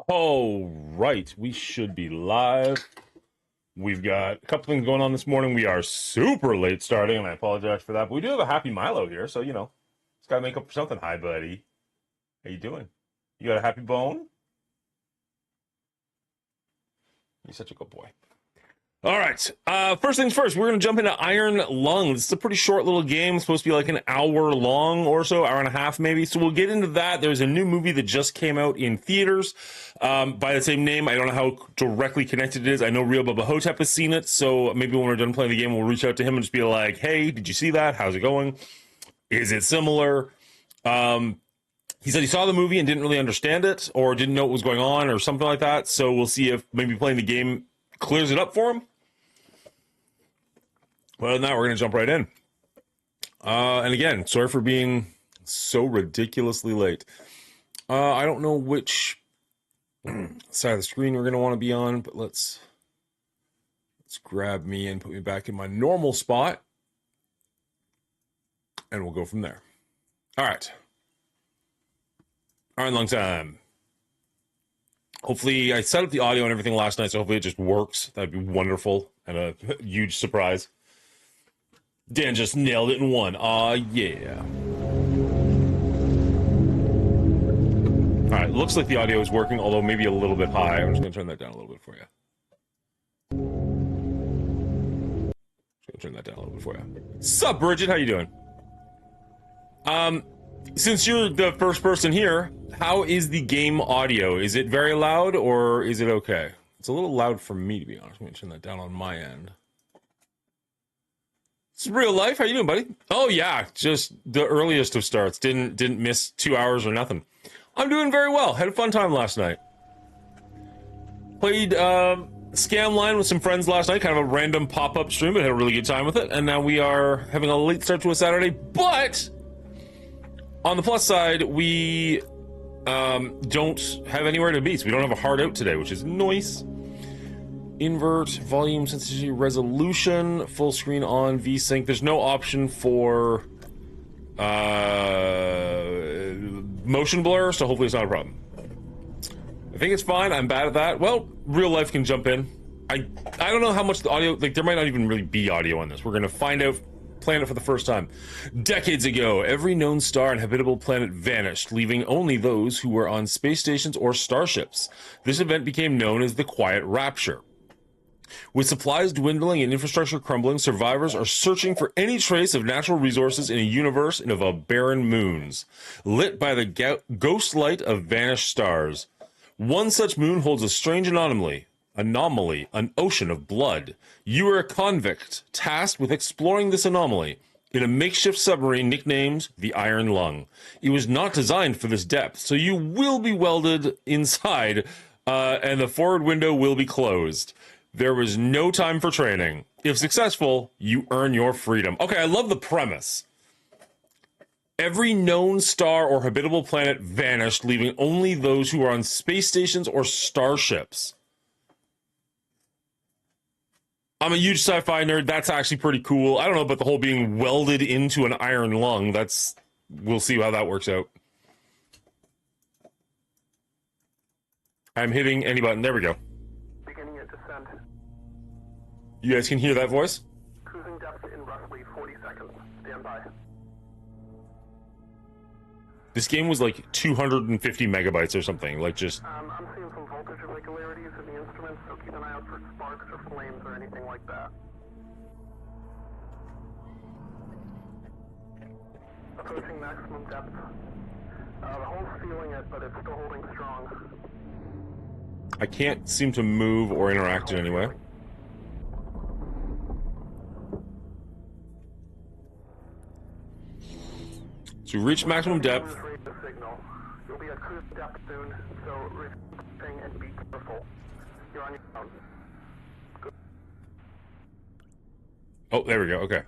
All right, we should be live. We've got a couple things going on this morning. We are super late starting, and I apologize for that. But we do have a happy Milo here, so just gotta make up for something. Hi, buddy. How you doing? You got a happy bone? You're such a good boy. All right. First things first, we're going to jump into Iron Lung. It's a pretty short little game. It's supposed to be like an hour long or so, hour and a half maybe. So we'll get into that. There's a new movie that just came out in theaters by the same name. I don't know how directly connected it is. I know Real Bubba Hotep has seen it. So maybe when we're done playing the game, we'll reach out to him and just be like, hey, did you see that? How's it going? Is it similar? He said he saw the movie and didn't really understand it or didn't know what was going on or something like that. So we'll see if maybe playing the game clears it up for him. Well, now we're going to jump right in. And again, sorry for being so ridiculously late. I don't know which side of the screen we're going to want to be on, but let's grab me and put me back in my normal spot. And we'll go from there. All right. All right, long time. Hopefully, I set up the audio and everything last night, so hopefully it just works. That'd be wonderful and a huge surprise. Dan just nailed it in one. Aw, yeah. All right, looks like the audio is working, although maybe a little bit high. I'm just going to turn that down a little bit for you. Sup, Bridget? How you doing? Since you're the first person here, how is the game audio? Is it very loud, or is it okay? It's a little loud for me, to be honest. I'm going to turn that down on my end. It's real life. How you doing, buddy? Oh yeah, just the earliest of starts. Didn't miss 2 hours or nothing. I'm doing very well. Had a fun time last night. Played Scam Line with some friends last night. Kind of a random pop-up stream, but had a really good time with it. And now we are having a late start to a Saturday. But on the plus side, we don't have anywhere to be. So we don't have a hard out today, which is nice. Invert, volume, sensitivity, resolution, full screen on, VSync. There's no option for motion blur, so hopefully it's not a problem. I think it's fine. I'm bad at that. Well, real life can jump in. I don't know how much the audio, like there might not even really be audio on this. We're going to find out, plan it for the first time. Decades ago, every known star and habitable planet vanished, leaving only those who were on space stations or starships. This event became known as the Quiet Rapture. With supplies dwindling and infrastructure crumbling, survivors are searching for any trace of natural resources in a universe of barren moons, lit by the ghost light of vanished stars. One such moon holds a strange anomaly, an ocean of blood. You are a convict, tasked with exploring this anomaly in a makeshift submarine nicknamed the Iron Lung. It was not designed for this depth, so you will be welded inside, and the forward window will be closed. There was no time for training. If successful, you earn your freedom. Okay, I love the premise. Every known star or habitable planet vanished, leaving only those who are on space stations or starships. I'm a huge sci-fi nerd. That's actually pretty cool. I don't know about the whole being welded into an iron lung. We'll see how that works out. I'm hitting any button. There we go. Beginning your descent. You guys can hear that voice? Cruising depth in roughly 40 seconds. Stand by. This game was like 250 megabytes or something. Like just... I'm seeing some voltage irregularities in the instruments, so keep an eye out for sparks or flames or anything like that. Approaching maximum depth. The hull's feeling it, but it's still holding strong. I can't seem to move or interact in any way. To reach maximum depth. You'll be at cruise depth soon, so receive and be careful. You're on your own. Good. Oh, there we go. Okay.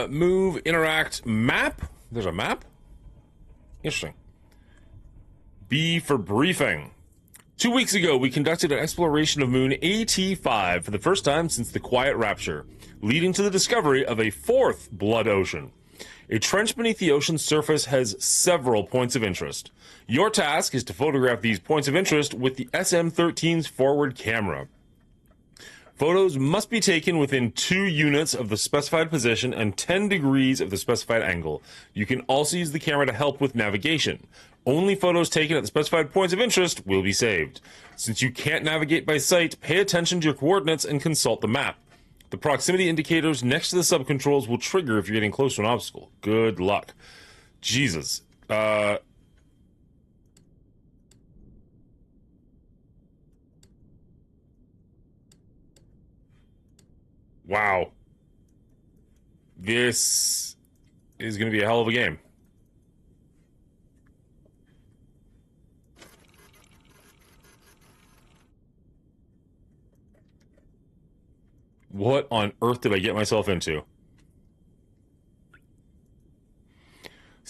Move, interact, map. There's a map? Interesting. B for briefing. 2 weeks ago, we conducted an exploration of moon AT5 for the first time since the Quiet Rapture, leading to the discovery of a fourth blood ocean. A trench beneath the ocean's surface has several points of interest. Your task is to photograph these points of interest with the SM-13's forward camera. Photos must be taken within 2 units of the specified position and 10 degrees of the specified angle. You can also use the camera to help with navigation. Only photos taken at the specified points of interest will be saved. Since you can't navigate by sight, pay attention to your coordinates and consult the map. The proximity indicators next to the sub-controls will trigger if you're getting close to an obstacle. Good luck. Jesus. Wow. This is going to be a hell of a game. What on earth did I get myself into?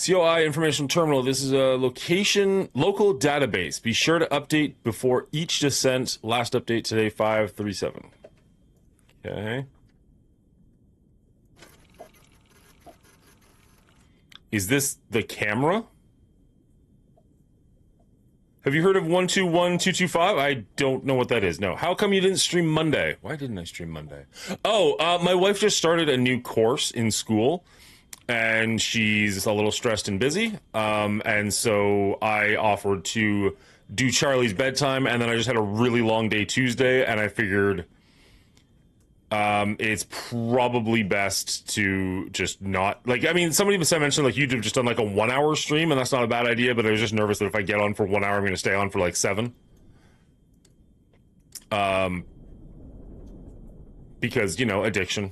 COI Information Terminal. This is a local database. Be sure to update before each descent. Last update today, 5/37. Okay. Is this the camera? Have you heard of 121225? I don't know what that is. No. How come you didn't stream Monday? Why didn't I stream Monday? Oh, my wife just started a new course in school, and she's a little stressed and busy. And so I offered to do Charlie's bedtime, and then I just had a really long day Tuesday, and I figured it's probably best to just not, like, I mean, somebody mentioned, like, you'd have just done, like, a 1-hour stream, and that's not a bad idea, but I was just nervous that if I get on for 1 hour, I'm going to stay on for, like, 7. Because, you know, addiction.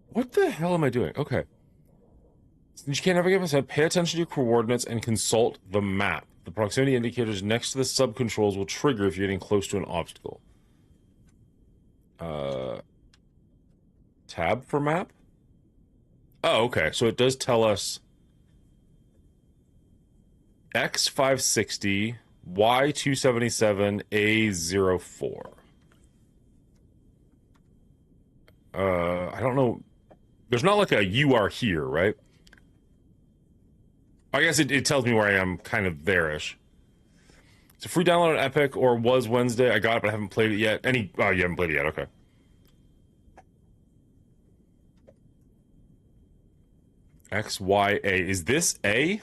What the hell am I doing? Okay. Since you can't navigate by sight, pay attention to your coordinates and consult the map. The proximity indicators next to the sub-controls will trigger if you're getting close to an obstacle. Tab for map? Oh, okay. So it does tell us X560, Y277, A04. I don't know. There's not like a you are here, right? I guess it tells me where I am kind of there-ish. It's a free download on Epic, or was Wednesday. I got it, but I haven't played it yet. Oh, you haven't played it yet, okay. XYA. Is this A?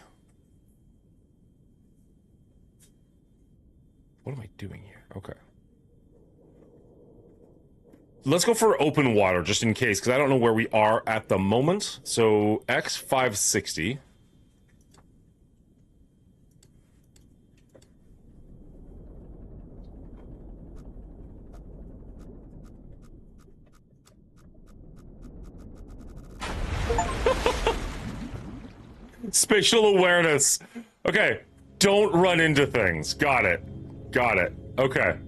What am I doing here? Okay. Let's go for open water, just in case, because I don't know where we are at the moment. So, X560. Spatial awareness. Okay. Don't run into things. Got it. Got it. Okay.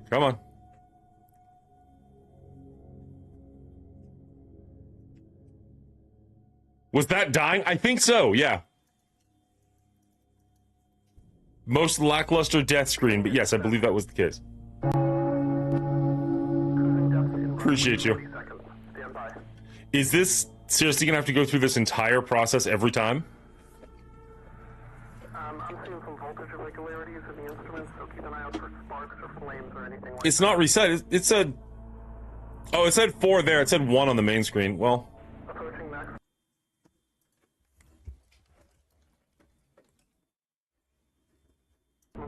Come on. Was that dying? I think so, yeah. Most lackluster death screen, but yes, I believe that was the case. Appreciate you. Is this seriously gonna have to go through this entire process every time? I'm seeing some voltage irregularities in the instruments, so keep an eye out for sparks or flames or anything like that. It's not reset. It said... Oh, it said 4 there. It said 1 on the main screen. Well... Approaching max.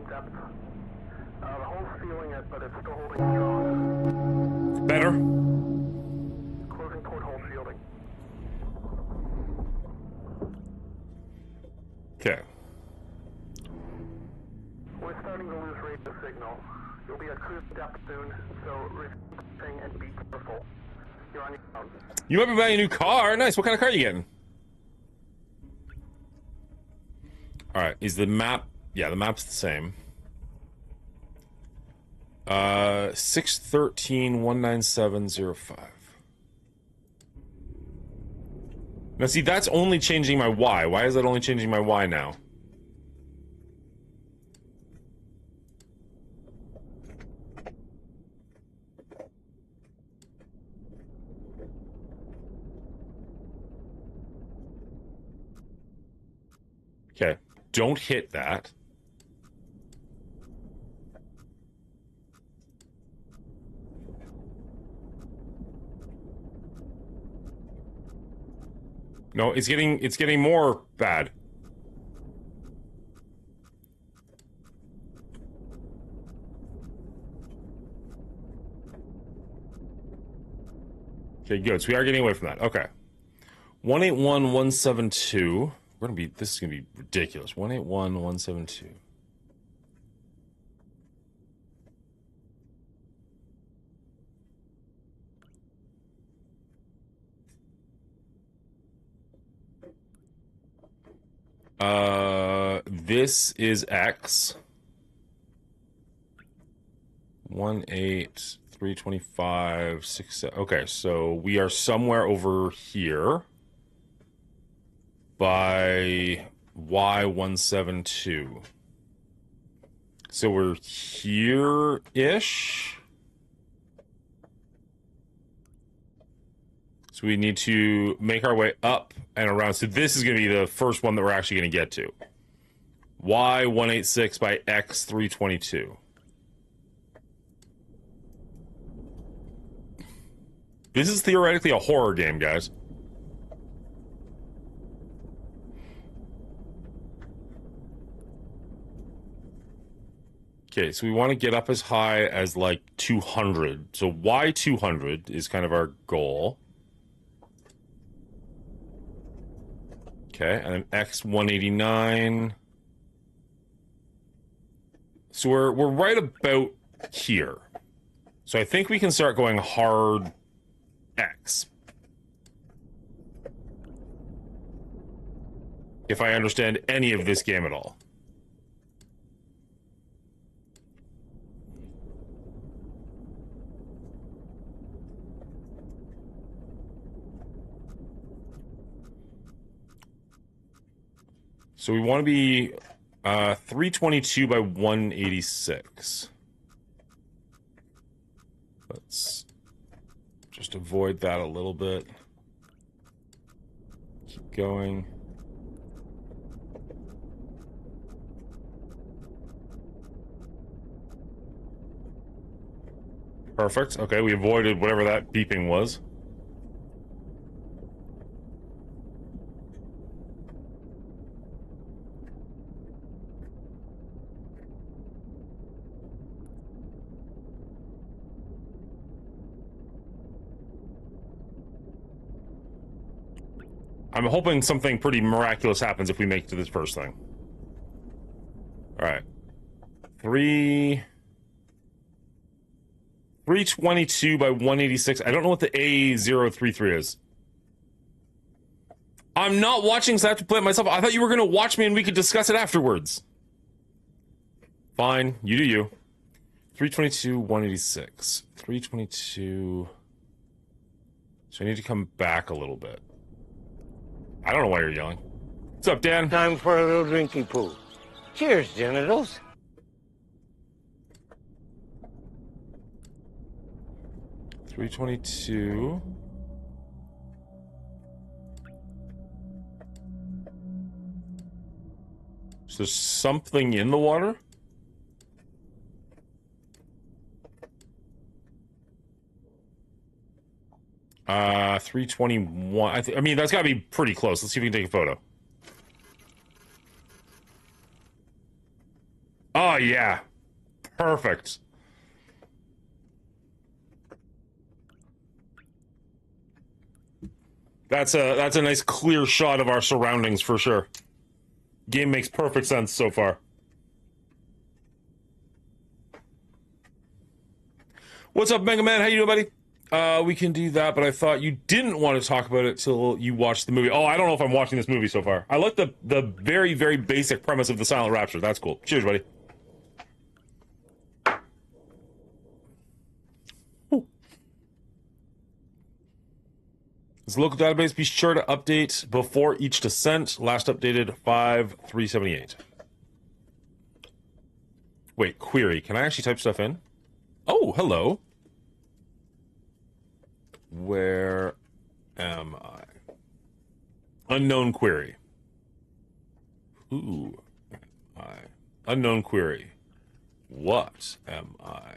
Depth. The hole's feeling it, but it's still holding strong. Better? Closing porthole shielding. Okay. We're starting to lose radio signal. You'll be at cruise depth soon, so receive and be careful. You're on your own. You might be buying a new car. Nice. What kind of car are you getting? Alright. Is the map... Yeah, the map's the same. 613-19705. Now, see, that's only changing my Y. Why is that only changing my Y now? don't hit that. No, it's getting more bad. Okay, good. So we are getting away from that. Okay. 181172. This is gonna be ridiculous. 181172. This is X. 18325 67. Okay, so we are somewhere over here by Y172. So we're here-ish. So we need to make our way up and around. So this is going to be the first one that we're actually going to get to. Y186 by X322. This is theoretically a horror game, guys. Okay, so we want to get up as high as like 200. So Y200 is kind of our goal. Okay, and then X189. So we're right about here. So I think we can start going hard X. If I understand any of this game at all. So we want to be 322 by 186. Let's just avoid that a little bit. Keep going. Perfect. Okay, we avoided whatever that beeping was. I'm hoping something pretty miraculous happens if we make it to this first thing. Alright. 322 by 186. I don't know what the A033 is. I'm not watching, so I have to play it myself. I thought you were going to watch me and we could discuss it afterwards. Fine. You do you. 322, 186. 322... So I need to come back a little bit. I don't know why you're yelling. What's up, Dan? Time for a little drinking pool. Cheers, genitals. $322. So there's something in the water? $321. I mean, that's got to be pretty close. Let's see if we can take a photo. Oh, yeah. Perfect. That's a nice clear shot of our surroundings for sure. Game makes perfect sense so far. What's up, Mega Man? How you doing, buddy? We can do that, but I thought you didn't want to talk about it till you watched the movie. Oh, I don't know if I'm watching this movie so far. I like the very, very basic premise of the Silent Rapture. That's cool. Cheers, buddy. This local database, be sure to update before each descent. Last updated 5/3/78. Wait, query. Can I actually type stuff in? Oh, hello. Where am I? Unknown query. Ooh, I? Unknown query. What am I?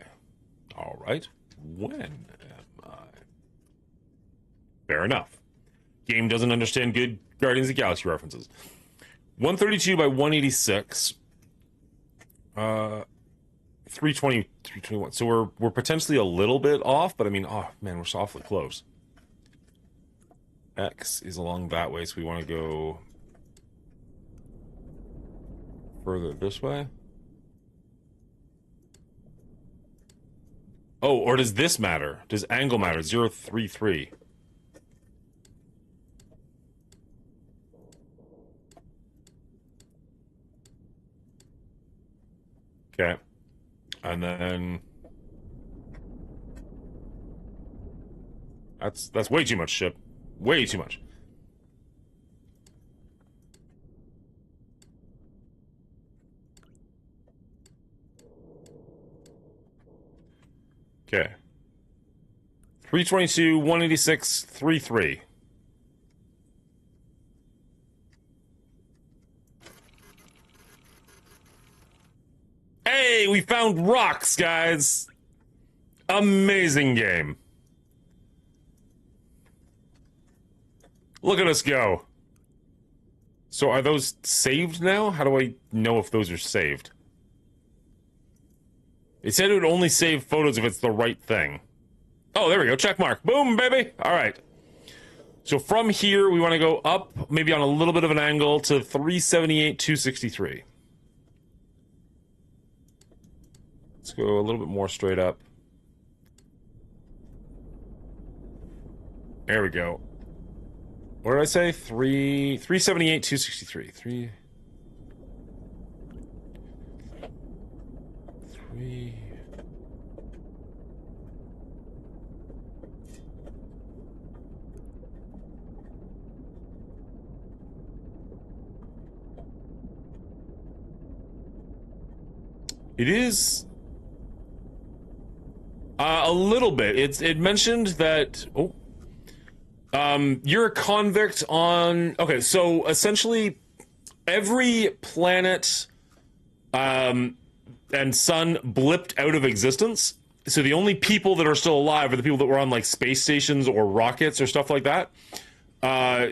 All right. When am I? Fair enough. Game doesn't understand good Guardians of the Galaxy references. 132 by 186. 320, 321. So we're potentially a little bit off, but I mean, oh man, we're so awfully close. X is along that way, so we want to go further this way. Oh, or does this matter? Does angle matter? 033. Okay. And then that's way too much ship. Way too much. Okay. 322, 186, 33. Hey, we found rocks, guys. Amazing game. Look at us go. So are those saved now? How do I know if those are saved? It said it would only save photos if it's the right thing. Oh, there we go. Check mark. Boom, baby. All right. So from here, we want to go up, maybe on a little bit of an angle, to 378, 263. Let's go a little bit more straight up. There we go. What did I say? 378, 263. 3. It is a little bit. It mentioned that you're a convict on. Okay, so essentially every planet and sun blipped out of existence. So the only people that are still alive are the people that were on like space stations or rockets or stuff like that.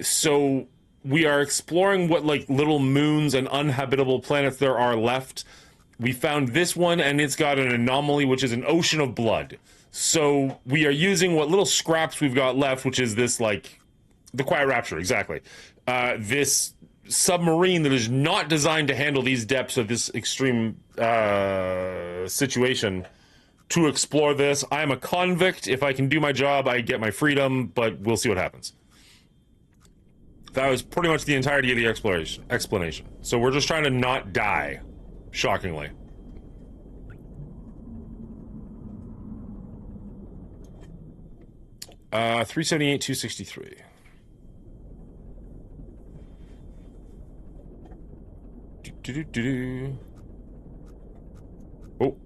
So we are exploring what like little moons and uninhabitable planets there are left. We found this one, and it's got an anomaly, which is an ocean of blood. So we are using what little scraps we've got left, which is this, like, the Quiet Rapture, exactly. This submarine that is not designed to handle these depths of this extreme situation, to explore this. I am a convict. If I can do my job, I get my freedom, but we'll see what happens. That was pretty much the entirety of the explanation. So we're just trying to not die. Shockingly. Uh, 378, 263. Oh.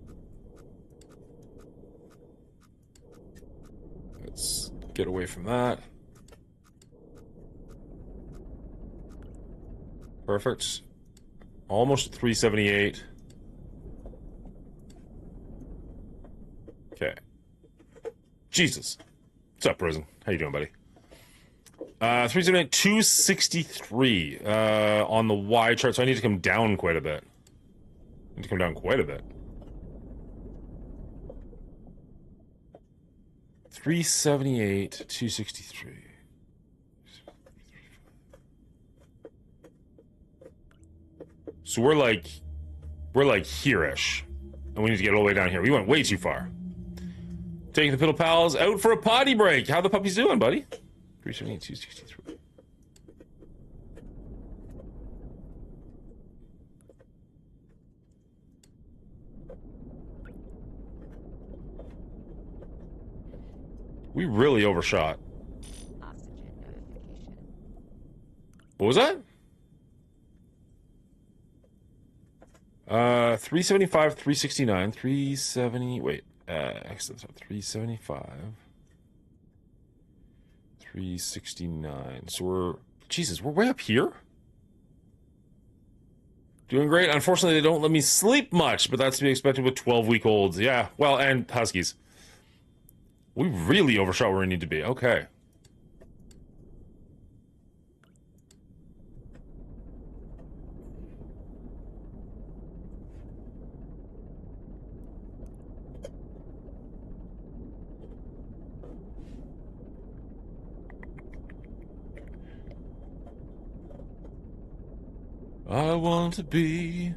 Let's get away from that. Perfect. Almost 378. Okay. Jesus. What's up, Prison? How you doing, buddy? 378, 263 on the Y chart, so I need to come down quite a bit. I need to come down quite a bit. 378, 263. So we're like here-ish. And we need to get all the way down here. We went way too far. Taking the Piddle Pals out for a potty break. How the puppies doing, buddy? 378, 263. We really overshot. Oxygen notification. What was that? 375, 369, 370, wait, excellent, 375, 369, so we're, Jesus, we're way up here? Doing great. Unfortunately, they don't let me sleep much, but that's to be expected with 12-week-olds. Yeah, well, and huskies. We really overshot where we need to be. Okay. I want to be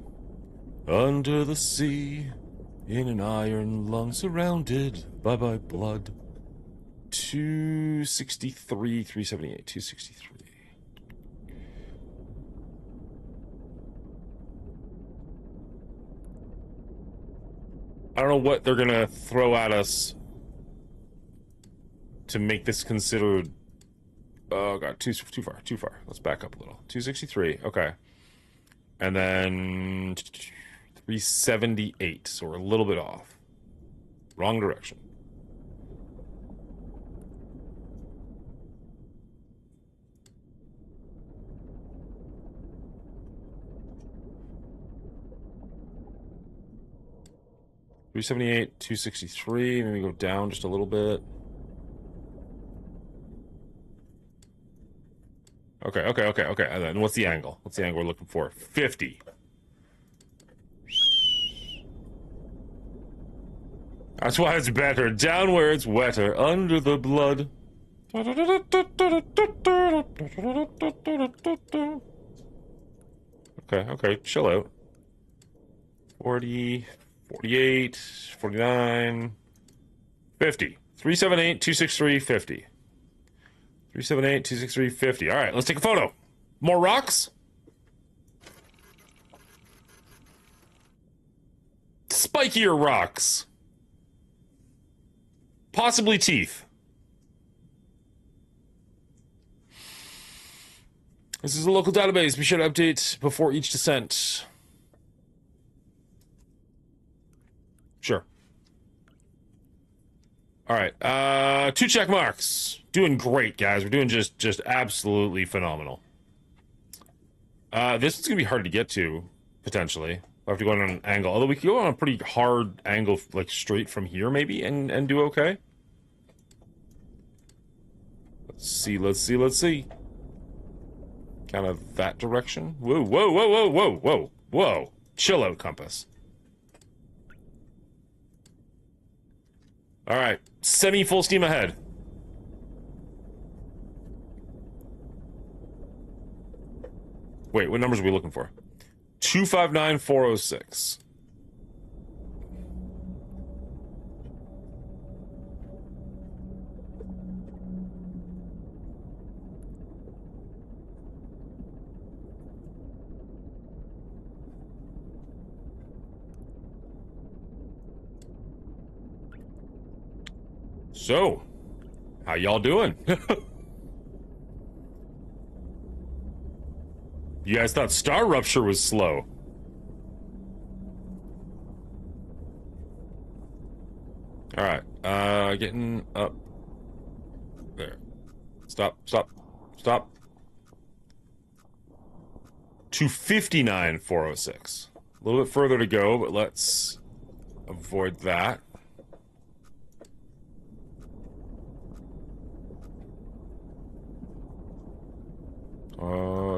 under the sea in an iron lung surrounded by my blood. 263, 378, 263. I don't know what they're gonna throw at us to make this considered. Oh god, too far, too far. Let's back up a little. 263, okay. And then 378, so we're a little bit off. Wrong direction. $378, 263. Maybe go down just a little bit. Okay. And then what's the angle? What's the angle we're looking for? 50. That's why it's better. Down where it's wetter. Under the blood. Okay. Chill out. 40, 48, 49, 50. 378, 263, 50. 378, 263, 50. All right, let's take a photo. More rocks? Spikier rocks. Possibly teeth. This is a local database. Be sure to update before each descent. Sure. All right. 2 check marks. Doing great, guys. We're doing just absolutely phenomenal. This is gonna be hard to get to, potentially. We'll have to go on an angle. Although we could go on a pretty hard angle, like straight from here, maybe, and do okay. Let's see. Kind of that direction. Whoa. Chill out, compass. All right. Semi-full steam ahead. Wait, what numbers are we looking for? 259406. So, how y'all doing? You guys thought Star Rupture was slow. Alright, getting up. There. Stop. 259,406. A little bit further to go, but let's avoid that.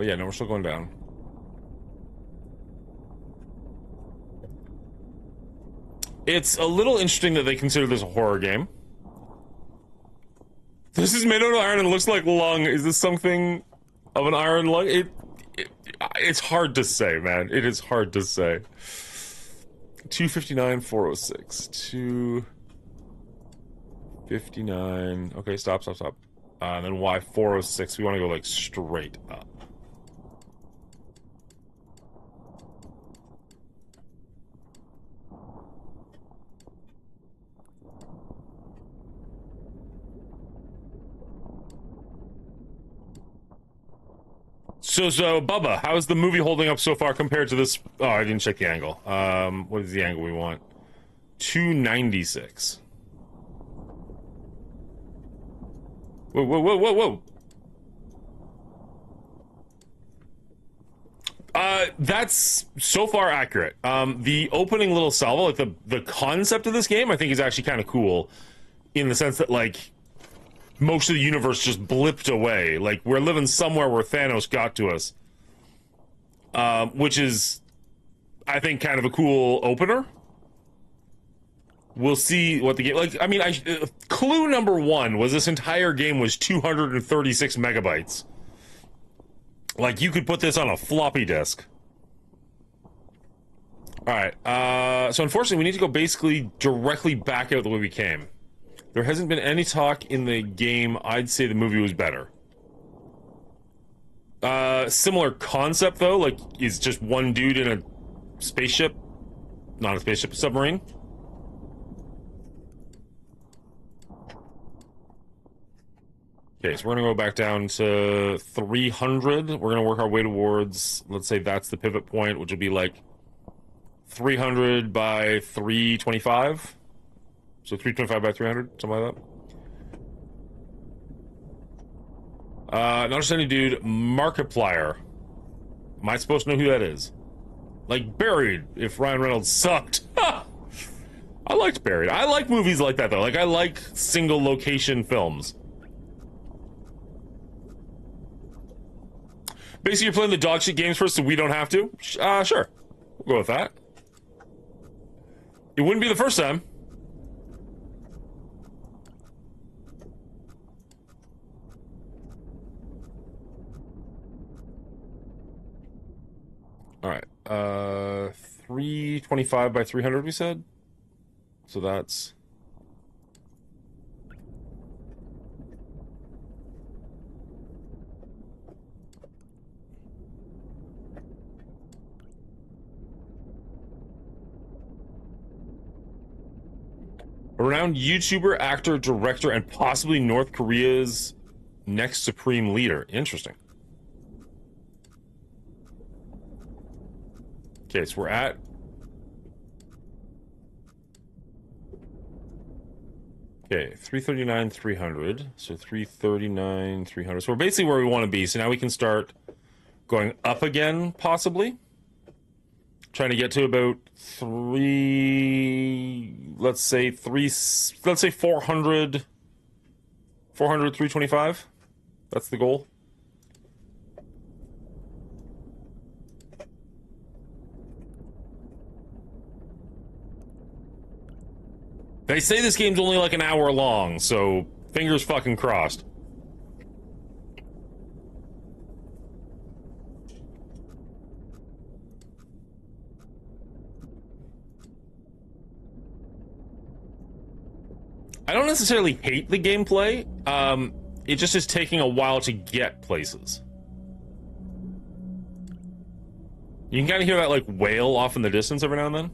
Yeah, no, we're still going down. It's a little interesting that they consider this a horror game. This is made out of iron and looks like lung. Is this something of an iron lung? It's hard to say, man. It is hard to say. 259,406. 259. Okay, stop. And then Y 406. We want to go like straight up. So Bubba, how is the movie holding up so far compared to this? Oh, I didn't check the angle. What is the angle we want? 296. Whoa. That's so far accurate. The opening little salvo, like the concept of this game, I think is actually kind of cool, in the sense that like most of the universe just blipped away. Like we're living somewhere where Thanos got to us, which is, I think, kind of a cool opener. We'll see what the game like. I mean, clue number one was this entire game was 236 megabytes. Like you could put this on a floppy disk. All right. So unfortunately, we need to go basically directly back out the way we came. There hasn't been any talk in the game. I'd say the movie was better. Similar concept though. Like, is just one dude in a spaceship, not a spaceship, a submarine. Okay, so we're gonna go back down to 300. We're gonna work our way towards, let's say that's the pivot point, which would be like 300 by 325. So 325 by 300, something like that. Not just any dude, Markiplier. Am I supposed to know who that is? Like Buried, if Ryan Reynolds sucked. I liked Buried. I like movies like that, though. Like, I like single location films. Basically, you're playing the dog shit games first, so we don't have to? Sure. We'll go with that. It wouldn't be the first time. Alright, 325 by 300, we said? So that's... a renowned YouTuber, actor, director, and possibly North Korea's next supreme leader. Interesting. Okay, so we're at... okay, 339, 300. So 339, 300. So we're basically where we want to be. So now we can start going up again, possibly. Trying to get to about 400, 325. That's the goal. They say this game's only like an hour long, so fingers fucking crossed. I don't necessarily hate the gameplay. It just is taking a while to get places. You can kind of hear that like wail off in the distance every now and then.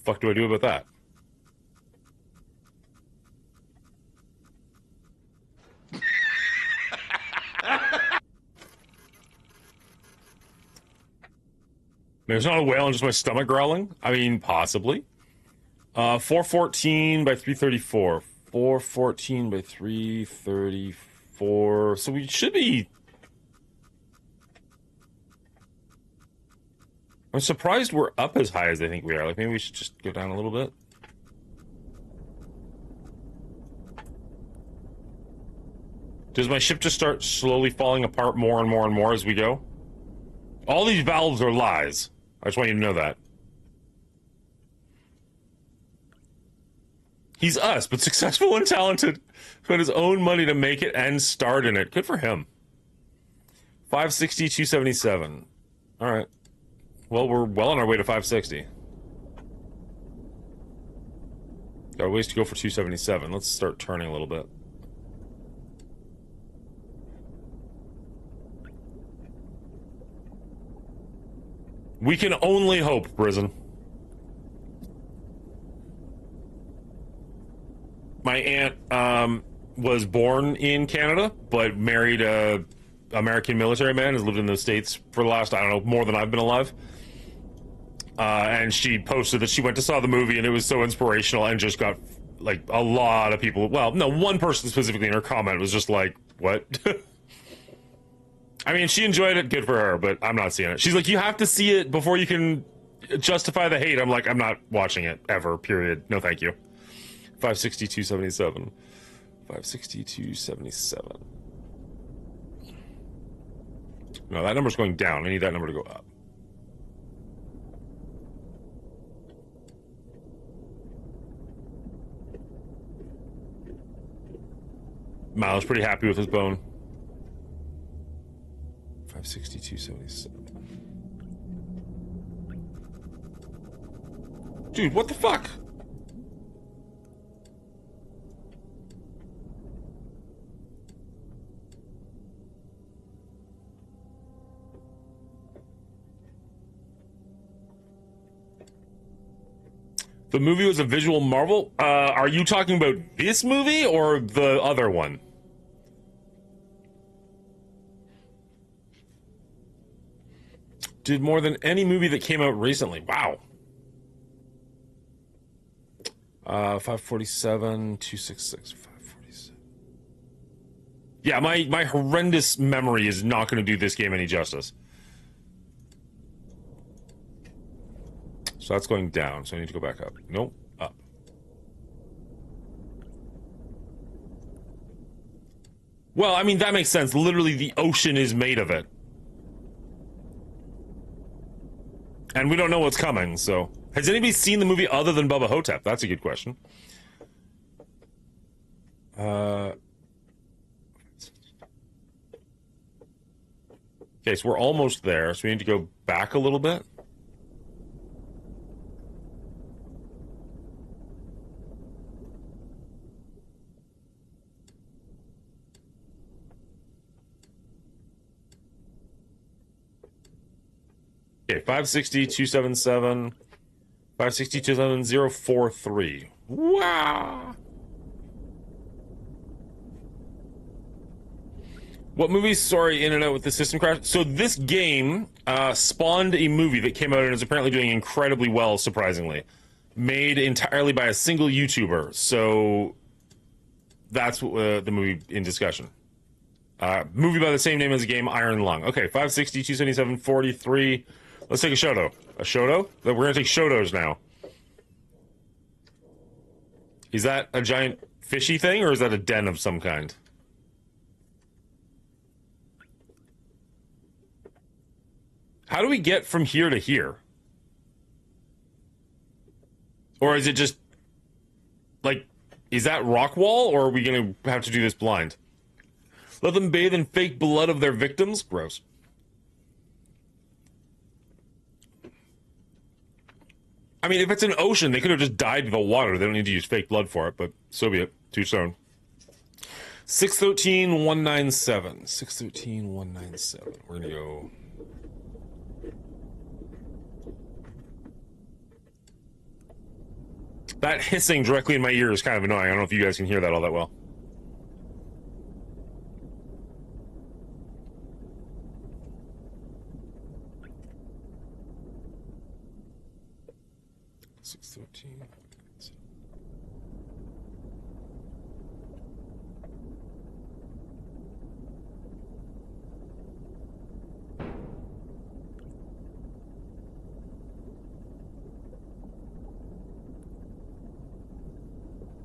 Fuck do I do about that? There's not a whale and just my stomach growling? I mean, possibly. 414 by 334. 414 by 334. So we should be... I'm surprised we're up as high as I think we are. Like, maybe we should just go down a little bit. Does my ship just start slowly falling apart more and more and more as we go? All these valves are lies. I just want you to know that. He's us, but successful and talented. Spent his own money to make it and start in it. Good for him. 560, 277. All right. Well, we're well on our way to 560. Got a ways to go for 277. Let's start turning a little bit. We can only hope, Prison. My aunt was born in Canada, but married a American military man, has lived in the States for the last, I don't know, more than I've been alive. and she posted that she went to saw the movie and it was so inspirational, and just got like a lot of people. Well, no, one person specifically in her comment was just like, "What?" I mean, she enjoyed it, good for her, but I'm not seeing it. She's like, "You have to see it before you can justify the hate." I'm like, "I'm not watching it ever. Period. No, thank you." 562.77. 562.77. No, that number's going down. I need that number to go up. Miles pretty happy with his bone. 562.77. Dude, what the fuck? The movie was a visual marvel? Are you talking about this movie or the other one? Did more than any movie that came out recently. Wow. 547, 266, 547. Yeah, my horrendous memory is not going to do this game any justice. So that's going down, so I need to go back up. Nope, up. Well, I mean, that makes sense. Literally, the ocean is made of it. And we don't know what's coming, so... Has anybody seen the movie other than Bubba Hotep? That's a good question. Okay, so we're almost there, so we need to go back a little bit. Okay, 560.277, 560.270.43. Wow. What movie? Sorry, in and out with the system crash. So this game spawned a movie that came out and is apparently doing incredibly well, surprisingly. Made entirely by a single YouTuber. So that's the movie in discussion. Movie by the same name as the game, Iron Lung. Okay, 560.277.43. Let's take a Shoto. A Shoto? We're going to take Shotos now. Is that a giant fishy thing, or is that a den of some kind? How do we get from here to here? Or is it just... Like, is that rock wall, or are we going to have to do this blind? Let them bathe in fake blood of their victims? Gross. I mean, if it's an ocean, they could have just died in the water. They don't need to use fake blood for it, but so be it. To each their own. 613.197. 613.197. We're going to go... That hissing directly in my ear is kind of annoying. I don't know if you guys can hear that all that well.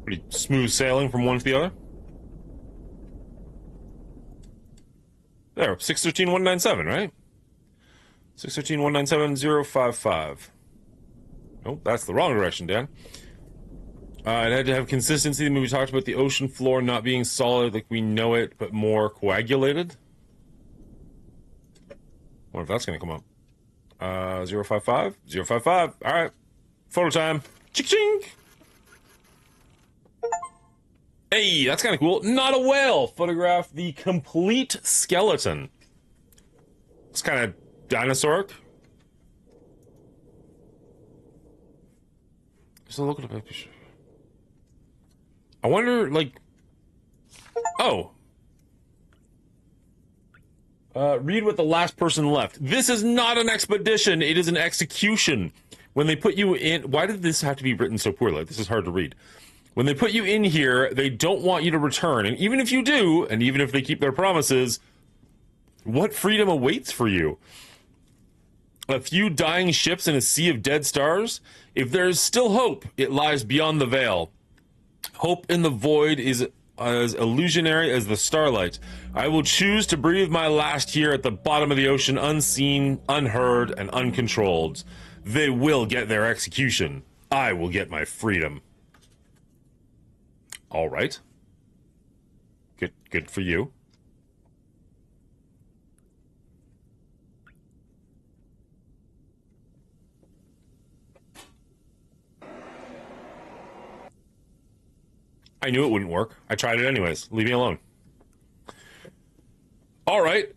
Pretty smooth sailing from one to the other. There, 613.197, right? 613.197.055. Nope, that's the wrong direction, Dan. It had to have consistency. The movie talked about the ocean floor not being solid like we know it, but more coagulated. Wonder if that's going to come up. 055? 055. All right. Photo time. Ching-ching! Hey, that's kind of cool. Not a whale. Photograph the complete skeleton. It's kind of dinosauric. Just look at the picture. I wonder, like... Oh. Read what the last person left. This is not an expedition. It is an execution. when they put you in, why did this have to be written so poorly? Like, this is hard to read. When they put you in here, they don't want you to return. And even if you do, and even if they keep their promises, what freedom awaits for you? A few dying ships in a sea of dead stars? If there is still hope, it lies beyond the veil. Hope in the void is as illusionary as the starlight. I will choose to breathe my last here at the bottom of the ocean, unseen, unheard, and uncontrolled. They will get their execution. I will get my freedom. All right. Good for you. I knew it wouldn't work. I tried it anyways. Leave me alone. All right.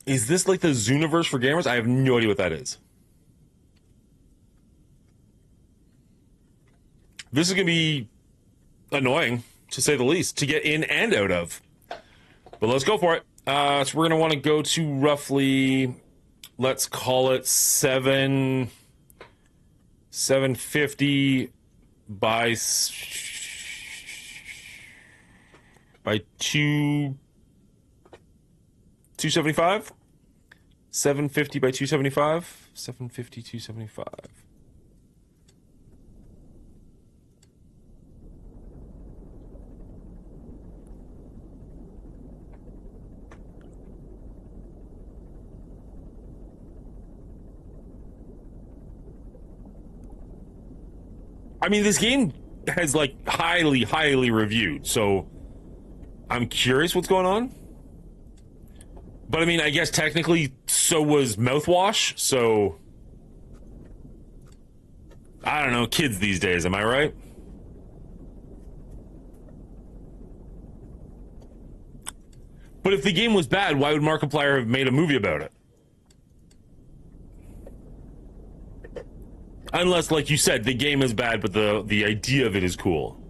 Is this like the Zooniverse for gamers? I have no idea what that is. This is going to be annoying, to say the least, to get in and out of. But let's go for it. So we're going to want to go to roughly, let's call it 750 by 275. 750 by 275. 750, 275. I mean, this game has, like, highly reviewed, so I'm curious what's going on. But, I mean, I guess technically so was Mouthwash, so I don't know, kids these days, am I right? But if the game was bad, why would Markiplier have made a movie about it? Unless, like you said, the game is bad, but the idea of it is cool.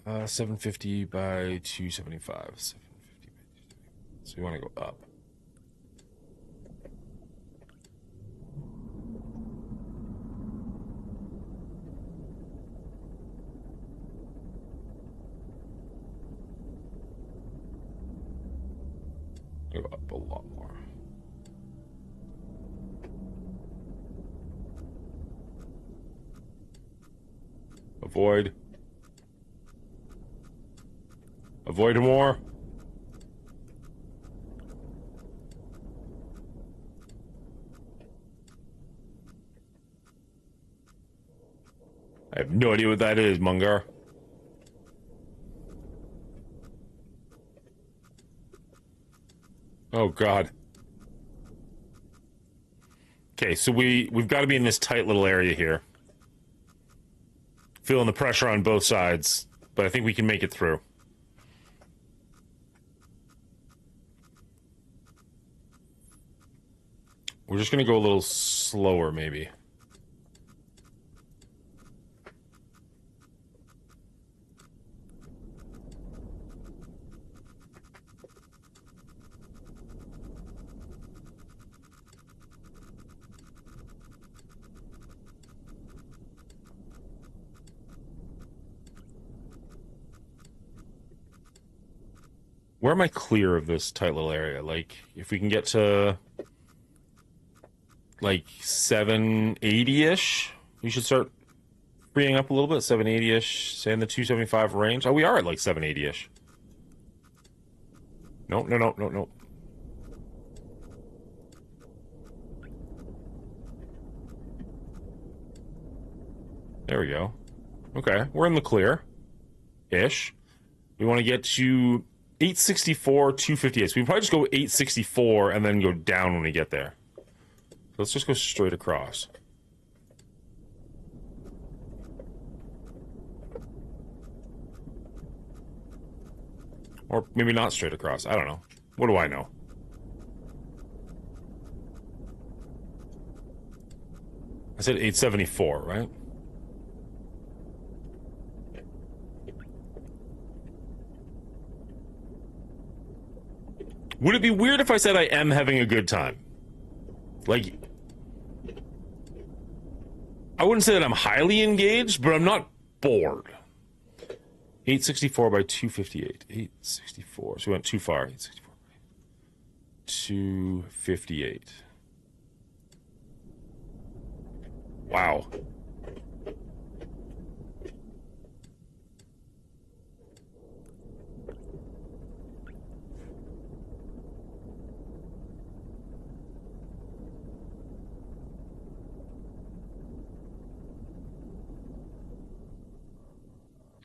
Uh, 750 by 275. 750 by 275. So we want to go up. Go up a lot more. Avoid. Avoid more. I have no idea what that is, Mungar. Oh God. Okay, so we've got to be in this tight little area here. Feeling the pressure on both sides, but I think we can make it through. We're just going to go a little slower, maybe. Where am I clear of this tight little area? Like, if we can get to like 780-ish, we should start freeing up a little bit. 780-ish, say in the 275 range. Oh, we are at like 780-ish. No. There we go. Okay, we're in the clear-ish. We want to get to 864, 258. So we can probably just go 864 and then go down when we get there. Let's just go straight across. Or maybe not straight across. I don't know. What do I know? I said 874, right? Would it be weird if I said I am having a good time? Like, I wouldn't say that I'm highly engaged, but I'm not bored. 864 by 258. 864. So we went too far. 864 by 258. Wow.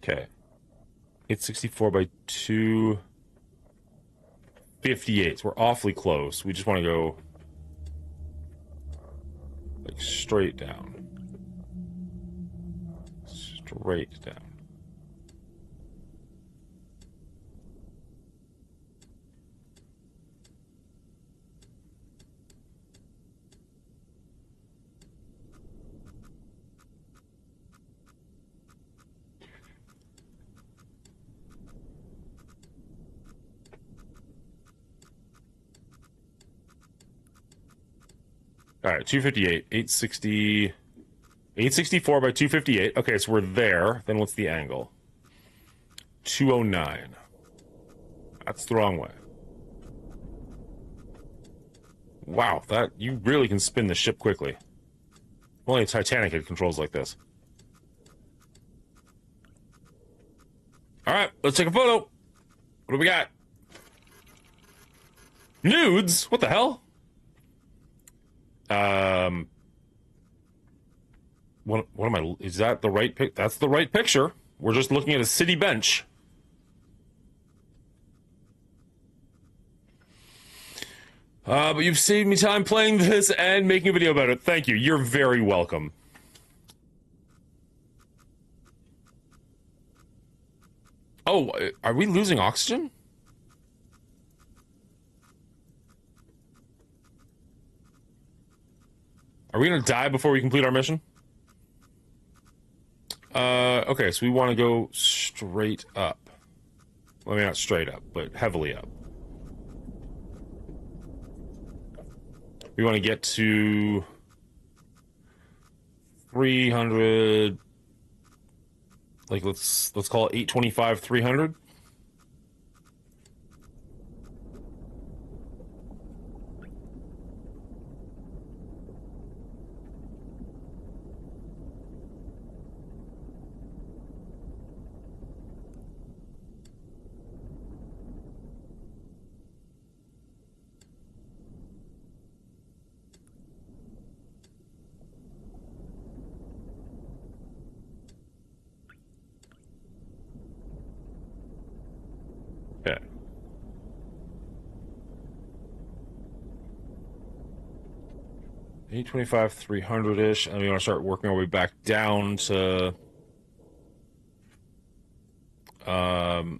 Okay. 864 by 258. So we're awfully close. We just want to go like straight down. Straight down. All right, 258, 864 by 258. Okay, so we're there. Then what's the angle? 209. That's the wrong way. Wow, that you really can spin the ship quickly. Only a Titanic had controls like this. All right, let's take a photo. What do we got? Nudes? What the hell? What am I? Is that the right pic? That's the right picture. We're just looking at a city bench. But you've saved me time playing this and making a video about it. Thank you. You're very welcome. Oh, are we losing oxygen? Are we gonna die before we complete our mission? Okay, so we want to go straight up. Well, I mean, not straight up, but heavily up. We want to get to 300. Like, let's call it 825, 300. Okay. $825, 300-ish, and we want to start working our way back down to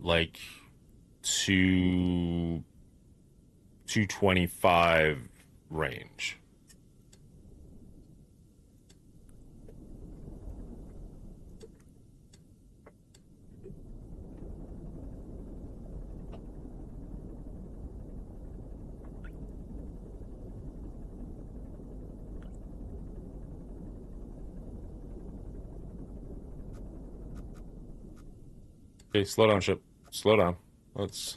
like 225 range. Okay, slow down, ship. Slow down. Let's...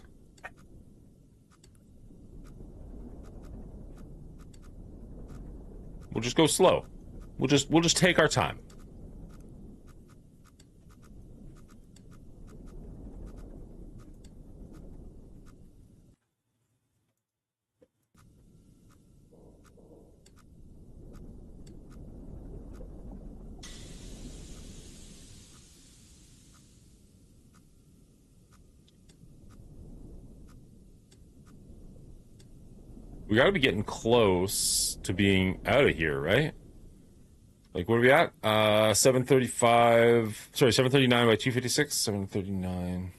We'll just go slow. We'll just take our time. We gotta be getting close to being out of here, right? Like, what are we at? 735... Sorry, 739 by 256? 739...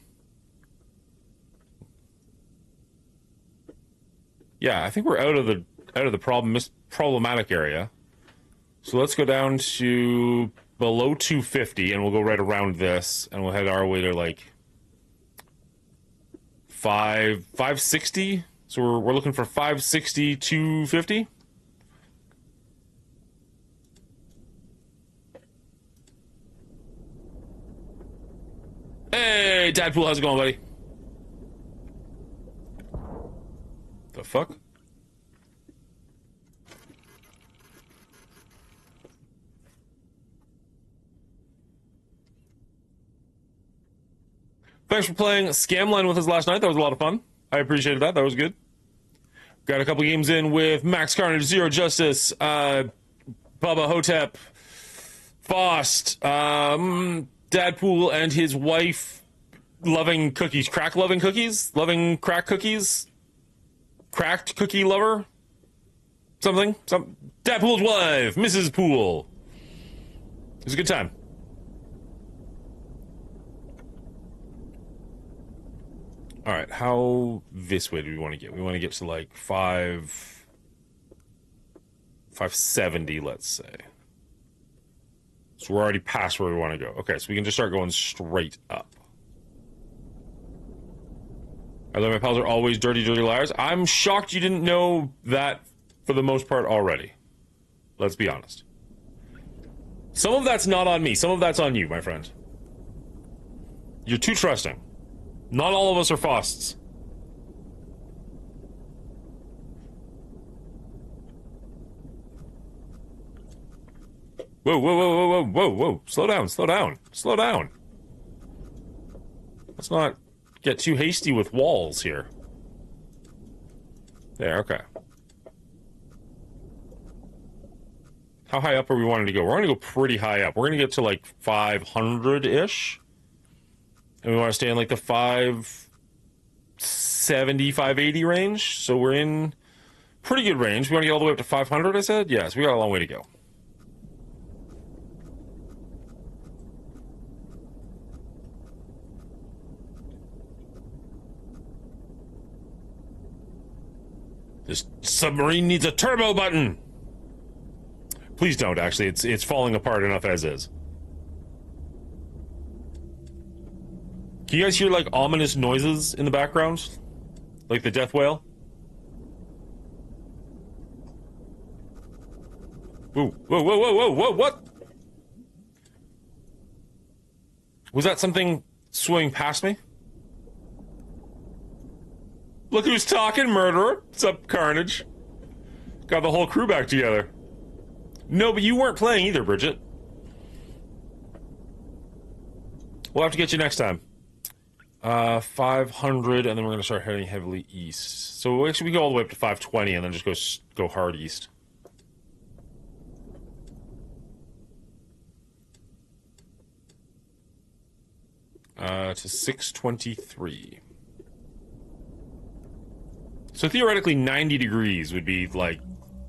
Yeah, I think we're out of the problematic area. So let's go down to below 250, and we'll go right around this, and we'll head our way to, like, 560? So we're looking for 560, 250. Hey, Dadpool, how's it going, buddy? The fuck? Thanks for playing Scamline with us last night. That was a lot of fun. I appreciated that. That was good. Got a couple games in with Max Carnage, Zero Justice, Bubba Hotep, Faust, Dadpool, and his wife loving cookies. Crack loving cookies? Loving crack cookies? Cracked cookie lover? Something? Dadpool's wife, Mrs. Pool. It was a good time. All right, how this way do we want to get? We want to get to like 570, let's say. So we're already past where we want to go. Okay, so we can just start going straight up. I know my pals are always dirty, dirty liars. I'm shocked you didn't know that for the most part already. Let's be honest. Some of that's not on me. Some of that's on you, my friend. You're too trusting. Not all of us are Fausts. Whoa, whoa, whoa, whoa, whoa, whoa, whoa. Slow down, slow down, slow down. Let's not get too hasty with walls here. There, okay. How high up are we wanting to go? We're going to go pretty high up. We're going to get to like 500-ish. And we want to stay in like the 570, 580 range. So we're in pretty good range. We want to get all the way up to 500, I said? Yes, we got a long way to go. This submarine needs a turbo button. Please don't, actually. It's falling apart enough as is. Can you guys hear, like, ominous noises in the background? Like the death whale? Whoa, whoa, whoa, whoa, whoa, whoa, what? Was that something swimming past me? Look who's talking, murderer. What's up, Carnage? Got the whole crew back together. No, but you weren't playing either, Bridget. We'll have to get you next time. 500, and then we're going to start heading heavily east. So actually, we go all the way up to 520, and then just go hard east. To 623. So theoretically, 90 degrees would be, like,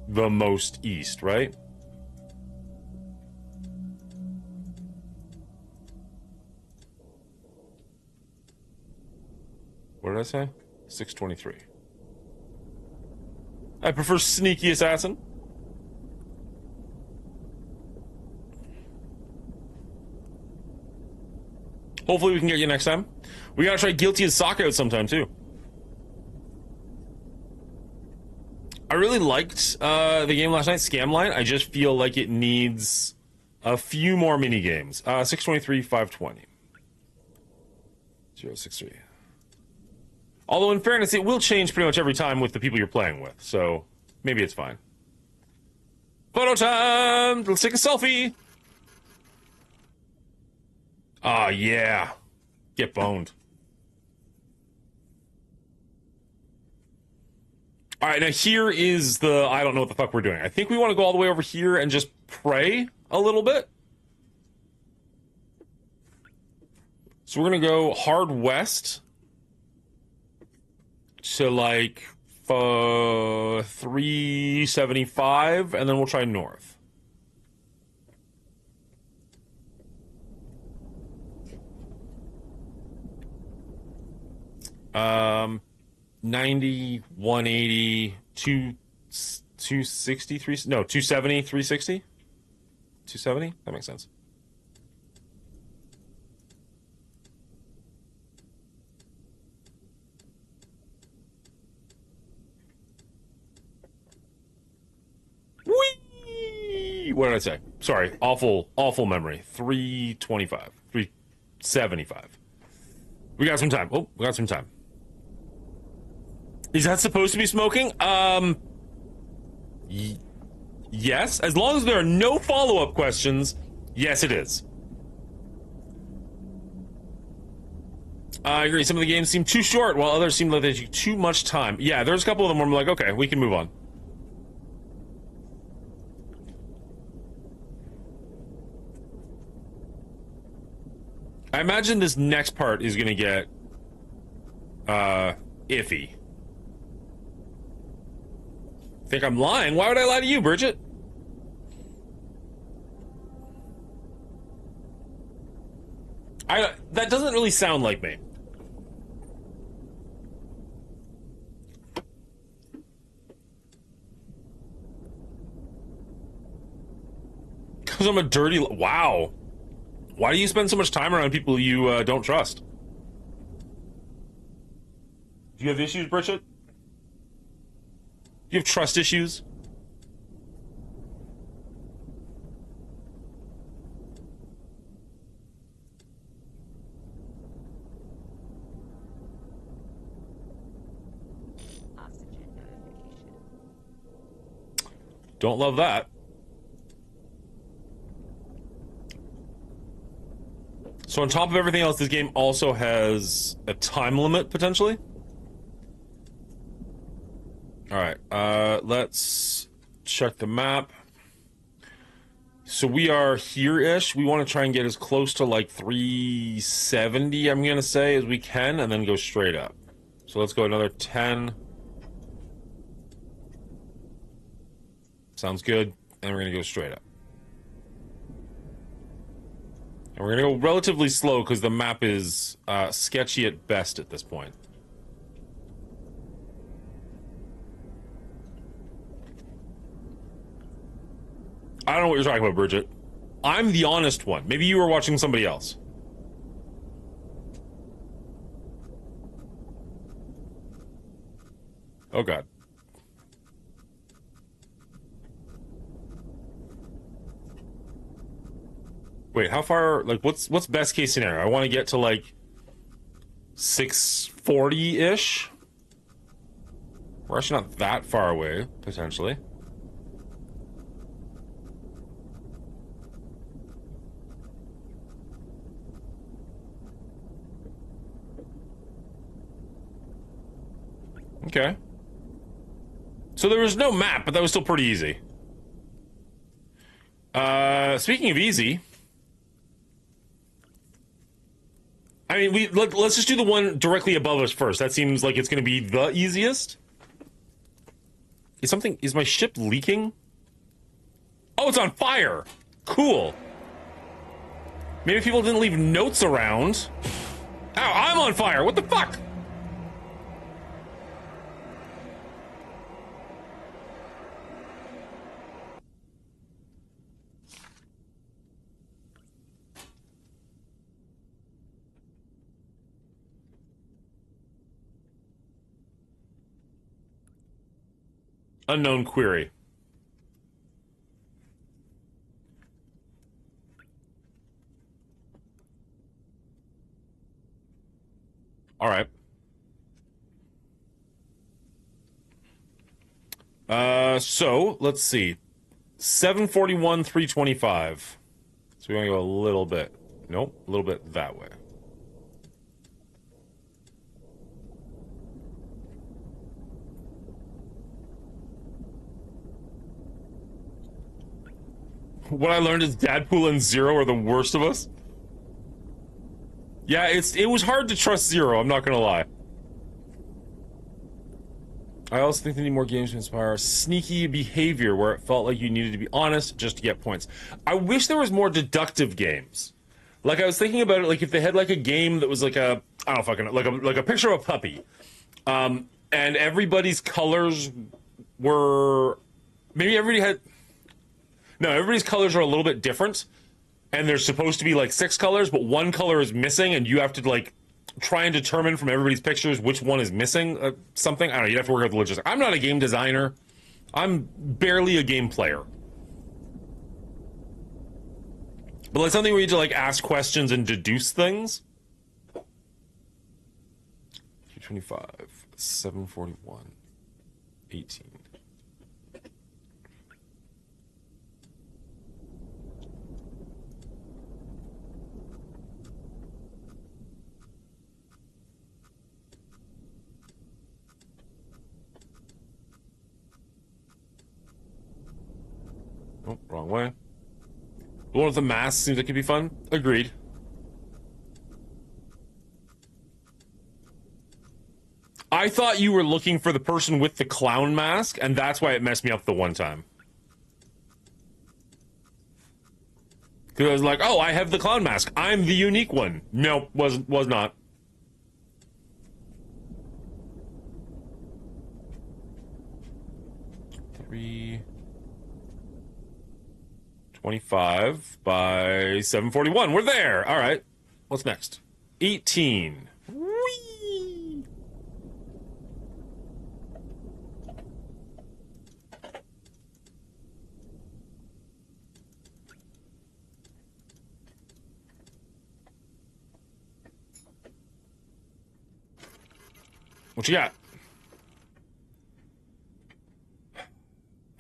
the most east, right? What did I say? 623. I prefer Sneaky Assassin. Hopefully we can get you next time. We gotta try Guilty as Sock out sometime, too. I really liked the game last night, Scamline. I just feel like it needs a few more mini games. 623, 520. 063. Although, in fairness, it will change pretty much every time with the people you're playing with, so maybe it's fine. Photo time! Let's take a selfie! Ah, yeah. Get boned. Alright, now here is the... I don't know what the fuck we're doing. I think we want to go all the way over here and just pray a little bit. So we're going to go hard west to, like, 375, and then we'll try north. 90, 180, 263, no, 270, 360? 270? That makes sense. what did I say? Sorry, awful memory. 325, 375. We got some time. Oh, we got some time. Is that supposed to be smoking? Yes, as long as there are no follow-up questions, yes it is. I agree, some of the games seem too short, while others seem like they take too much time. Yeah, there's a couple of them where I'm like, okay, we can move on. I imagine this next part is gonna get, iffy. Think I'm lying? Why would I lie to you, Bridget? That doesn't really sound like me. Because I'm a dirty... Wow. Why do you spend so much time around people you don't trust? Do you have issues, Bridget? Do you have trust issues? Oxygen notification. Don't love that. So on top of everything else, this game also has a time limit, potentially? Alright, let's check the map. So we are here-ish. We want to try and get as close to, like, 370, I'm gonna say, as we can, and then go straight up. So let's go another 10. Sounds good. And we're gonna go straight up. And we're gonna go relatively slow, because the map is sketchy at best at this point. I don't know what you're talking about, Bridget. I'm the honest one. Maybe you were watching somebody else. Oh, God. Wait, how far... Like, what's best case scenario? I want to get to, like, 640-ish? We're actually not that far away, potentially. Okay. So there was no map, but that was still pretty easy. Speaking of easy... I mean, let's just do the one directly above us first. That seems like it's going to be the easiest. Is my ship leaking? Oh, it's on fire! Cool. Maybe people didn't leave notes around. Ow, I'm on fire! What the fuck? Unknown query. All right. So let's see. 741, 325. So we're gonna go a little bit. Nope, a little bit that way. What I learned is Dadpool and Zero are the worst of us. Yeah, it was hard to trust Zero, I'm not gonna lie. I also think they need more games to inspire sneaky behavior where it felt like you needed to be honest just to get points. I wish there was more deductive games. Like, I was thinking about it, like, if they had, like, a game that was like a, I don't fucking know, like a picture of a puppy. And everybody's colors were... Maybe everybody had... No, everybody's colors are a little bit different, and there's supposed to be like 6 colors, but one color is missing, and you have to like try and determine from everybody's pictures which one is missing something. I don't know, you'd have to work out the logistics. I'm not a game designer. I'm barely a game player. But like something where you need to like ask questions and deduce things. 225, 741, 18. Oh, wrong way. The one with the mask seems like it could be fun. Agreed. I thought you were looking for the person with the clown mask, and that's why it messed me up the one time. Because I was like, oh, I have the clown mask. I'm the unique one. Nope, was not. Three... 25 by 741. We're there. All right. What's next? 18. Whee! What you got?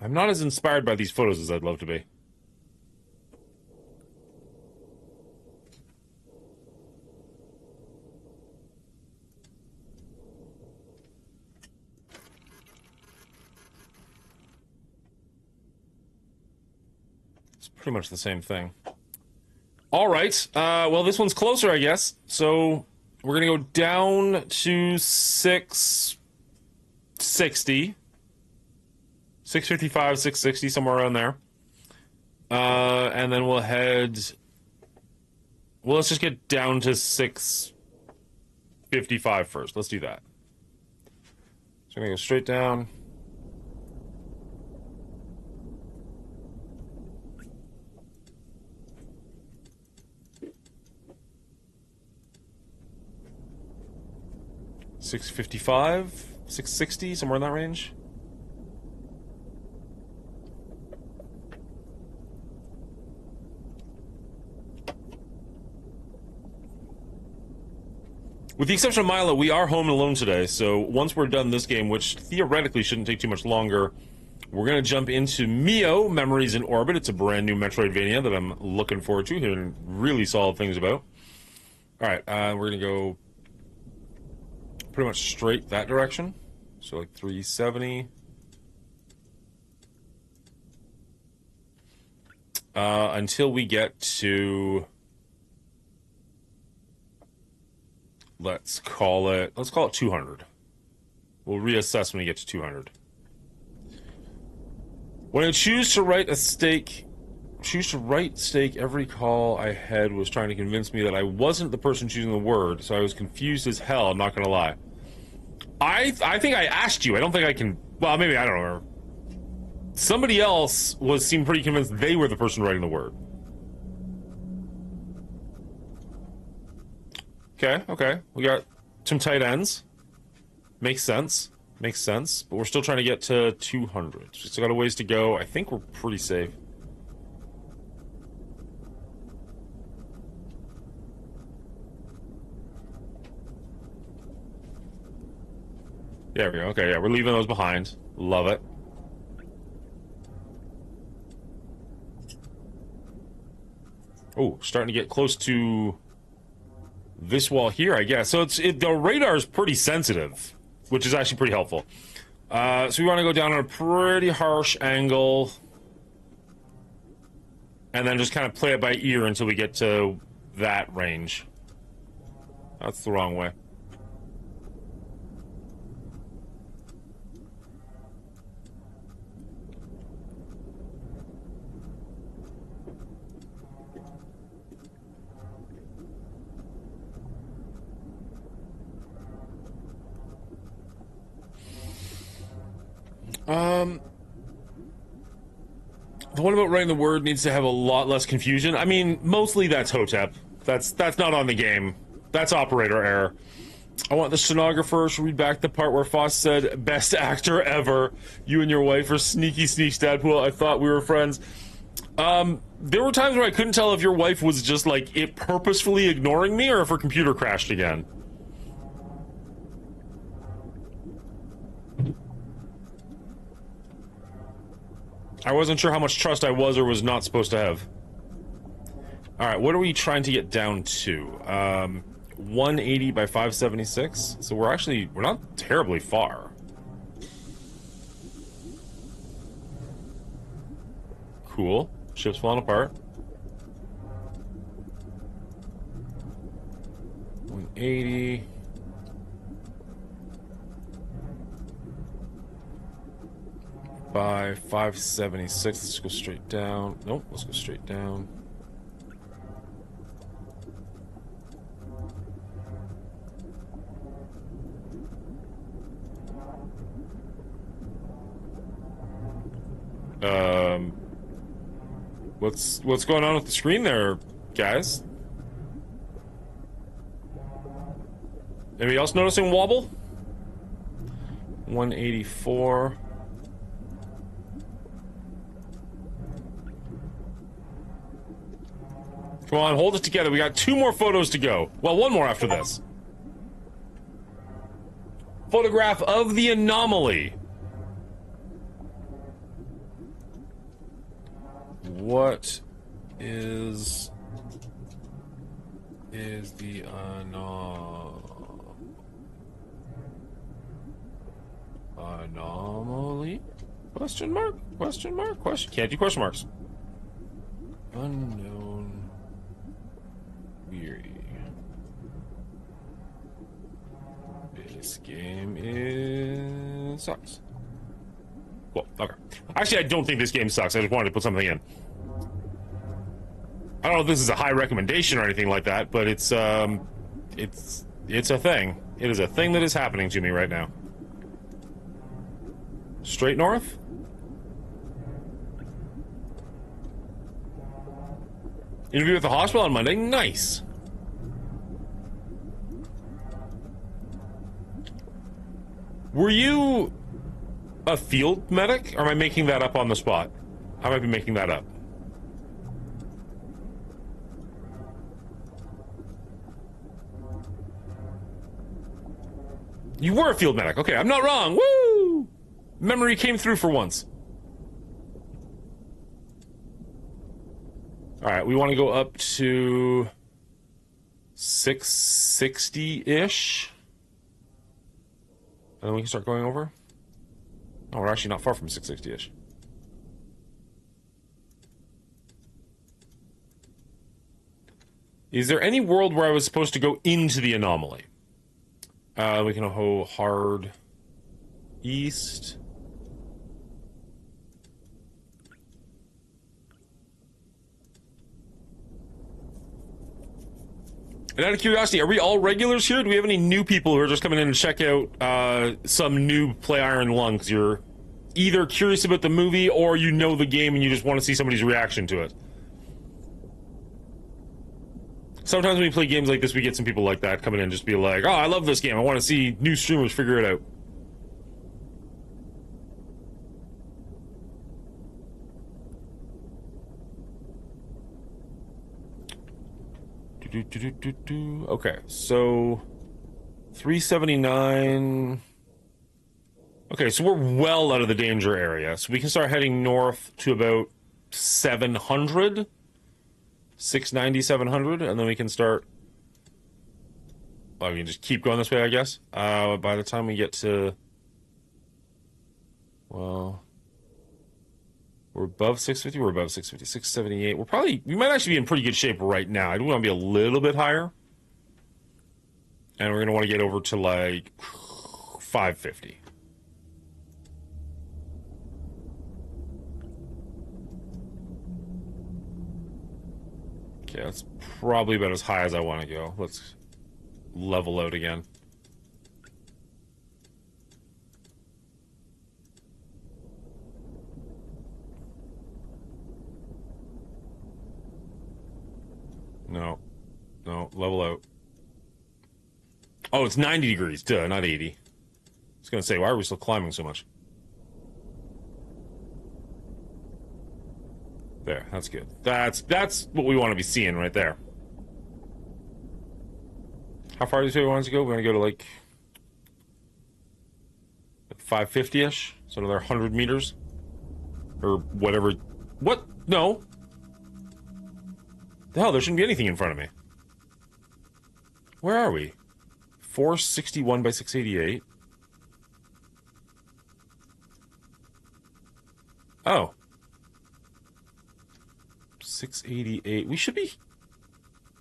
I'm not as inspired by these photos as I'd love to be. Pretty much the same thing. All right. Well, this one's closer, I guess. So we're going to go down to 660. 655, 660, somewhere around there. And then we'll head... Well, let's just get down to 655 first. Let's do that. So I'm going to go straight down. $655, $660, somewhere in that range. With the exception of Milo, we are home alone today, so once we're done this game, which theoretically shouldn't take too much longer, we're going to jump into MIO, Memories in Orbit. It's a brand new Metroidvania that I'm looking forward to, hearing really solid things about. Alright, we're going to go pretty much straight that direction. So like 370. Until we get to... Let's call it 200. We'll reassess when we get to 200. When I choose to write stake, every call I had was trying to convince me that I wasn't the person choosing the word, so I was confused as hell, I'm not gonna lie. I think I asked you, I don't think I can, well, maybe, I don't know. Somebody else seemed pretty convinced they were the person writing the word. Okay, we got some tight ends. Makes sense, but we're still trying to get to 200. Still got a ways to go. I think we're pretty safe. There we go. Okay, yeah, we're leaving those behind. Love it. Oh, starting to get close to this wall here, I guess. So the radar is pretty sensitive, which is actually pretty helpful. So we want to go down on a pretty harsh angle, and then just kind of play it by ear until we get to that range. That's the wrong way. The one about writing the word needs to have a lot less confusion. I mean, mostly that's Hotep. That's not on the game. That's operator error. I want the stenographer to read back the part where Foss said, "Best actor ever. You and your wife are sneaky sneaks, Deadpool. I thought we were friends." There were times where I couldn't tell if your wife was just like it purposefully ignoring me or if her computer crashed again. I wasn't sure how much trust I was or was not supposed to have. Alright, what are we trying to get down to? 180 by 576? So we're not terribly far. Cool. Ship's falling apart. 180. By 576. Let's go straight down. Nope, let's go straight down. What's going on with the screen there, guys? Anybody else noticing wobble? 184. Come on, hold it together. We got 2 more photos to go. Well, 1 more after this. Photograph of the anomaly. What is the anomaly? Question mark? Question mark? Question? Can't do question marks. Unknown. Weary. This game sucks. Cool. Okay. Actually, I don't think this game sucks. I just wanted to put something in. I don't know if this is a high recommendation or anything like that, but it's a thing. It is a thing that is happening to me right now. Straight north? Interview at the hospital on Monday? Nice. Were you a field medic? Or am I making that up on the spot? I might be making that up. You were a field medic. Okay, I'm not wrong. Woo! Memory came through for once. Alright, we want to go up to 660-ish. And then we can start going over. Oh, we're actually not far from 660-ish. Is there any world where I was supposed to go into the anomaly? We can go hard east. And out of curiosity, are we all regulars here? Do we have any new people who are just coming in to check out some new Play Iron Lung? Because you're either curious about the movie or you know the game and you just want to see somebody's reaction to it. Sometimes when we play games like this, we get some people like that coming in just be like, oh, I love this game. I want to see new streamers figure it out. Okay, so 379. Okay, so we're well out of the danger area. So we can start heading north to about 700. 690, 700, and then we can start. Well, we can just keep going this way, I guess. By the time we get to. Well. We're above 650, we're above 650, 678. We might actually be in pretty good shape right now. I do want to be a little bit higher. And we're going to want to get over to like 550. Okay, that's probably about as high as I want to go. Let's level out again. No, level out. Oh, it's 90 degrees, duh, not 80. I was going to say, why are we still climbing so much? There, that's good. That's what we want to be seeing right there. How far do you say we want to go? We're going to go to like 550-ish? So another 100 meters? Or whatever. What? No. The hell, there shouldn't be anything in front of me. Where are we? 461 by 688. Oh. 688. We should be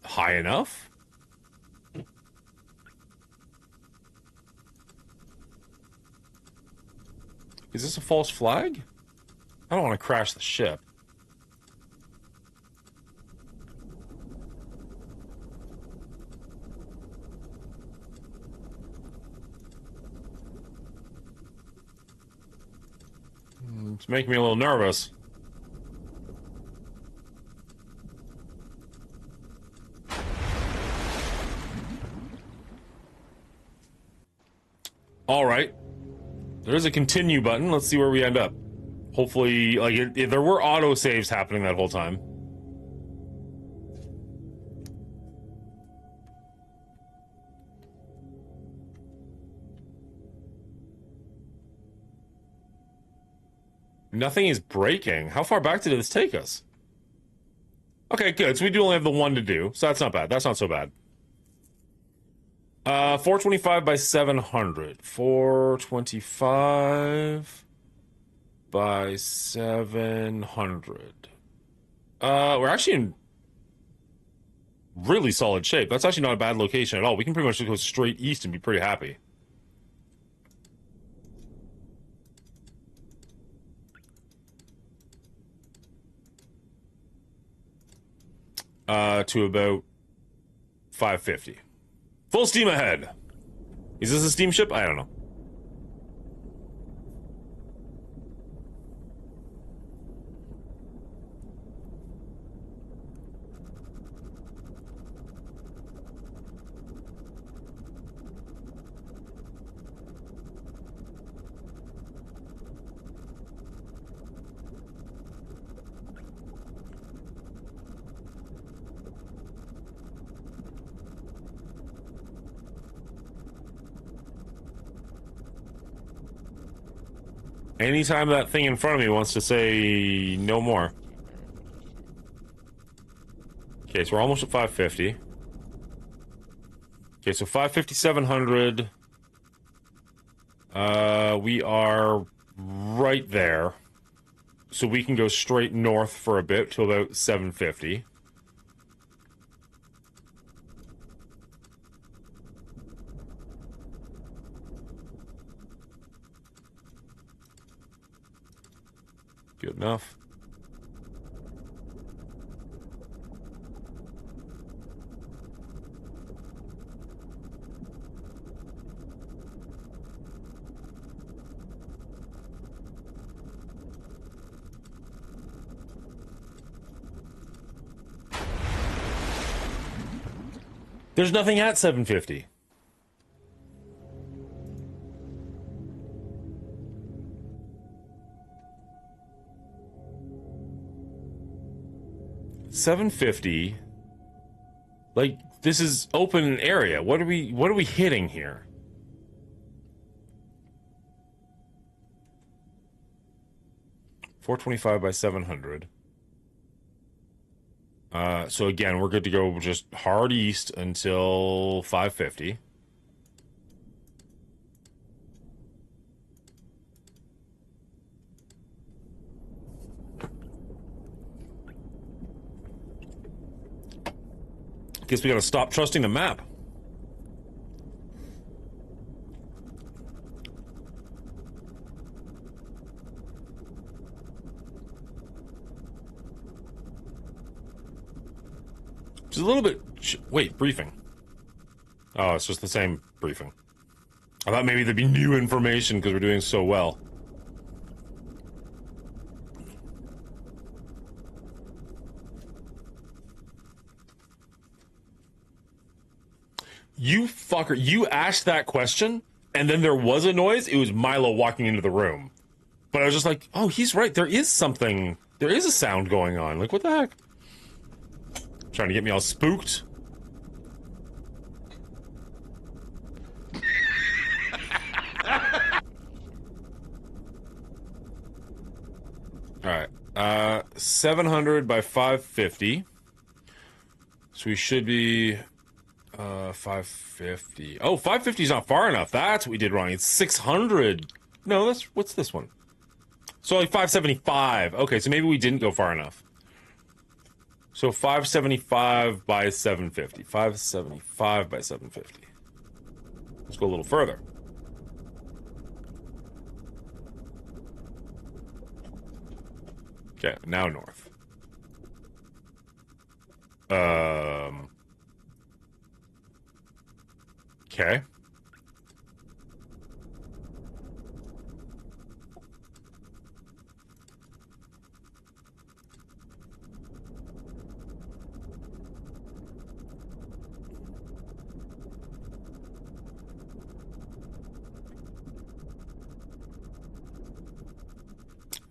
high enough. Is this a false flag? I don't want to crash the ship. It's making me a little nervous. All right. There is a continue button. Let's see where we end up. Hopefully, like, if there were auto saves happening that whole time. Nothing is breaking. How far back did this take us? Okay, good. So we do only have the one to do. So that's not bad. That's not so bad. 425 by 700. 425 by 700. We're actually in really solid shape. That's actually not a bad location at all. We can pretty much just go straight east and be pretty happy. To about 550. Full steam ahead. Is this a steamship? I don't know. Anytime that thing in front of me wants to say no more. Okay, so we're almost at 550. Okay, so 550, 700. We are right there. So we can go straight north for a bit to about 750. Good enough. There's nothing at 750. $750. Like, this is open area. What are we hitting here? $425 by 700. So again, we're good to go just hard east until 550. Guess we gotta stop trusting the map. Just a little bit... Wait, briefing. Oh, it's just the same briefing. I thought maybe there'd be new information because we're doing so well. You fucker, you asked that question, and then there was a noise. It was Milo walking into the room. But I was just like, oh, he's right. There is something There is a sound going on. Like, what the heck? Trying to get me all spooked. Alright. 700 by 550. So we should be... 550. Oh, 550 is not far enough. That's what we did wrong. It's 600. No, that's... What's this one? So like 575. Okay, so maybe we didn't go far enough. So 575 by 750. 575 by 750. Let's go a little further. Okay, now north. Okay.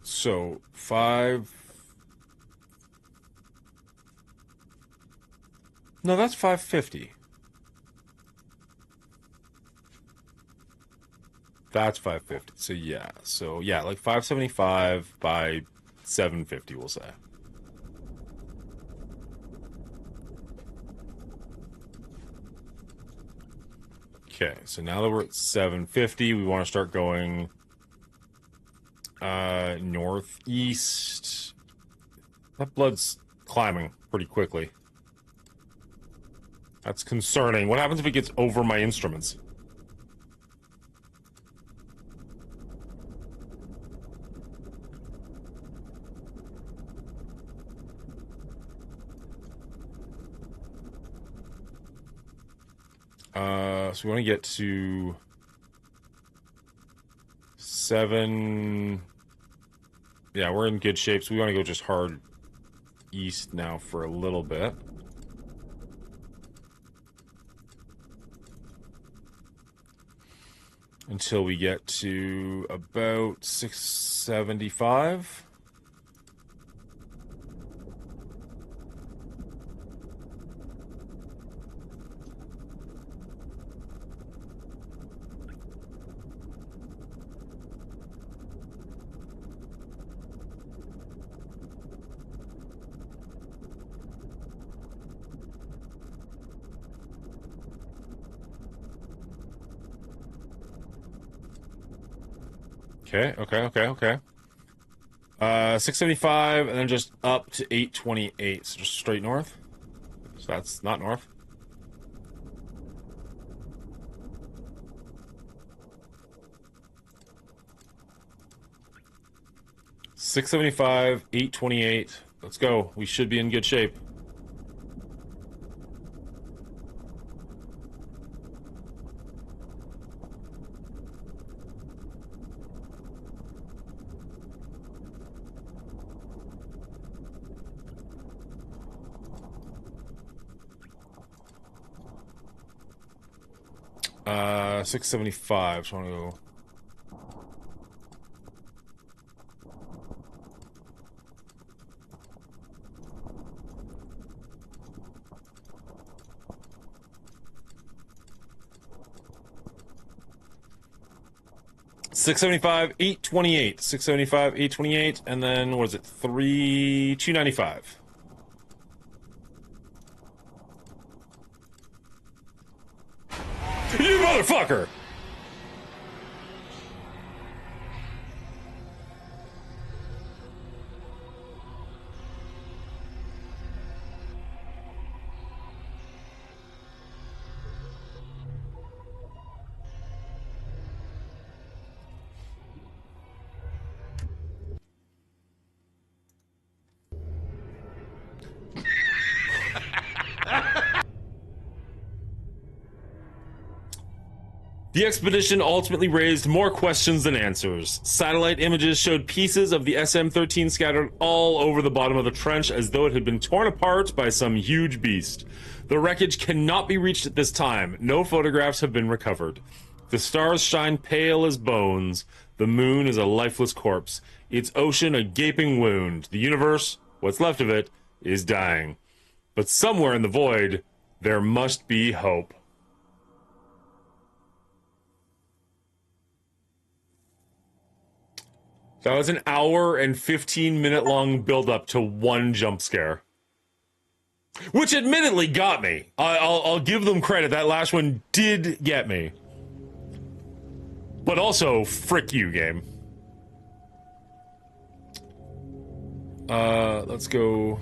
So, 5... No, that's 550. That's 550. So, yeah. So, yeah, like 575 by 750, we'll say. Okay, so now that we're at 750, we want to start going... northeast. That blood's climbing pretty quickly. That's concerning. What happens if it gets over my instruments? So we want to get to 7... Yeah, we're in good shape, so we want to go just hard east now for a little bit. Until we get to about 675. Okay. 675, and then just up to 828, so just straight north. So that's not north. $675, 828. Let's go. We should be in good shape. $675, so I want to go... $675, 828. $675, 828, and then what is it? $295. You motherfucker! The expedition ultimately raised more questions than answers. Satellite images showed pieces of the SM-13 scattered all over the bottom of the trench as though it had been torn apart by some huge beast. The wreckage cannot be reached at this time. No photographs have been recovered. The stars shine pale as bones. The moon is a lifeless corpse. its ocean a gaping wound. The universe, what's left of it, is dying. But somewhere in the void, there must be hope. That was an hour and 15-minute long build-up to one jump scare. Which admittedly got me. I'll give them credit. That last one did get me. But also, frick you, game. Let's go...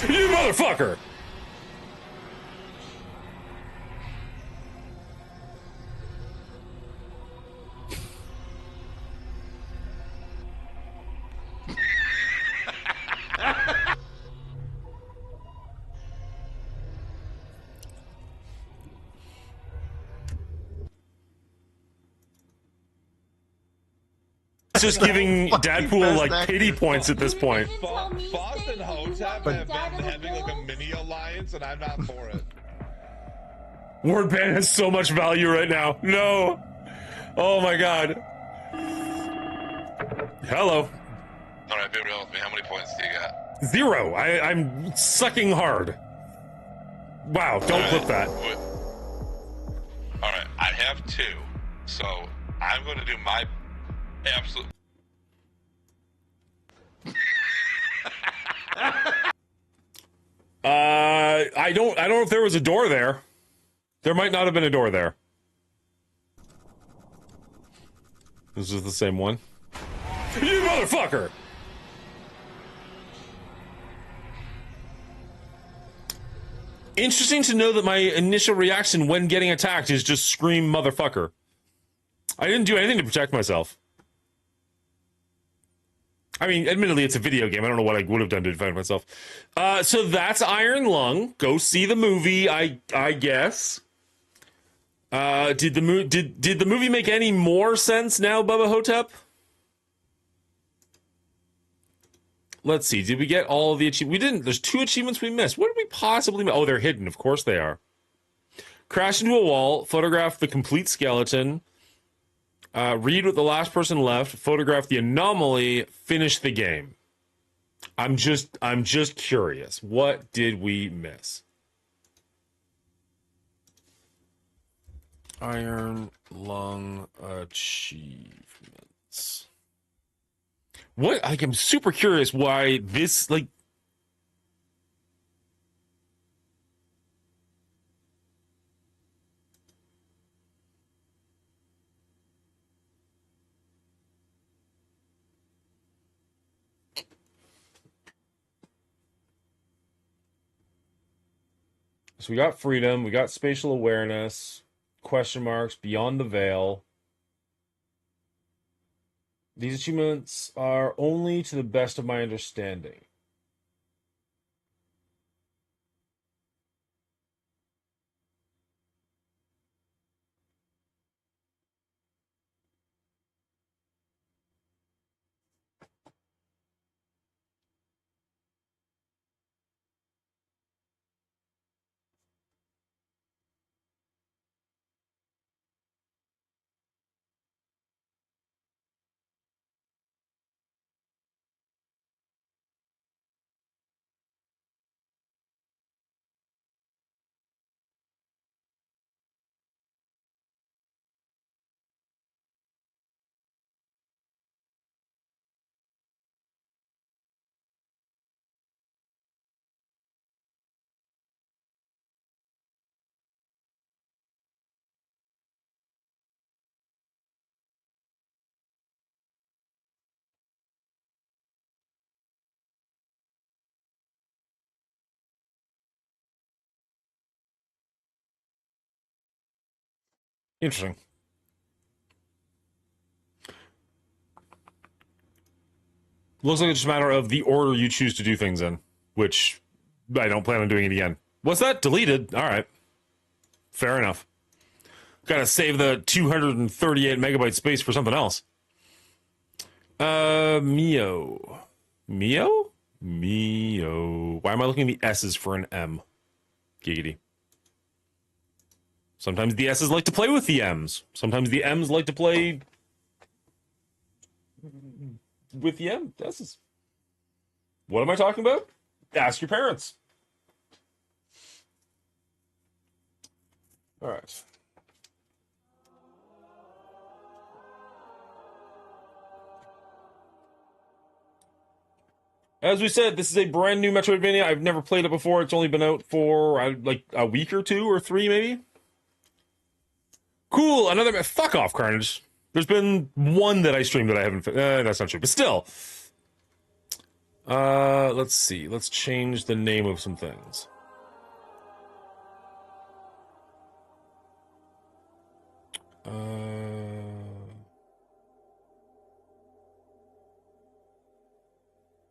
You motherfucker! Just giving Dadpool like pity points at this point. Foss and Hotep have been having like a mini alliance, and I'm not for it. Wordpan has so much value right now. No. Oh my god. Hello. Alright, be real with me. How many points do you got? 0. I'm sucking hard. Wow, don't clip that. Alright, I have 2. So I'm going to do my absolute... I don't know if there was a door there. There might not have been a door there. This is the same one. You motherfucker! Interesting to know that my initial reaction when getting attacked is just scream motherfucker. I didn't do anything to protect myself. I mean, admittedly, it's a video game. I don't know what I would have done to defend myself. So that's Iron Lung. Go see the movie, I guess. Did the movie make any more sense now, Bubba Hotep? Let's see. Did we get all of the achievements? We didn't. There's 2 achievements we missed. What did we possibly miss? Oh, they're hidden. Of course they are. Crash into a wall. Photograph the complete skeleton. Read what the last person left. Photograph the anomaly. Finish the game. I'm just curious. What did we miss? Iron Lung achievements. What? Like, I'm super curious why this, like... So we got freedom, we got spatial awareness, question marks, beyond the veil. These achievements are only to the best of my understanding. Interesting. Looks like it's just a matter of the order you choose to do things in, which I don't plan on doing it again. What's that? Deleted? All right. Fair enough. Gotta save the 238 megabyte space for something else. MIO. MIO? MIO. Why am I looking at the S's for an M? Giggity. Sometimes the S's like to play with the M's. Sometimes the M's like to play with the S's. What am I talking about? Ask your parents. All right. As we said, this is a brand new Metroidvania. I've never played it before. It's only been out for like a week or 2 or 3, maybe. Cool. Another. Fuck off, Carnage. There's been one that I streamed that I haven't. That's not true, but still. Let's see. Let's change the name of some things.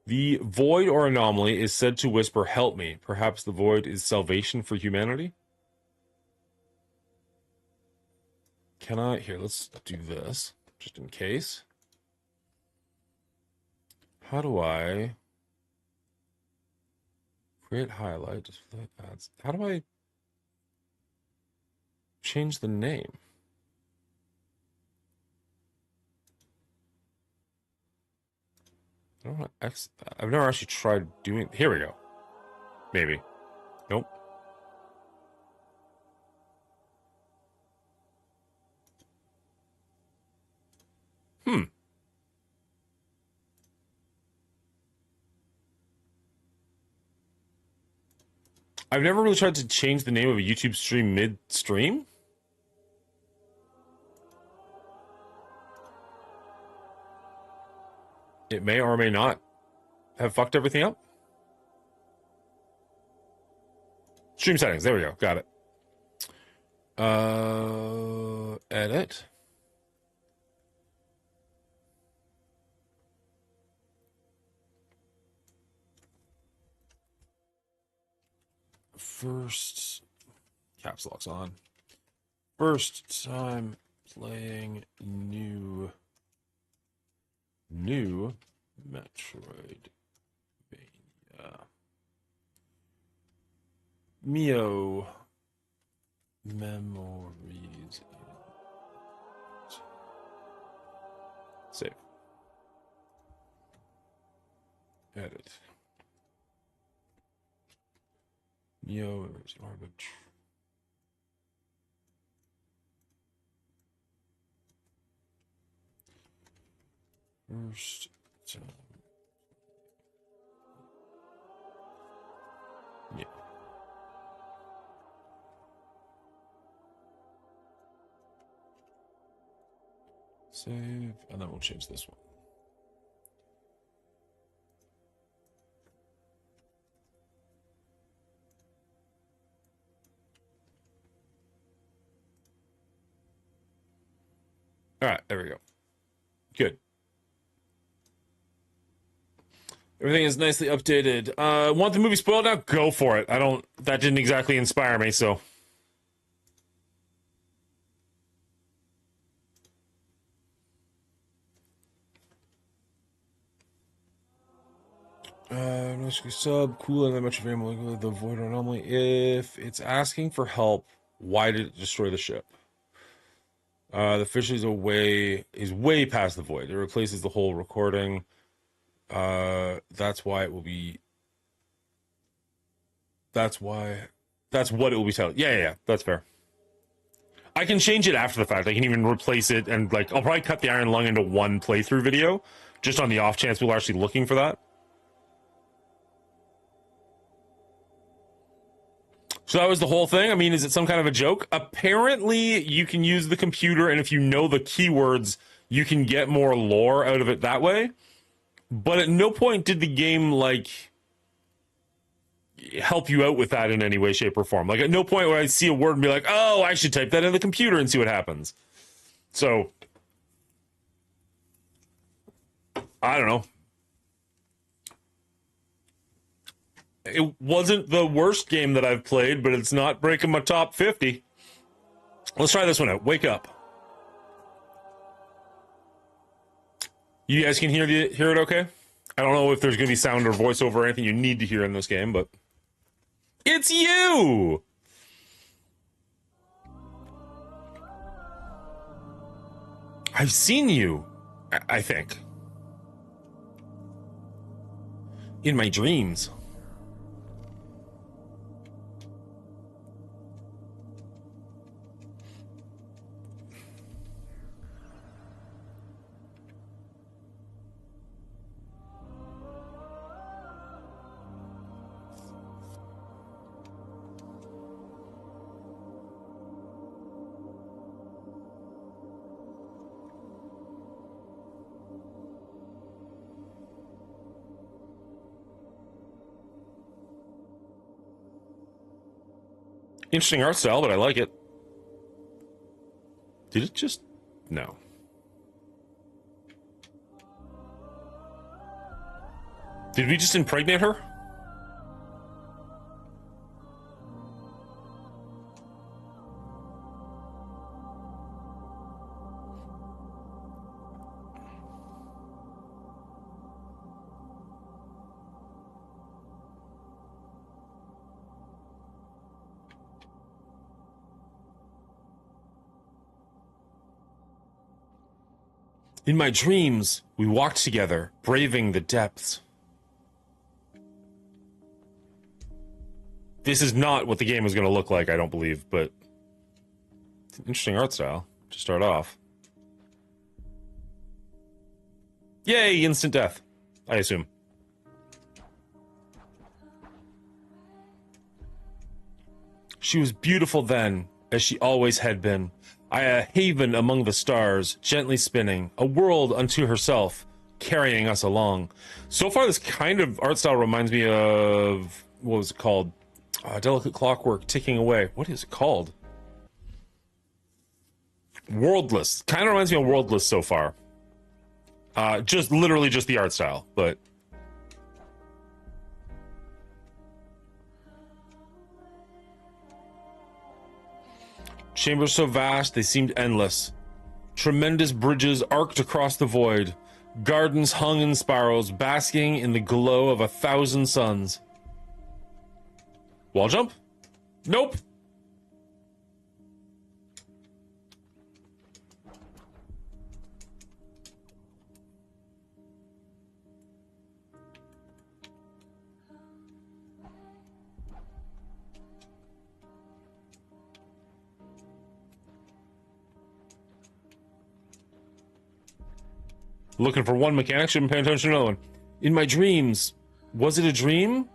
The void or anomaly is said to whisper, "Help me." Perhaps the void is salvation for humanity? Can I? Here, let's do this, just in case. How do I create highlight? Display ads. How do I change the name? I don't want to I've never actually tried doing. Here we go. Maybe. Nope. I've never really tried to change the name of a YouTube stream mid-stream. It may or may not have fucked everything up. Stream settings. There we go. Got it. Edit. First, caps lock's on. First time playing new Metroidvania. MIO memories. Save. Edit. MIO is arbitrary. First time. Yeah. Save, and then we'll change this one. All right, there we go. Good. Everything is nicely updated. Want the movie spoiled now? Go for it. That didn't exactly inspire me, so. Sub, cool, and then much of the void anomaly. If it's asking for help, why did it destroy the ship? The fish is way past the void. It replaces the whole recording. That's why it will be. That's what it will be telling. Yeah. That's fair. I can change it after the fact. I can even replace it and I'll probably cut the Iron Lung into one playthrough video, just on the off chance people are actually looking for that. So that was the whole thing? I mean, is it some kind of a joke? Apparently, you can use the computer, and if you know the keywords, you can get more lore out of it that way. But at no point did the game, help you out with that in any way, shape, or form. At no point would I see a word and be like, oh, I should type that in the computer and see what happens. So, I don't know. It wasn't the worst game that I've played, but it's not breaking my top 50. Let's try this one out. Wake up. You guys can hear it okay? I don't know if there's going to be sound or voiceover or anything you need to hear in this game, but... It's you! I've seen you, I think. In my dreams. Interesting art style, but I like it. Did it just... No. Did we just impregnate her? In my dreams, we walked together, braving the depths. This is not what the game is going to look like, I don't believe, but it's an interesting art style to start off. Yay, instant death, I assume. She was beautiful then, as she always had been. A haven among the stars, gently spinning, a world unto herself, carrying us along. So far, this kind of art style reminds me of, what was it called? Delicate Clockwork Ticking Away. What is it called? Worldless. Kind of reminds me of Worldless so far. Just literally just the art style, but... Chambers so vast, they seemed endless. Tremendous bridges arced across the void. Gardens hung in spirals, basking in the glow of 1,000 suns. Wall jump? Nope. Looking for one mechanic, should have been paying attention to another one. In my dreams, was it a dream?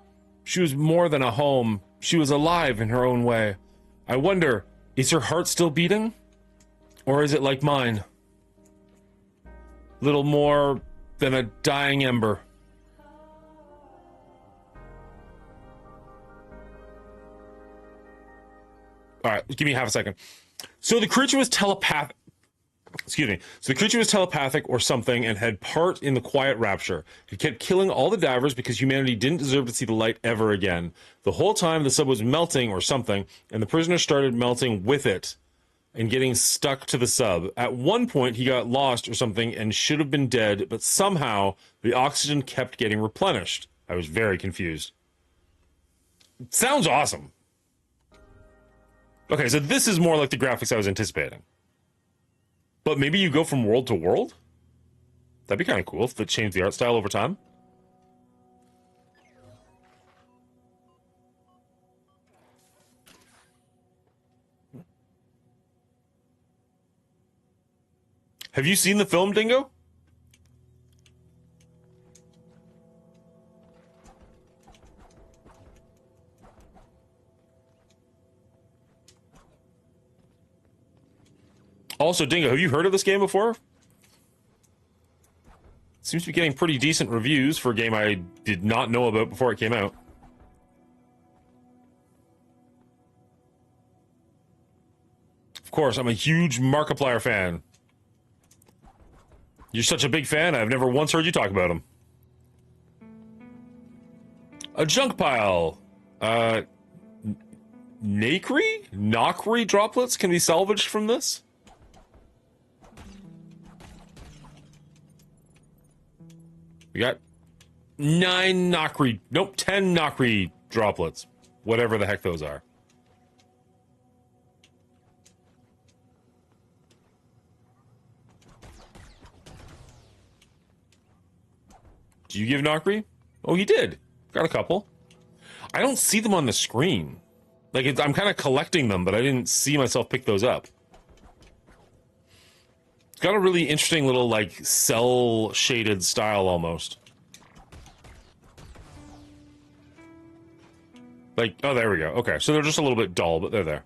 She was more than a home. She was alive in her own way. I wonder, is her heart still beating? Or is it like mine? Little more than a dying ember. Alright, give me half a second. So the creature was telepathic. Excuse me. So the creature was telepathic or something and had part in the quiet rapture. It kept killing all the divers because humanity didn't deserve to see the light ever again. The whole time the sub was melting or something, and the prisoner started melting with it and getting stuck to the sub. At one point, he got lost or something and should have been dead, but somehow the oxygen kept getting replenished. I was very confused. Sounds awesome. Okay, so this is more like the graphics I was anticipating. But maybe you go from world to world? That'd be kind of cool if it changed the art style over time. Have you seen the film, Dingo? Also, Dingo, have you heard of this game before? Seems to be getting pretty decent reviews for a game I did not know about before it came out. Of course, I'm a huge Markiplier fan. You're such a big fan, I've never once heard you talk about him. A junk pile. Nokri droplets can be salvaged from this? We got 10 Nokri droplets. Whatever the heck those are. Do you give Nokri? Oh, he did. Got a couple. I don't see them on the screen. Like, I'm kind of collecting them, but I didn't see myself pick those up. It's got a really interesting little, like, cell-shaded style, almost. Like, oh, there we go. Okay, so they're just a little bit dull, but they're there.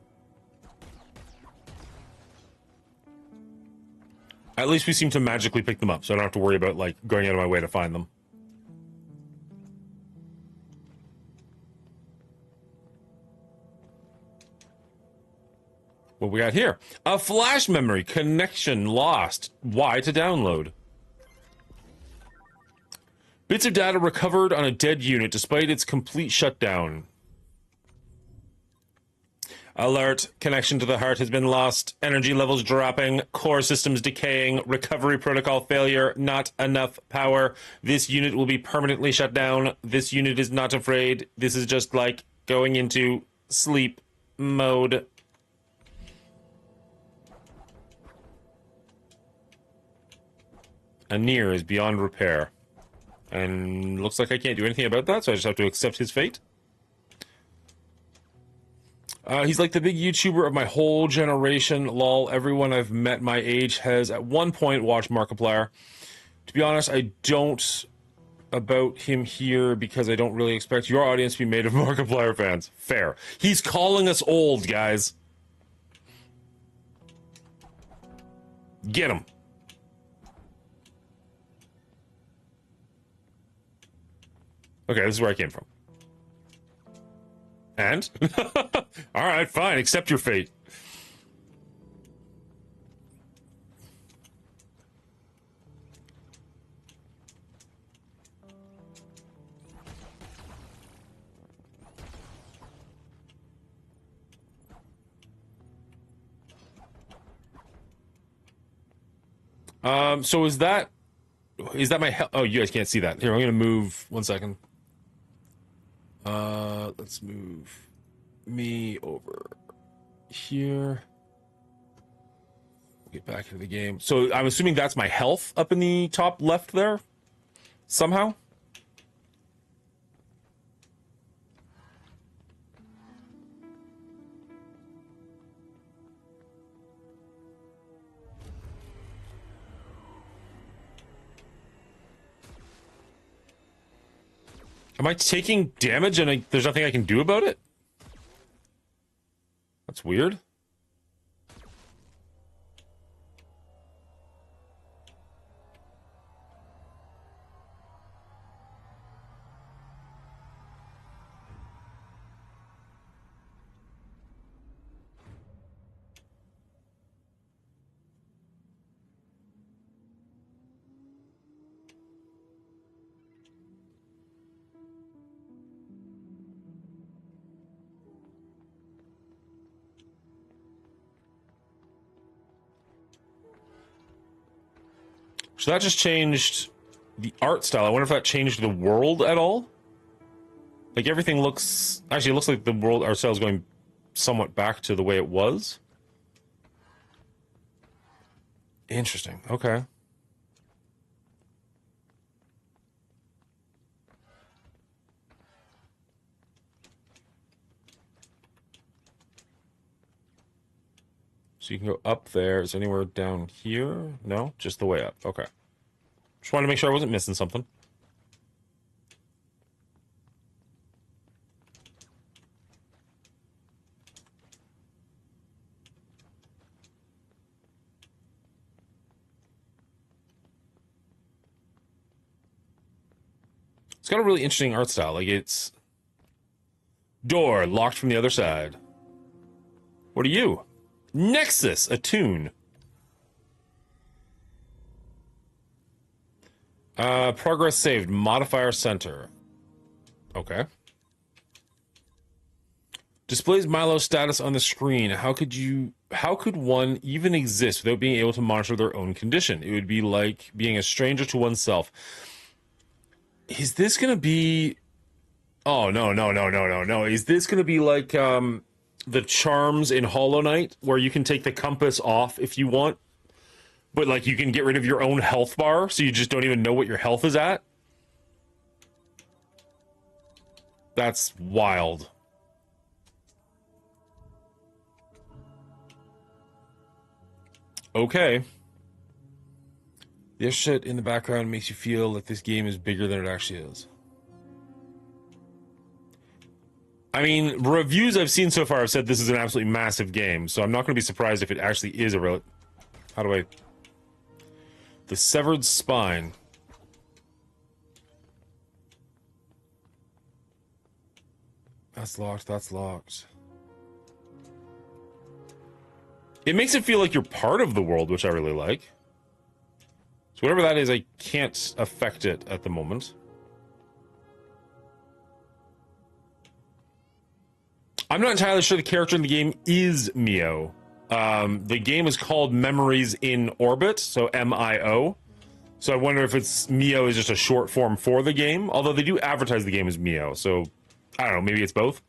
At least we seem to magically pick them up, so I don't have to worry about, like, going out of my way to find them. What we got here? A flash memory connection lost. Why to download? Bits of data recovered on a dead unit despite its complete shutdown. Alert. Connection to the heart has been lost. Energy levels dropping. Core systems decaying. Recovery protocol failure. Not enough power. This unit will be permanently shut down. This unit is not afraid. This is just like going into sleep mode. Anir is beyond repair. And looks like I can't do anything about that, so I just have to accept his fate. He's like the big YouTuber of my whole generation. Lol, everyone I've met my age has at one point watched Markiplier. To be honest, I don't about him here because I don't really expect your audience to be made of Markiplier fans. Fair. He's calling us old, guys. Get him. Okay, this is where I came from. And? Alright, fine, accept your fate. So is that my oh, you guys can't see that. Here, I'm gonna move 1 second. Let's move me over here. Get back into the game. So I'm assuming that's my health up in the top left there, somehow. Am I taking damage and there's nothing I can do about it? That's weird. So that just changed the art style. I wonder if that changed the world at all? Like, everything looks... Actually, it looks like the world art style is going somewhat back to the way it was. Interesting. Okay. So you can go up there. Is there anywhere down here? No? Just the way up. Okay. Just wanted to make sure I wasn't missing something. It's got a really interesting art style. Like, it's... Door locked from the other side. What are you? Nexus, a tune. Progress saved. Modifier center. Okay. Displays Milo's status on the screen. How could one even exist without being able to monitor their own condition? It would be like being a stranger to oneself. Is this gonna be... Oh, no. Is this gonna be like, the charms in Hollow Knight, where you can take the compass off if you want, but, like, you can get rid of your own health bar, so you just don't even know what your health is at? That's wild. Okay. This shit in the background makes you feel like this game is bigger than it actually is. I mean, reviews I've seen so far have said this is an absolutely massive game, so I'm not going to be surprised if it actually is a real... How do I... The Severed Spine. That's locked, that's locked. It makes it feel like you're part of the world, which I really like. So whatever that is, I can't affect it at the moment. I'm not entirely sure the character in the game is MIO. The game is called Memories in Orbit, so MIO. So I wonder if it's MIO is just a short form for the game, although they do advertise the game as MIO, so I don't know, maybe it's both.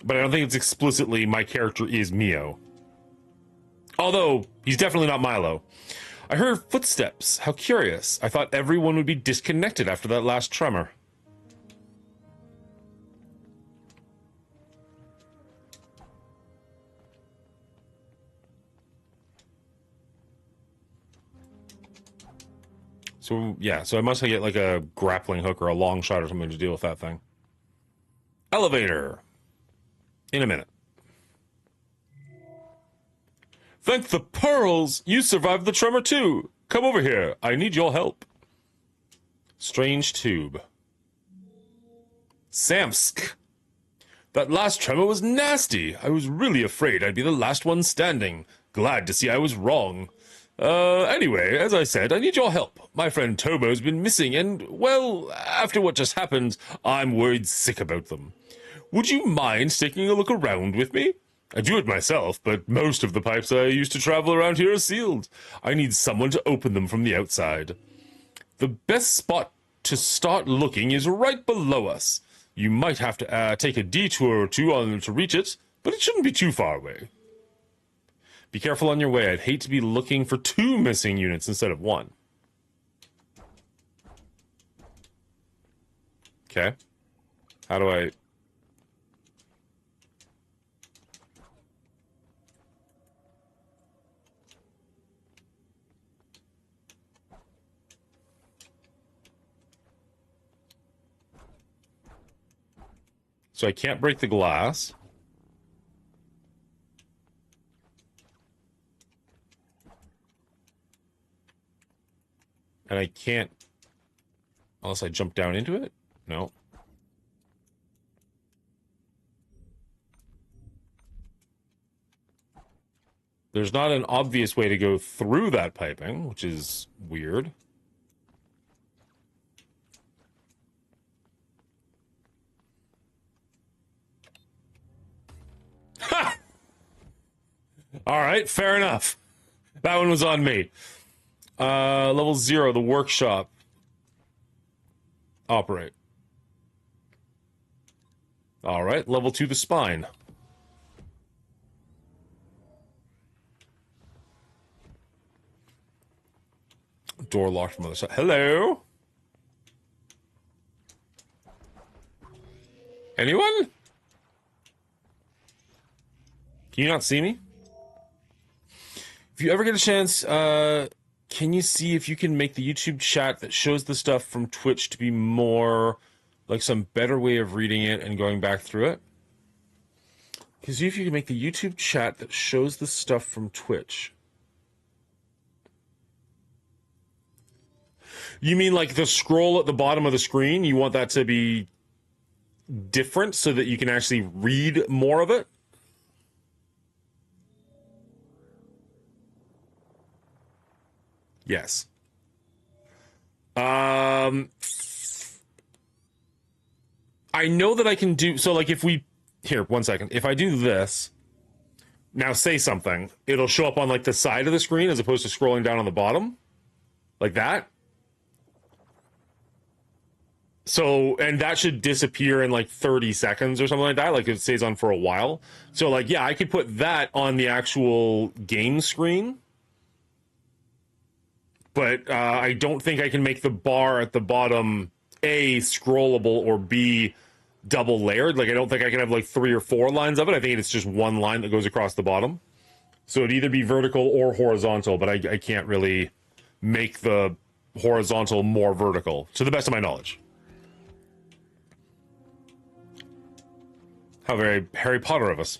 But I don't think it's explicitly my character is MIO. Although, he's definitely not Milo. I heard footsteps. How curious. I thought everyone would be disconnected after that last tremor. So, yeah, so I must get like a grappling hook or a long shot or something to deal with that thing. Elevator. In a minute. Thank the pearls! You survived the tremor too! Come over here, I need your help. Strange tube. Samsk. That last tremor was nasty. I was really afraid I'd be the last one standing. Glad to see I was wrong. Anyway, as I said, I need your help. My friend Tobo's been missing and, well, after what just happened, I'm worried sick about them. Would you mind taking a look around with me? I do it myself, but most of the pipes I used to travel around here are sealed. I need someone to open them from the outside. The best spot to start looking is right below us. You might have to take a detour or two to reach it, but it shouldn't be too far away. Be careful on your way. I'd hate to be looking for 2 missing units instead of 1. Okay. How do I... So I can't break the glass. And I can't... Unless I jump down into it? No. There's not an obvious way to go through that piping, which is weird. Ha! All right, fair enough. That one was on me. Level 0, the workshop. Operate. All right, level 2, the spine. Door locked from the other side. Hello? Anyone? Can you not see me? If you ever get a chance, can you see if you can make the YouTube chat that shows the stuff from Twitch to be more like some better way of reading it and going back through it? Can you see if you can make the YouTube chat that shows the stuff from Twitch? You mean like the scroll at the bottom of the screen? You want that to be different so that you can actually read more of it? Yes. I know that I can do... So, like, if we here, 1 second. If I do this, now say something, it'll show up on like the side of the screen as opposed to scrolling down on the bottom. Like that. So, and that should disappear in like 30 seconds or something like that. Like it stays on for a while. So like, yeah, I could put that on the actual game screen. But I don't think I can make the bar at the bottom A, scrollable, or B, double layered. Like I don't think I can have like 3 or 4 lines of it. I think it's just one line that goes across the bottom. So it'd either be vertical or horizontal, but I can't really make the horizontal more vertical, to the best of my knowledge. How very Harry Potter of us.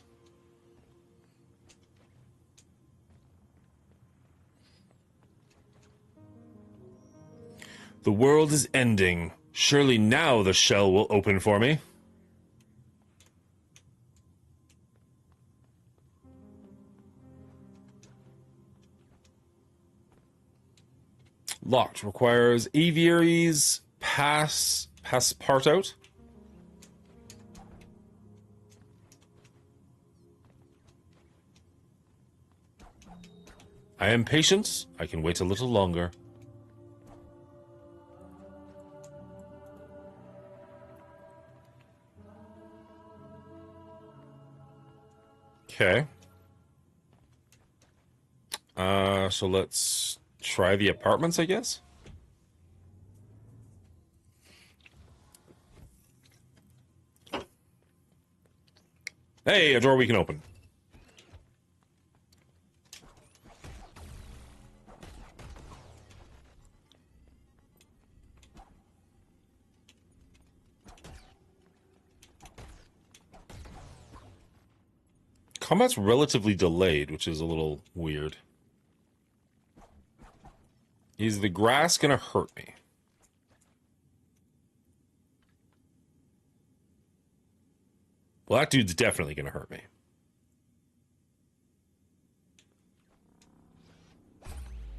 The world is ending. Surely now the shell will open for me. Locked. Requires aviaries passport. I am patient. I can wait a little longer. Okay. So let's try the apartments, I guess. Hey, a door we can open. Combat's relatively delayed, which is a little weird. Is the grass gonna hurt me? Well, that dude's definitely gonna hurt me.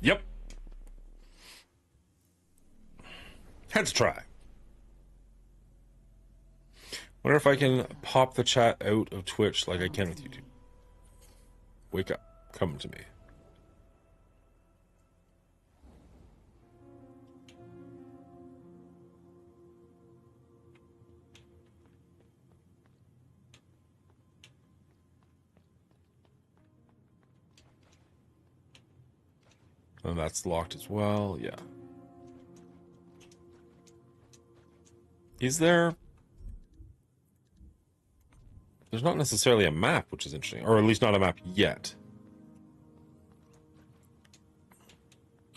Yep. Had to try. Wonder if I can pop the chat out of Twitch like I can with YouTube. Wake up. Come to me. And that's locked as well, yeah. Is there... There's not necessarily a map, which is interesting. Or at least not a map yet.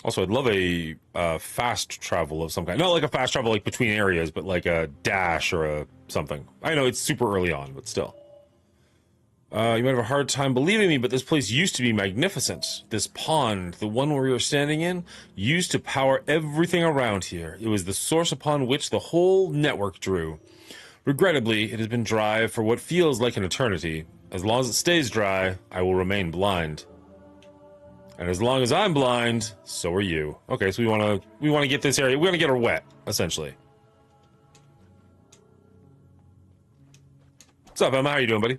Also, I'd love a fast travel of some kind. Not like a fast travel like between areas, but like a dash or a something. I know it's super early on, but still. You might have a hard time believing me, but this place used to be magnificent. This pond, the one where we were standing in, used to power everything around here. It was the source upon which the whole network drew. Regrettably, it has been dry for what feels like an eternity. As long as it stays dry, I will remain blind. And as long as I'm blind, so are you. Okay, so we want to get this area. We want to get her wet, essentially. What's up, Emma? How you doing, buddy?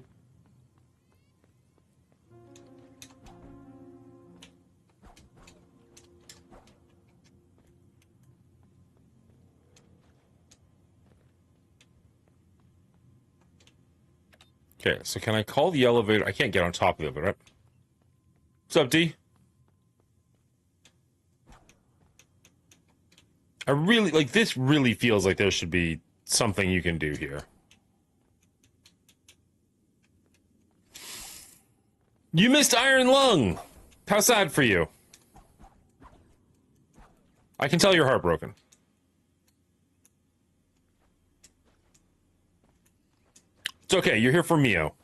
Okay, so can I call the elevator? I can't get on top of it, right? What's up, D? I really, like, this really feels like there should be something you can do here. You missed Iron Lung! How sad for you. I can tell you're heartbroken. It's okay, you're here for MIO.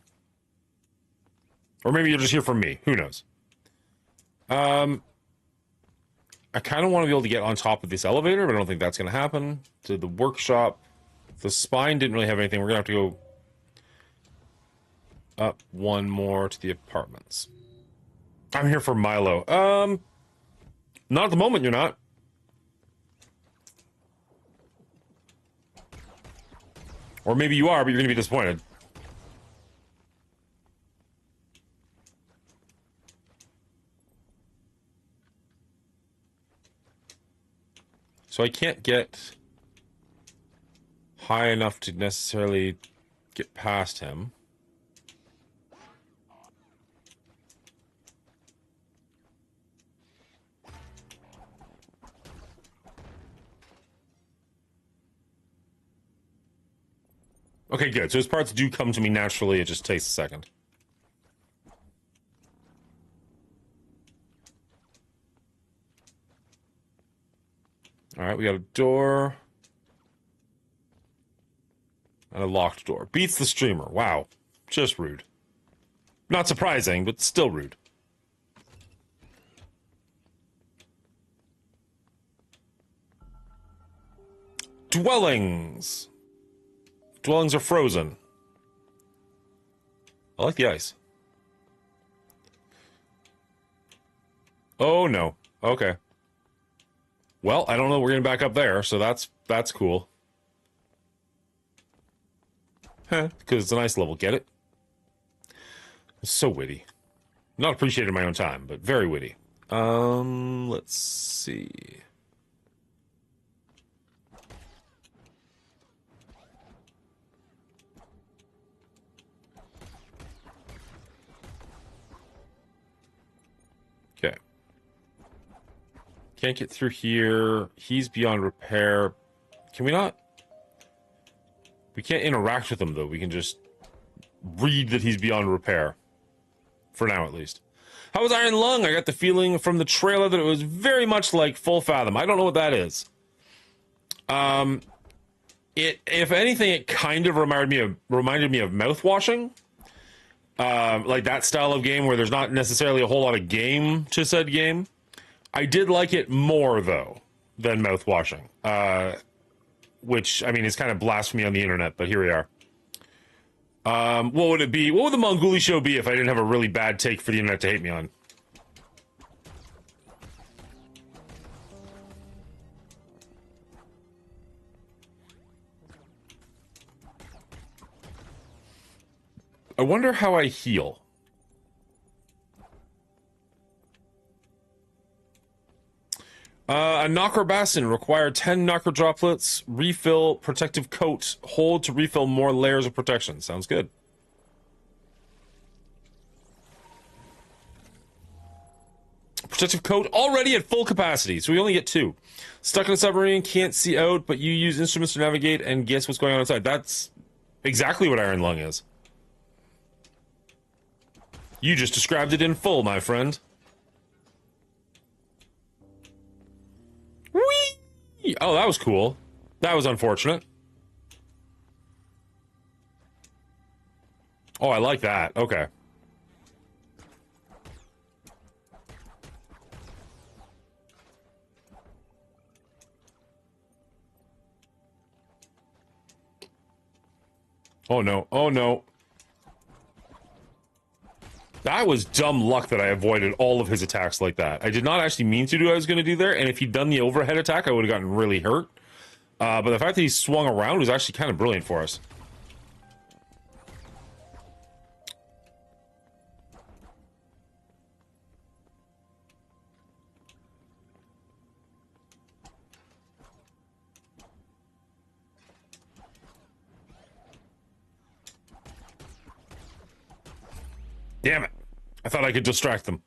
Or maybe you're just here for me. Who knows? I kind of want to be able to get on top of this elevator, but I don't think that's going to happen. To the workshop. The spine didn't really have anything. We're going to have to go up one more to the apartments. I'm here for Milo. Not at the moment, you're not. Or maybe you are, but you're going to be disappointed. So I can't get high enough to necessarily get past him. Okay, good. So his parts do come to me naturally. It just takes a second. All right, we got a door. And a locked door. Beats the streamer. Wow. Just rude. Not surprising, but still rude. Dwellings. Dwellings are frozen. I like the ice. Oh, no. Okay. Well, I don't know. We're getting back up there, so that's cool. Huh, because it's a nice level. Get it? It's so witty. Not appreciated in my own time, but very witty. Let's see. Okay. Can't get through here. He's beyond repair. Can we not? We can't interact with him, though. We can just read that he's beyond repair. For now, at least. How was Iron Lung? I got the feeling from the trailer that it was very much like Full Fathom. I don't know what that is. If anything, it kind of reminded me of mouth-washing. Like that style of game where there's not necessarily a whole lot of game to said game. I did like it more, though, than mouth-washing. Which, I mean, is kind of blasphemy on the internet, but here we are. What would it be? What would the Mongooli show be if I didn't have a really bad take for the internet to hate me on? I wonder how I heal. A knocker basin require 10 knocker droplets. Refill protective coat. Hold to refill more layers of protection. Sounds good. Protective coat already at full capacity, so we only get 2. Stuck in a submarine, can't see out, but you use instruments to navigate and guess what's going on inside. That's exactly what Iron Lung is. You just described it in full, my friend. Whee! Oh, that was cool. That was unfortunate. Oh, I like that. Okay. Oh, no. Oh, no. That was dumb luck that I avoided all of his attacks like that. I did not actually mean to do what I was going to do there, and if he'd done the overhead attack, I would have gotten really hurt. But the fact that he swung around was actually kind of brilliant for us. Damn it. I thought I could distract them.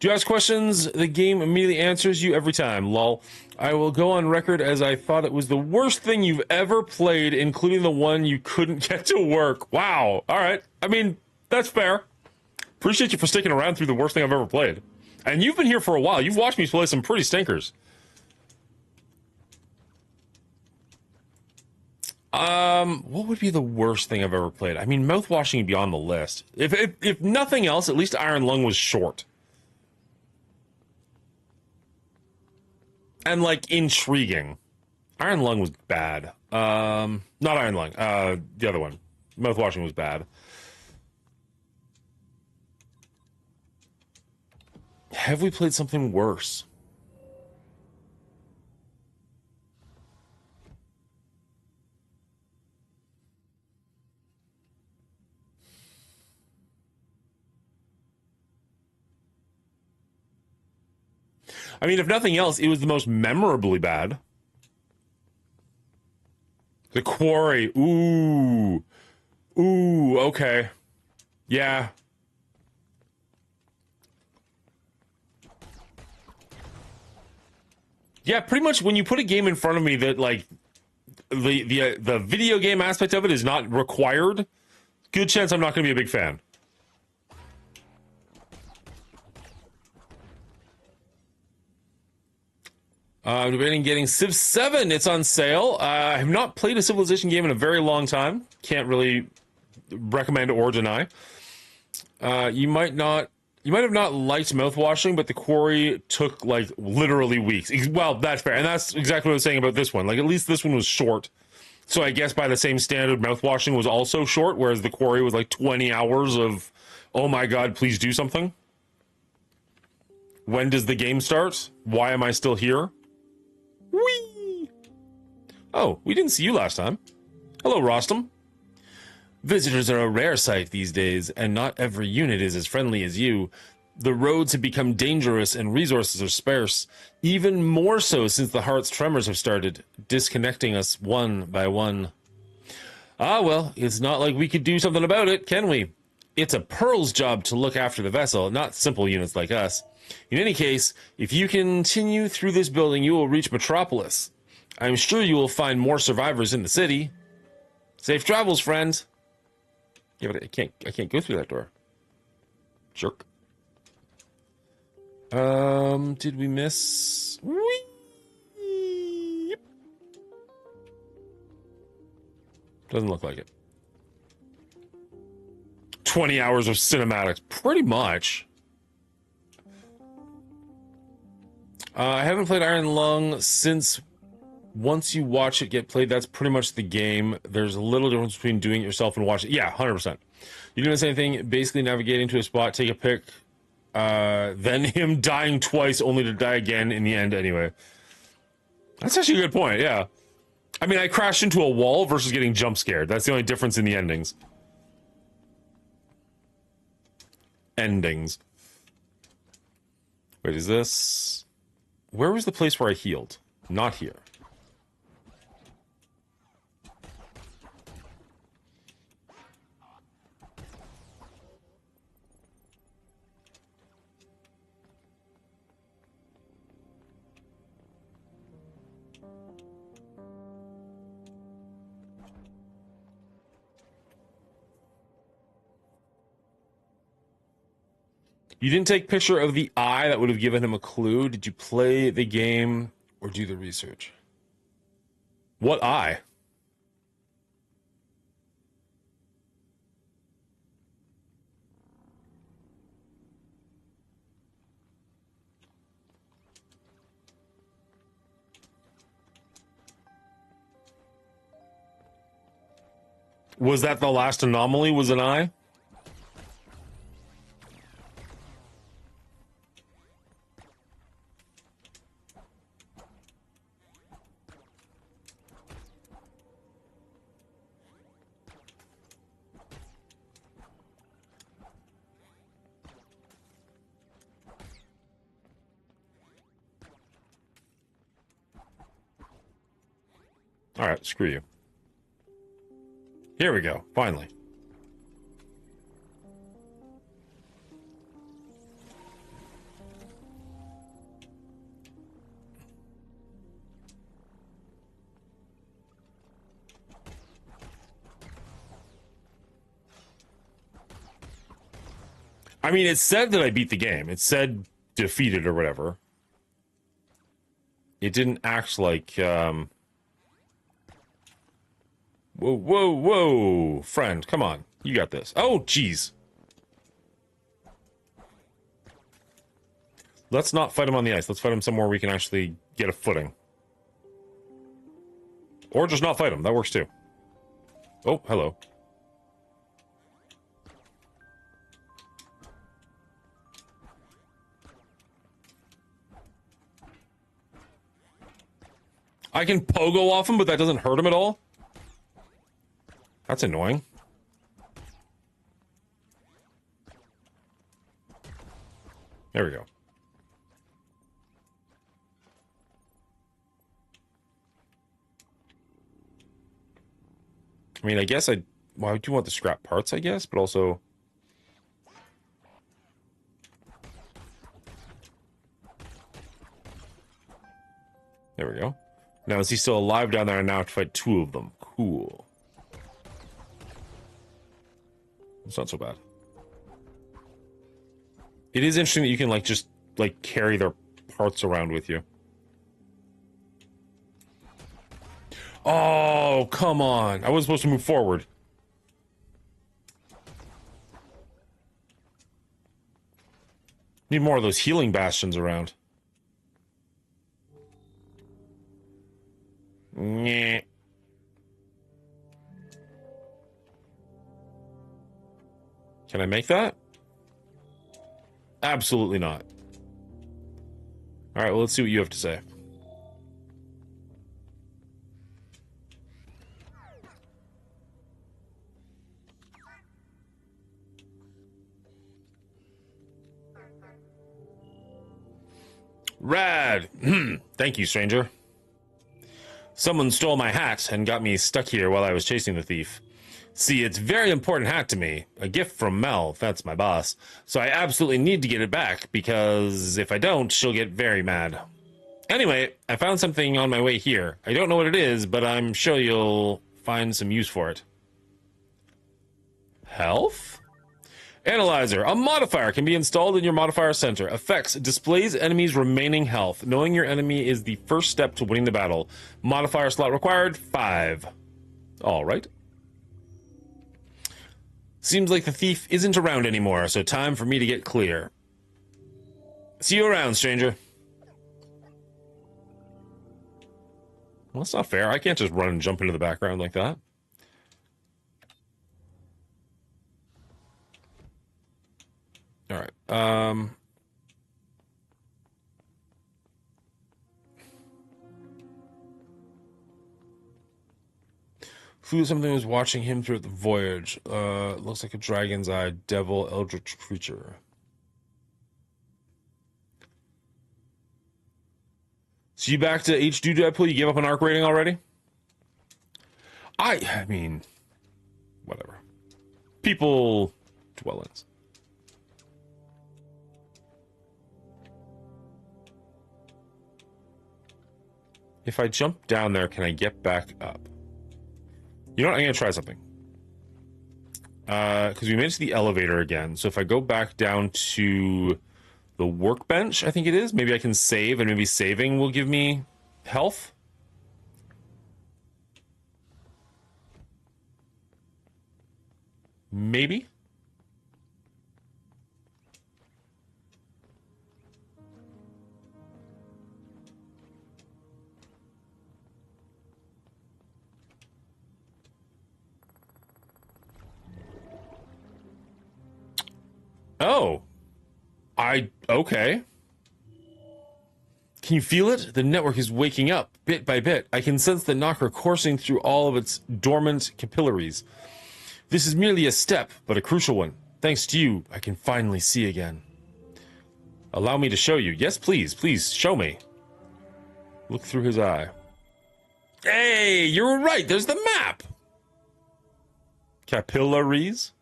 Do you ask questions? The game immediately answers you every time. Lol. I will go on record as I thought it was the worst thing you've ever played, including the one you couldn't get to work. Wow. All right. I mean, that's fair. Appreciate you for sticking around through the worst thing I've ever played. And you've been here for a while. You've watched me play some pretty stinkers. What would be the worst thing I've ever played? I mean, mouthwashing would be on the list. If nothing else, at least Iron Lung was short. And, like, intriguing. Iron Lung was bad. Not Iron Lung. The other one. Mouthwashing was bad. Have we played something worse? I mean, if nothing else, it was the most memorably bad. The quarry. Ooh. Ooh, okay. Yeah. Yeah, pretty much when you put a game in front of me that, like, the video game aspect of it is not required, good chance I'm not going to be a big fan. I'm debating getting Civ 7. It's on sale. I have not played a Civilization game in a very long time. Can't really recommend or deny. You might have not liked mouthwashing, but the quarry took like literally weeks. Well, that's fair, and that's exactly what I was saying about this one. Like, at least this one was short. So I guess by the same standard, mouthwashing was also short, whereas the quarry was like 20 hours of, oh my god, please do something. When does the game start? Why am I still here? Whee! Oh, we didn't see you last time. Hello, Rostam. Visitors are a rare sight these days, and not every unit is as friendly as you. The roads have become dangerous and resources are sparse, even more so since the Heart's tremors have started, disconnecting us one by one. Ah, well, it's not like we could do something about it, can we? It's a Pearl's job to look after the vessel, not simple units like us. In any case, if you continue through this building, you will reach Metropolis. I'm sure you will find more survivors in the city. Safe travels, friend. Yeah, but I can't go through that door. Jerk. Did we miss? Whee! Doesn't look like it. 20 hours of cinematics, pretty much. I haven't played Iron Lung since once you watch it get played, that's pretty much the game. There's a little difference between doing it yourself and watching it. Yeah, 100%. You didn't say anything, basically navigating to a spot, take a pick, then him dying twice only to die again in the end anyway. That's actually a good point, yeah. I mean, I crashed into a wall versus getting jump scared. That's the only difference in the endings. Endings. Wait, is this... Where was the place where I healed? Not here. You didn't take picture of the eye that would have given him a clue. Did you play the game or do the research? What eye? Was that the last anomaly, was an eye? All right, screw you. Here we go, finally. I mean, it said that I beat the game. It said defeated or whatever. It didn't act like, Whoa, whoa, whoa! Friend, come on. You got this. Oh, jeez. Let's not fight him on the ice. Let's fight him somewhere we can actually get a footing. Or just not fight him. That works too. Oh, hello. I can pogo off him, but that doesn't hurt him at all? That's annoying. There we go. I mean, I guess well, I do want the scrap parts, I guess, but also... There we go. Now, is he still alive down there? And now I have to fight 2 of them. Cool. It's not so bad. It is interesting that you can, like, just, like, carry their parts around with you. Oh, come on. I was supposed to move forward. Need more of those healing bastions around. Nyeh. Can I make that? Absolutely not. All right, well, let's see what you have to say. Rad. Thank you, stranger. Someone stole my hat and got me stuck here while I was chasing the thief. See, it's a very important hat to me. A gift from Mel, that's my boss. So I absolutely need to get it back, because if I don't, she'll get very mad. Anyway, I found something on my way here. I don't know what it is, but I'm sure you'll find some use for it. Health? Analyzer. A modifier can be installed in your modifier center. Effects. Displays enemies' remaining health. Knowing your enemy is the first step to winning the battle. Modifier slot required, 5. Alright. Seems like the thief isn't around anymore, so time for me to get clear. See you around, stranger. Well, that's not fair. I can't just run and jump into the background like that. All right. Flew something was watching him throughout the voyage. Looks like a dragon's eye, devil, eldritch creature. So you back to H2 Deadpool? You gave up an arc rating already? I mean, whatever. People dwellings. If I jump down there, can I get back up? You know what? I'm going to try something. Because we made it to the elevator again. So if I go back down to the workbench, I think it is, maybe I can save, and maybe saving will give me health. Maybe. Oh. Okay. Can you feel it? The network is waking up, bit by bit. I can sense the knocker coursing through all of its dormant capillaries. This is merely a step, but a crucial one. Thanks to you, I can finally see again. Allow me to show you. Yes, please. Please, show me. Look through his eye. Hey, you're right. There's the map. Capillaries?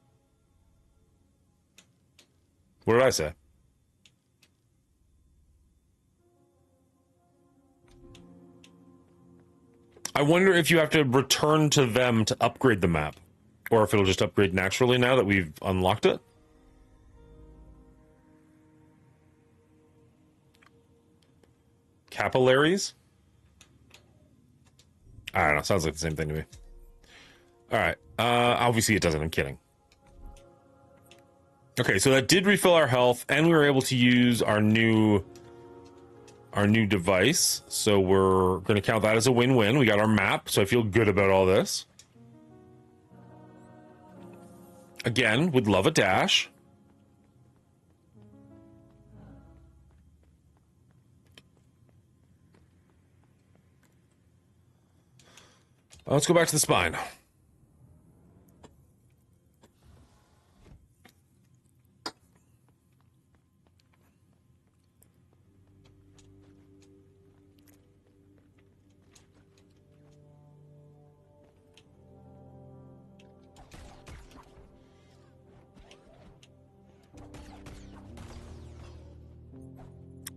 What did I say? I wonder if you have to return to them to upgrade the map. Or if it'll just upgrade naturally now that we've unlocked it. Capillaries? I don't know. Sounds like the same thing to me. Alright. Obviously it doesn't. I'm kidding. Okay, so that did refill our health, and we were able to use our new device. So we're going to count that as a win-win. We got our map, so I feel good about all this. Again, would love a dash. Let's go back to the spine.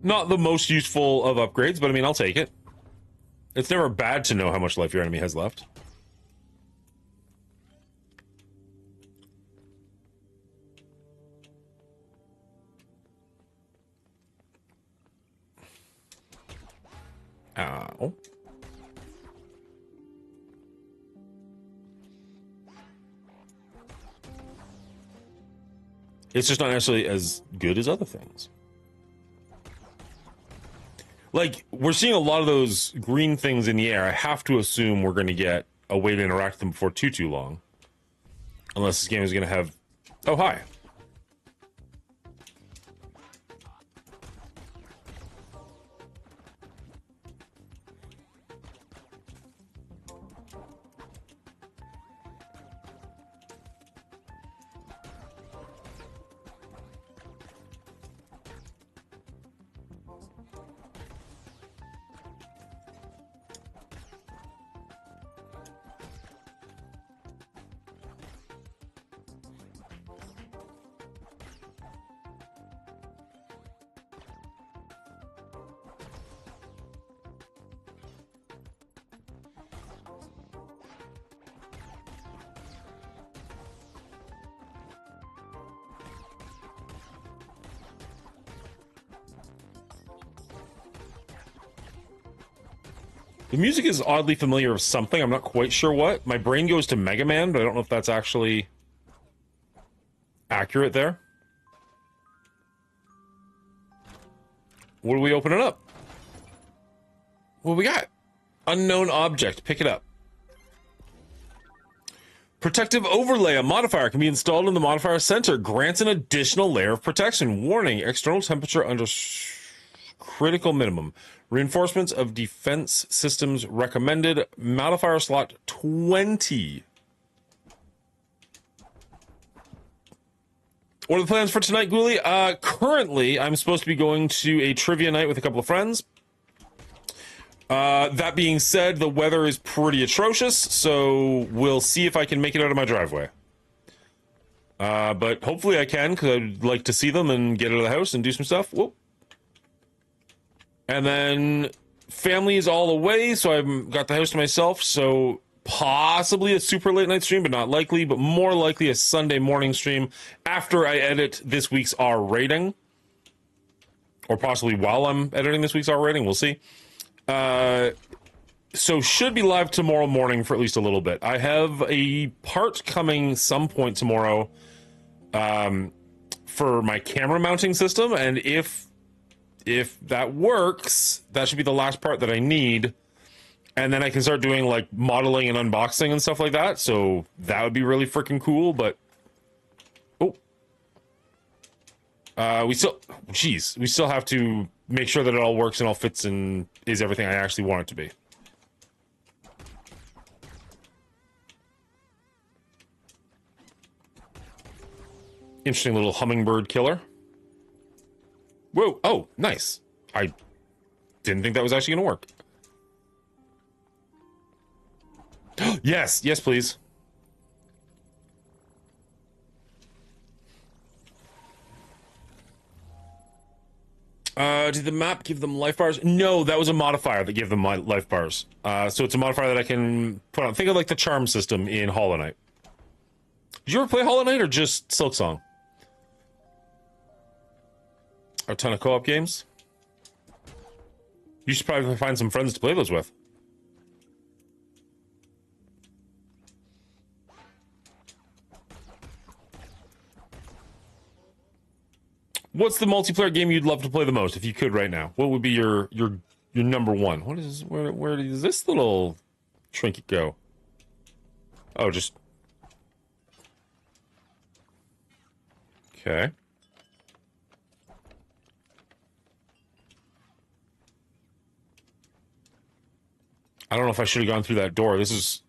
Not the most useful of upgrades, but I mean, I'll take it. It's never bad to know how much life your enemy has left. Ow. It's just not necessarily as good as other things. Like, we're seeing a lot of those green things in the air. I have to assume we're going to get a way to interact with them before too long. Unless this game is going to have... Oh, hi. The music is oddly familiar of something. I'm not quite sure what. My brain goes to Mega Man, but I don't know if that's actually accurate there. What are we opening up? What do we got? Unknown object. Pick it up. Protective overlay. A modifier can be installed in the modifier center. Grants an additional layer of protection. Warning. External temperature under critical minimum. Reinforcements of defense systems recommended. Modifier slot 20. What are the plans for tonight, Ghoulie? Currently, I'm supposed to be going to a trivia night with a couple of friends. That being said, the weather is pretty atrocious, so we'll see if I can make it out of my driveway. But hopefully I can, because I'd like to see them and get out of the house and do some stuff. Whoop. And then family is all away, so I've got the house to myself, so possibly a super late night stream, but not likely, but more likely a Sunday morning stream after I edit this week's R rating. Or possibly while I'm editing this week's R rating, we'll see. So should be live tomorrow morning for at least a little bit. I have a part coming some point tomorrow for my camera mounting system, and if that works, that should be the last part that I need. And then I can start doing like modeling and unboxing and stuff like that. So that would be really freaking cool. But we still have to make sure that it all works and all fits and is everything I actually want it to be. Interesting little hummingbird killer. Whoa, oh, nice. I didn't think that was actually gonna work. Yes, yes, please. Did the map give them life bars? No, that was a modifier that gave them life bars. So it's a modifier that I can put on. Think of like the charm system in Hollow Knight. Did you ever play Hollow Knight or just Silksong? A ton of co-op games. You should probably find some friends to play those with. What's the multiplayer game you'd love to play the most if you could right now? What would be your number one? What is where does this little trinket go? Oh, just okay. I don't know if I should have gone through that door. This is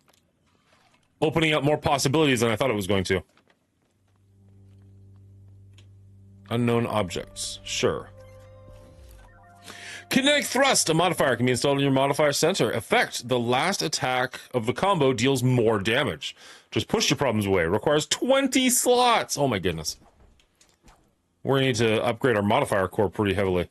opening up more possibilities than I thought it was going to. Unknown objects. Sure. Kinetic Thrust. A modifier can be installed in your modifier center. Effect. The last attack of the combo deals more damage. Just push your problems away. Requires 20 slots. Oh my goodness. We're going to need to upgrade our modifier core pretty heavily.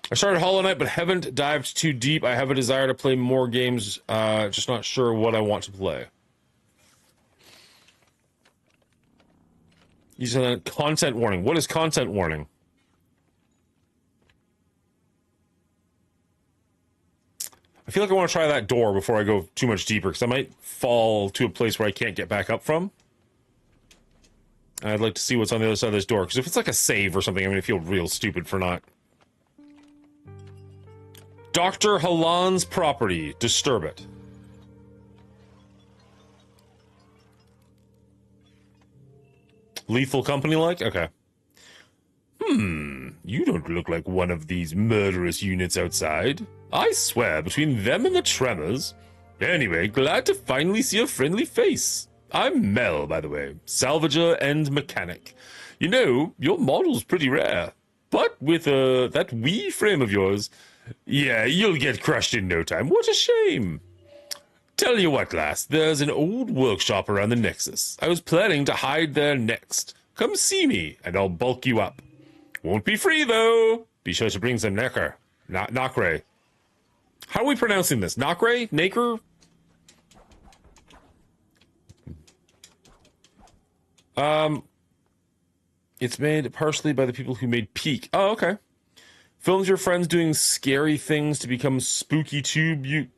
I started Hollow Knight, but haven't dived too deep. I have a desire to play more games, just not sure what I want to play. You said content warning. What is content warning? I feel like I want to try that door before I go too much deeper, because I might fall to a place where I can't get back up from. And I'd like to see what's on the other side of this door, because if it's like a save or something, I'm going to feel real stupid for not. Dr. Halan's property. Disturb it. Lethal company-like? Okay. You don't look like one of these murderous units outside. I swear, between them and the tremors. Anyway, glad to finally see a friendly face. I'm Mel, by the way. Salvager and mechanic. You know, your model's pretty rare. But with, that wee frame of yours, yeah, you'll get crushed in no time. What a shame. Tell you what, lass, there's an old workshop around the Nexus. I was planning to hide there next. Come see me, and I'll bulk you up. Won't be free, though. Be sure to bring some necker. Nokre. How are we pronouncing this? Nokre? Naker? It's made partially by the people who made Peak. Oh, okay. Films your friends doing scary things to become YouTube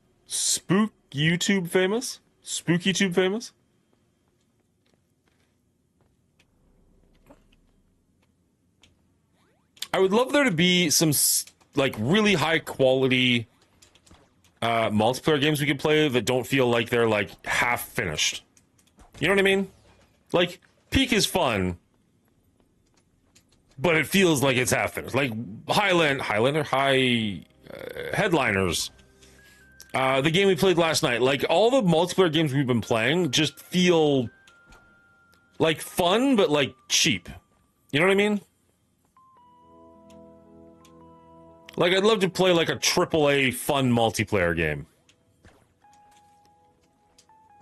famous? SpookyTube famous? I would love there to be some, like, really high quality multiplayer games we could play that don't feel like they're, like, half finished. You know what I mean? Like, Peak is fun, but it feels like it's half finished. Like, Headliners. The game we played last night. Like, all the multiplayer games we've been playing just feel like fun, but, like, cheap. You know what I mean? Like, I'd love to play, like, a AAA fun multiplayer game.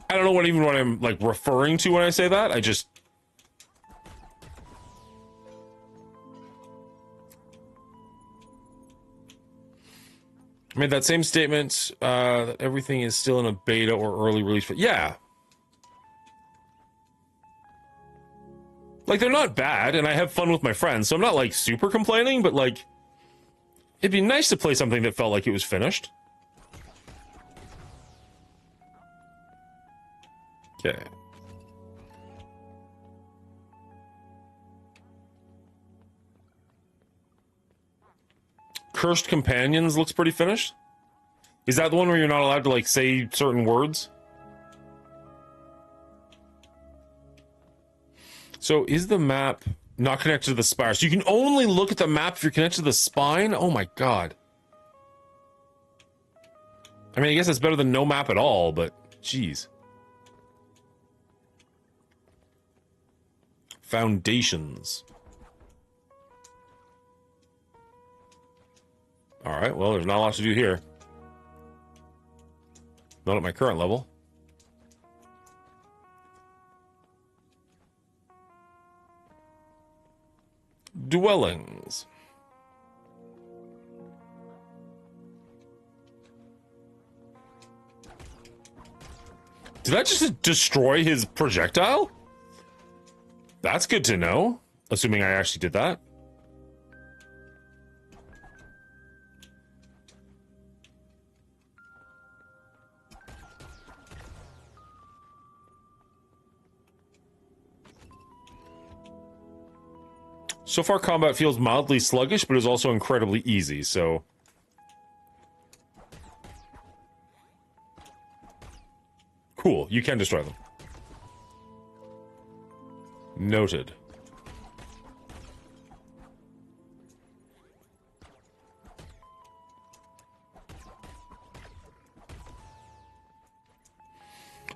I don't know what I'm, like, referring to when I say that. I just... I made that same statement, that everything is still in a beta or early release. But yeah. Like, they're not bad, and I have fun with my friends, so I'm not, like, super complaining, but, like... It'd be nice to play something that felt like it was finished. Okay. Cursed Companions looks pretty finished. Is that the one where you're not allowed to, like, say certain words? So, is the map not connected to the spire? So you can only look at the map if you're connected to the spine? Oh my god. I mean, I guess it's better than no map at all, but jeez. Foundations. Alright, well, there's not a lot to do here. Not at my current level. Dwellings. Did that just destroy his projectile? That's good to know. Assuming I actually did that. So far, combat feels mildly sluggish, but is also incredibly easy, so... Cool, you can destroy them. Noted.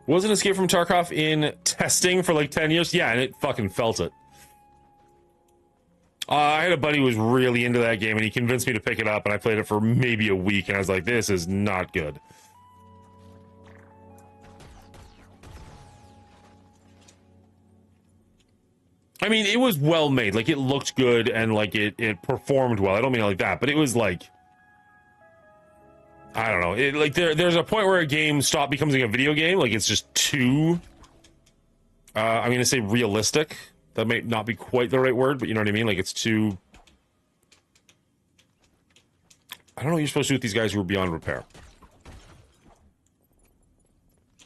Wasn't Escape from Tarkov in testing for like 10 years? Yeah, and it fucking felt it. I had a buddy who was really into that game, and he convinced me to pick it up, and I played it for maybe a week, and I was like, this is not good. I mean, it was well made. Like, it looked good, and, like, it performed well. I don't mean it like that, but it was, like, I don't know. Like there's a point where a game stopped becoming a video game. Like it's just too. I'm gonna say realistic. That may not be quite the right word, but you know what I mean. Like it's too. I don't know what you're supposed to do with these guys who are beyond repair.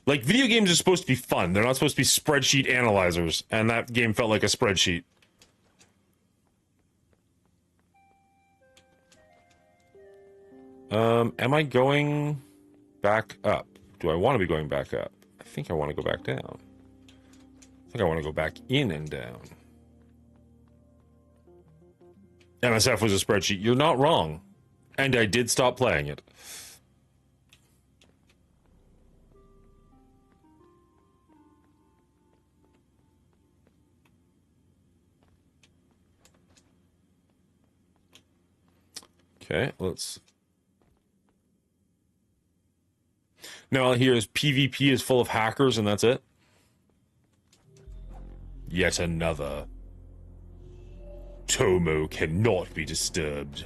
Like video games are supposed to be fun. They're not supposed to be spreadsheet analyzers, and that game felt like a spreadsheet. Am I going back up? Do I want to be going back up? I think I want to go back down. I think I want to go back in and down. MSF was a spreadsheet. You're not wrong. And I did stop playing it. Okay, let's... Now all I hear is PvP is full of hackers and that's it. Yet another. Tomo cannot be disturbed.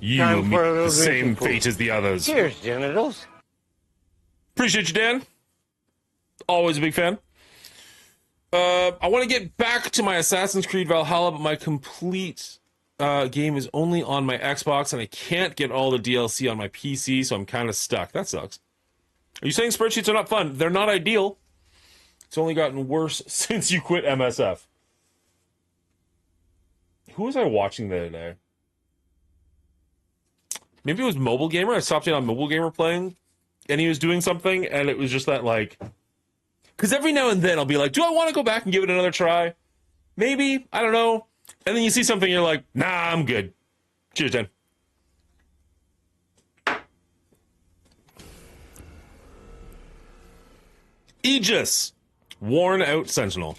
You will meet the same fate as the others. Cheers, genitals. Appreciate you, Dan. Always a big fan. I want to get back to my Assassin's Creed Valhalla, but my complete game is only on my Xbox, and I can't get all the DLC on my PC, so I'm kind of stuck. That sucks. Are you saying spreadsheets are not fun? They're not ideal. It's only gotten worse since you quit MSF. Who was I watching the other day? Maybe it was Mobile Gamer. I stopped in on Mobile Gamer playing, and he was doing something, and it was just that, like... Because every now and then I'll be like, do I want to go back and give it another try? Maybe. I don't know. And then you see something, you're like, nah, I'm good. Cheers, Dan. Aegis. Worn out Sentinel.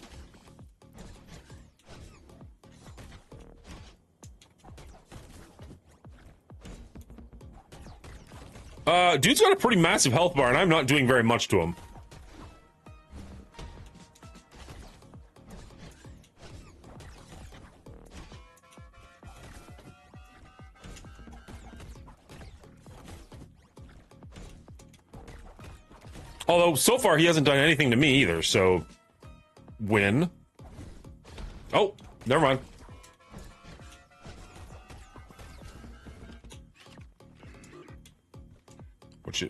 Dude's got a pretty massive health bar, and I'm not doing very much to him. Although, so far, he hasn't done anything to me either, so... Win. Oh, never mind.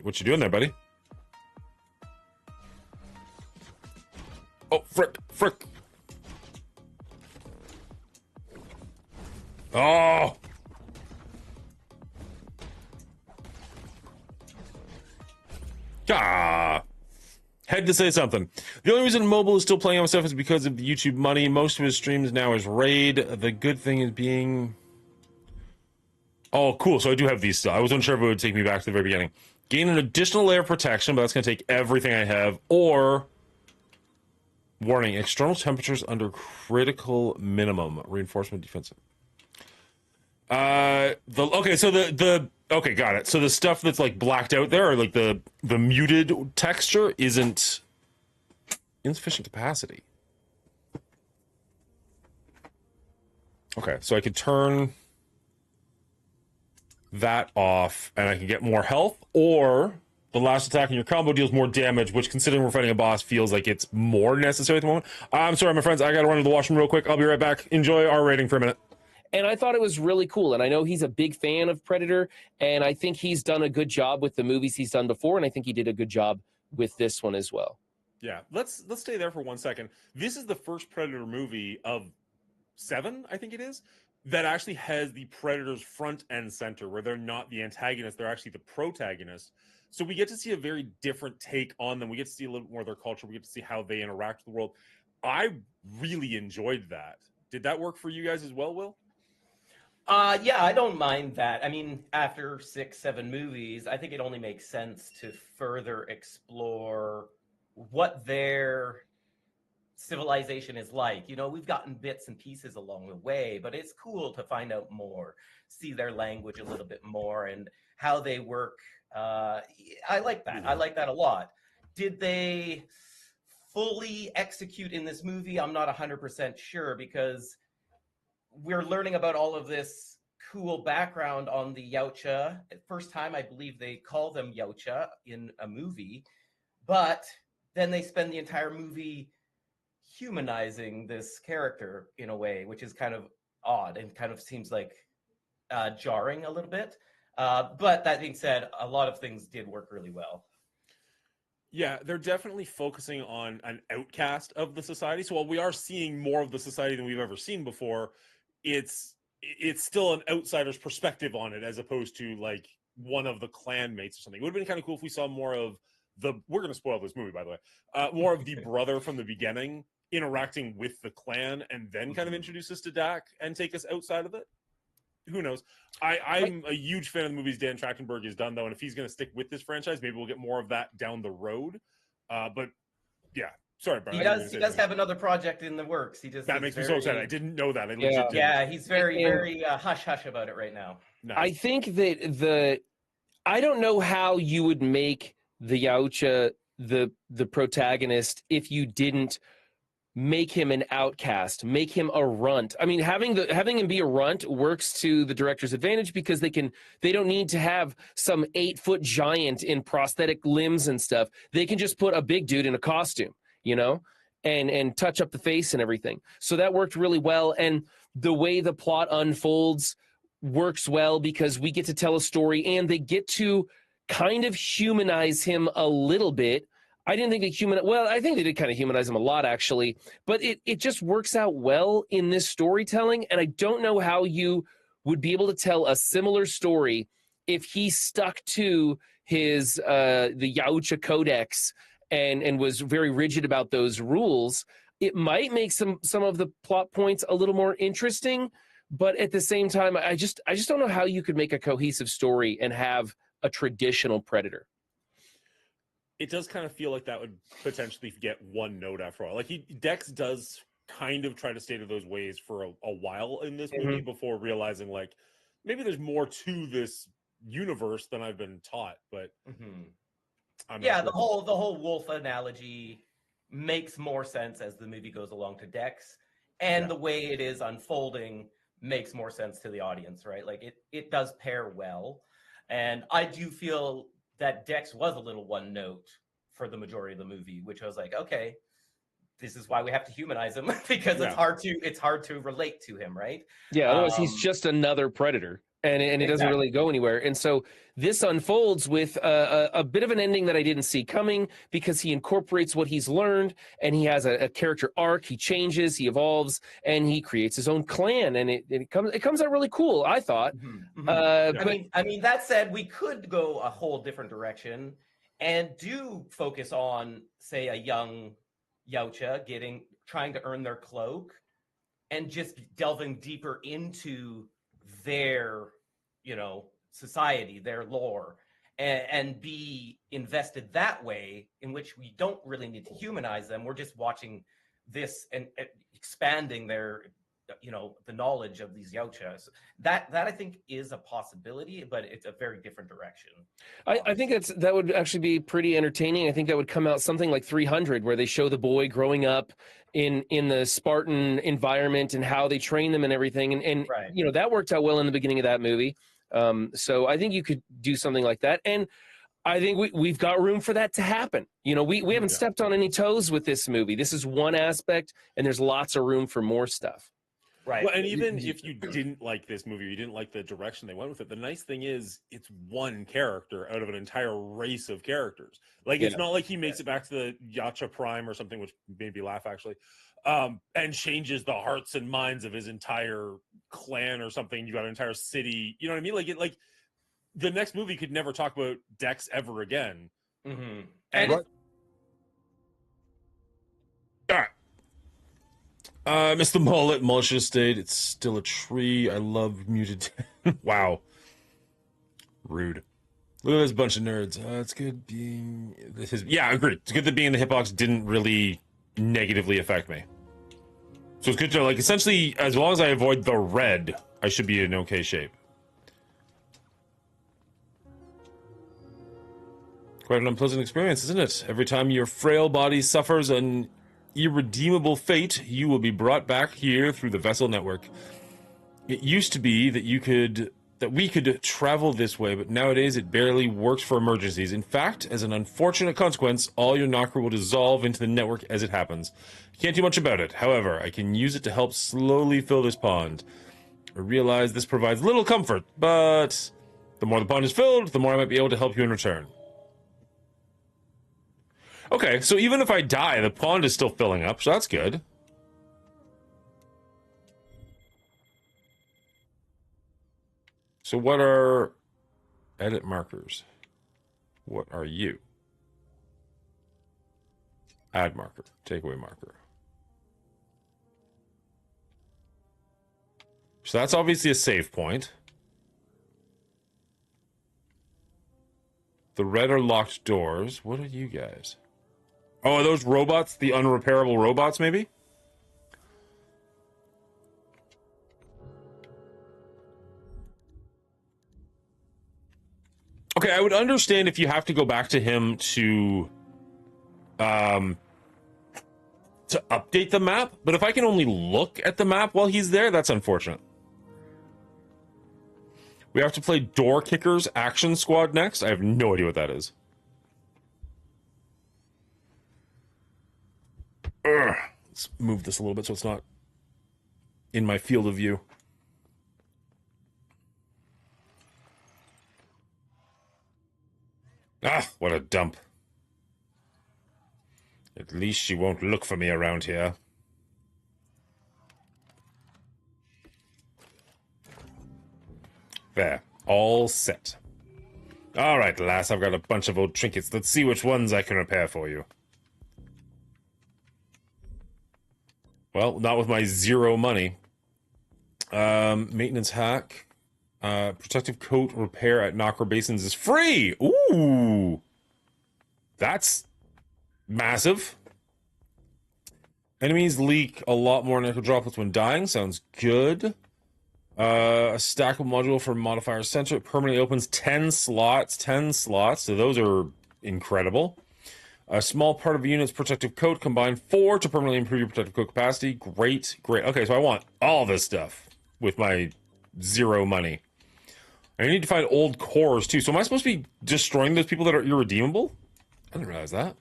What you doing there, buddy? Oh, frick. Oh! Ah! Had to say something. The only reason mobile is still playing on stuff is because of the YouTube money. Most of his streams now is raid. The good thing is being... Oh, cool. So I do have these still. I wasn't sure if it would take me back to the very beginning. Gain an additional layer of protection, but that's going to take everything I have. Or... Warning, external temperatures under critical minimum. Reinforcement defensive. Okay, so okay, got it. So the stuff that's like blacked out there, or like the muted texture, isn't insufficient capacity. Okay, so I could turn that off, and I can get more health, or the last attack in your combo deals more damage, which, considering we're fighting a boss, feels like it's more necessary at the moment. I'm sorry, my friends, I gotta run to the washroom real quick. I'll be right back. Enjoy our rating for a minute. And I thought it was really cool. And I know he's a big fan of Predator, and I think he's done a good job with the movies he's done before, and I think he did a good job with this one as well. Yeah, let's stay there for 1 second. This is the first Predator movie of 7, I think it is, that actually has the Predators front and center, where they're not the antagonist, they're actually the protagonist. So we get to see a very different take on them. We get to see a little bit more of their culture. We get to see how they interact with the world. I really enjoyed that. Did that work for you guys as well, Will? Yeah, I don't mind that. I mean, after 6, 7 movies, I think it only makes sense to further explore what their civilization is like. You know, we've gotten bits and pieces along the way, but it's cool to find out more, see their language a little bit more, and how they work. I like that. I like that a lot. Did they fully execute in this movie? I'm not 100% sure, because we're learning about all of this cool background on the Yautja. First time I believe they call them Yautja in a movie, but then they spend the entire movie humanizing this character in a way, which is kind of odd and kind of seems like jarring a little bit. But that being said, a lot of things did work really well. Yeah, they're definitely focusing on an outcast of the society. So while we are seeing more of the society than we've ever seen before, it's still an outsider's perspective on it, as opposed to like one of the clan mates or something. It would have been kind of cool if we saw more of we're going to spoil this movie, by the way, more of the brother from the beginning interacting with the clan, and then kind of introduce us to Dak and take us outside of it. Who knows? I'm a huge fan of the movies Dan Trachtenberg has done, though, and if he's going to stick with this franchise, maybe we'll get more of that down the road. But yeah, sorry, Brian. He does have another project in the works. That makes me so excited. I didn't know that. He's very hush hush about it right now. Nice. I think that I don't know how you would make the Yautja the protagonist if you didn't make him an outcast, make him a runt. I mean, having him be a runt works to the director's advantage because they don't need to have some 8-foot giant in prosthetic limbs and stuff. They can just put a big dude in a costume, you know, and touch up the face and everything. So that worked really well. And the way the plot unfolds works well because we get to tell a story and they get to kind of humanize him a little bit. I didn't think I think they did kind of humanize him a lot, actually, but it just works out well in this storytelling. And I don't know how you would be able to tell a similar story if he stuck to his the Yautja Codex and was very rigid about those rules. It might make some of the plot points a little more interesting, but at the same time, I just don't know how you could make a cohesive story and have a traditional Predator. It does kind of feel like that would potentially get one note after all. Like Dex does kind of try to stay to those ways for a while in this movie before realizing like maybe there's more to this universe than I've been taught. But the whole wolf analogy makes more sense as the movie goes along to Dex, and the way it is unfolding makes more sense to the audience, right? Like it does pair well, and I do feel that Dex was a little one note for the majority of the movie, which I was like, okay, this is why we have to humanize him because it's hard to relate to him, right? Yeah, otherwise he's just another Predator, and it doesn't really go anywhere. And so this unfolds with a bit of an ending that I didn't see coming because he incorporates what he's learned, and he has a character arc. He changes, he evolves, and he creates his own clan, and it comes out really cool, I thought. I mean, that said, we could go a whole different direction and do focus on, say, a young Yautja trying to earn their cloak and just delving deeper into their, society, their lore, and be invested that way, in which we don't really need to humanize them. We're just watching this and expanding their, the knowledge of these Yautjas. That I think is a possibility, but it's a very different direction. I think that would actually be pretty entertaining. I think that would come out something like 300, where they show the boy growing up in the Spartan environment and how they train them and everything. And right. That worked out well in the beginning of that movie. So I think you could do something like that. And I think we've got room for that to happen. We haven't stepped on any toes with this movie. This is one aspect, and there's lots of room for more stuff. Right. Well, and even if you didn't like this movie, you didn't like the direction they went with it, the nice thing is it's one character out of an entire race of characters. Like, it's not like he makes it back to the Yautja Prime or something, which made me laugh, actually, and changes the hearts and minds of his entire clan or something. You got an entire city. You know what I mean? Like the next movie could never talk about Dex ever again. Mm-hmm. And all right. Mr. Mullet, malicious state. It's still a tree. I love muted. Wow. Rude. Look at this bunch of nerds. It's good being... Yeah, I agree. It's good that being in the hitbox didn't really negatively affect me. So it's good to, essentially, as long as I avoid the red, I should be in okay shape. Quite an unpleasant experience, isn't it? Every time your frail body suffers an irredeemable fate, you will be brought back here through the vessel network. It used to be that we could travel this way, but nowadays it barely works for emergencies. In fact, as an unfortunate consequence, all your knocker will dissolve into the network as it happens. Can't do much about it. However, I can use it to help slowly fill this pond. I realize this provides little comfort, but the more the pond is filled, the more I might be able to help you in return. Okay, so even if I die, the pond is still filling up, so that's good. So what are edit markers? What are you? Add marker, takeaway marker. So that's obviously a save point. The red are locked doors. What are you guys? Oh, are those robots? The unrepairable robots, maybe? Okay, I would understand if you have to go back to him to update the map, but if I can only look at the map while he's there, that's unfortunate. We have to play Door Kickers Action Squad next. I have no idea what that is. Ugh. Let's move this a little bit so it's not in my field of view. Ah, what a dump. At least she won't look for me around here. There, all set. All right, lass, I've got a bunch of old trinkets. Let's see which ones I can repair for you. Well, not with my 0 money. Maintenance hack. Protective coat repair at Knocker Basins is free! Ooh! That's massive. Enemies leak a lot more nickel droplets when dying. Sounds good. A stackable module for modifier sensor. It permanently opens 10 slots. 10 slots. So those are incredible. A small part of a unit's protective coat. Combine 4 to permanently improve your protective coat capacity. Great, great. Okay, so I want all this stuff with my 0 money. I need to find old cores, too. So am I supposed to be destroying those people that are irredeemable? I didn't realize that.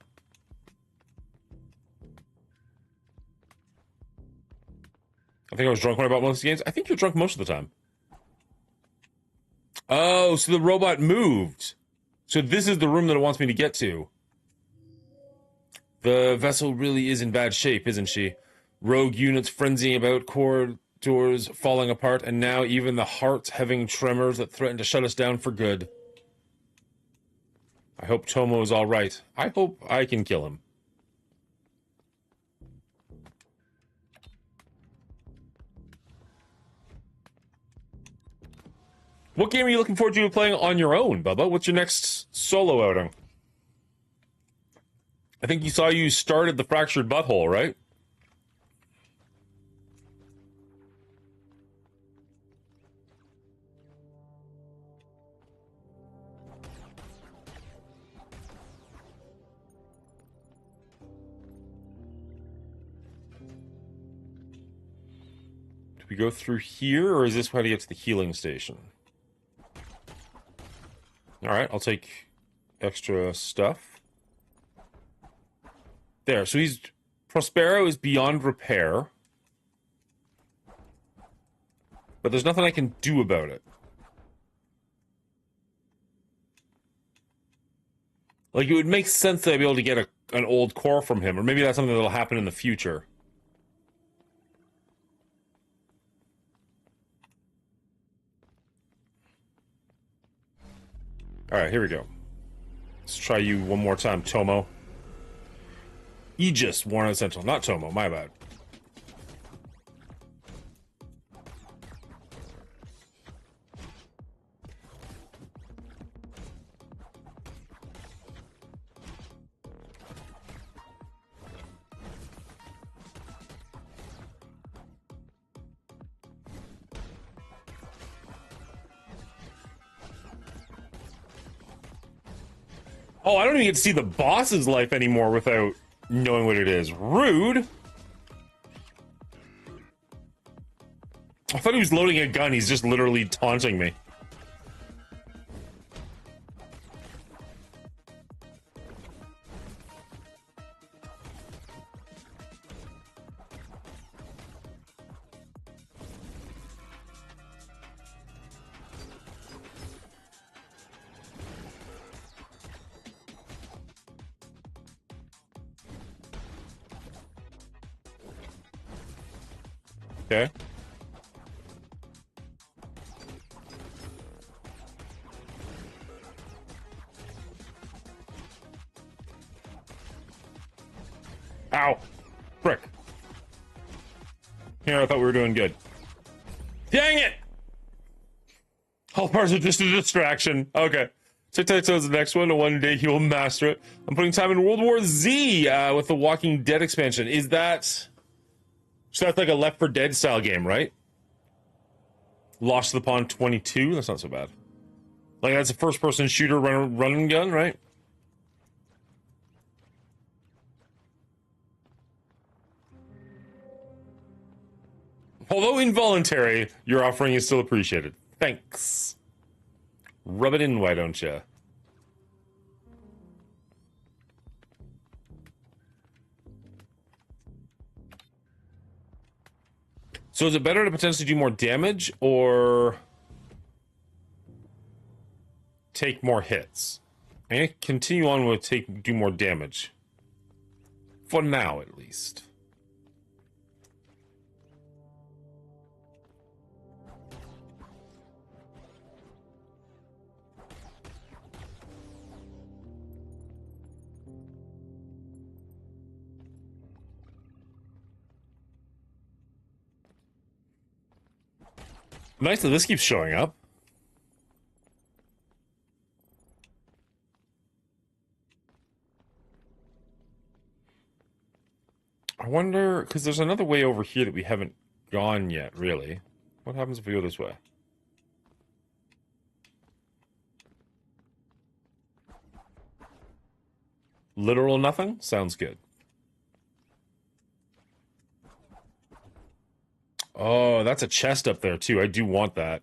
I think I was drunk when I bought most of these games. I think you're drunk most of the time. Oh, so the robot moved. So this is the room that it wants me to get to. The vessel really is in bad shape, isn't she? Rogue units frenzying about, corridors falling apart, and now even the heart's having tremors that threaten to shut us down for good. I hope Tomo's all right. I hope I can kill him. What game are you looking forward to playing on your own, Bubba? What's your next solo outing? I think you started the Fractured Butthole, right? Do we go through here, or is this how to get to the healing station? Alright, I'll take extra stuff. There, so Prospero is beyond repair. But there's nothing I can do about it. Like, it would make sense that I'd be able to get an old core from him, or maybe that's something that'll happen in the future. Alright, here we go. Let's try you one more time, Tomo. Aegis, Warren Central, not Tomo, my bad. Oh, I don't even get to see the boss's life anymore without knowing what it is. Rude. I thought he was loading a gun. He's just literally taunting me. Okay. Ow. Frick. Here, I thought we were doing good. Dang it! All parts are just a distraction. Okay. TikTok says the next one, and one day he will master it. I'm putting time in World War Z with the Walking Dead expansion. Is that... So that's like a Left 4 Dead style game, right? Lost to the Pond 22? That's not so bad. Like, that's a first-person shooter run and gun, right? Although involuntary, your offering is still appreciated. Thanks. Rub it in, why don't you? So is it better to potentially do more damage or take more hits? I'm gonna continue on with do more damage. For now, at least. Nice that this keeps showing up. I wonder, because there's another way over here that we haven't gone yet, really. What happens if we go this way? Literal nothing? Sounds good. Oh, that's a chest up there, too. I do want that.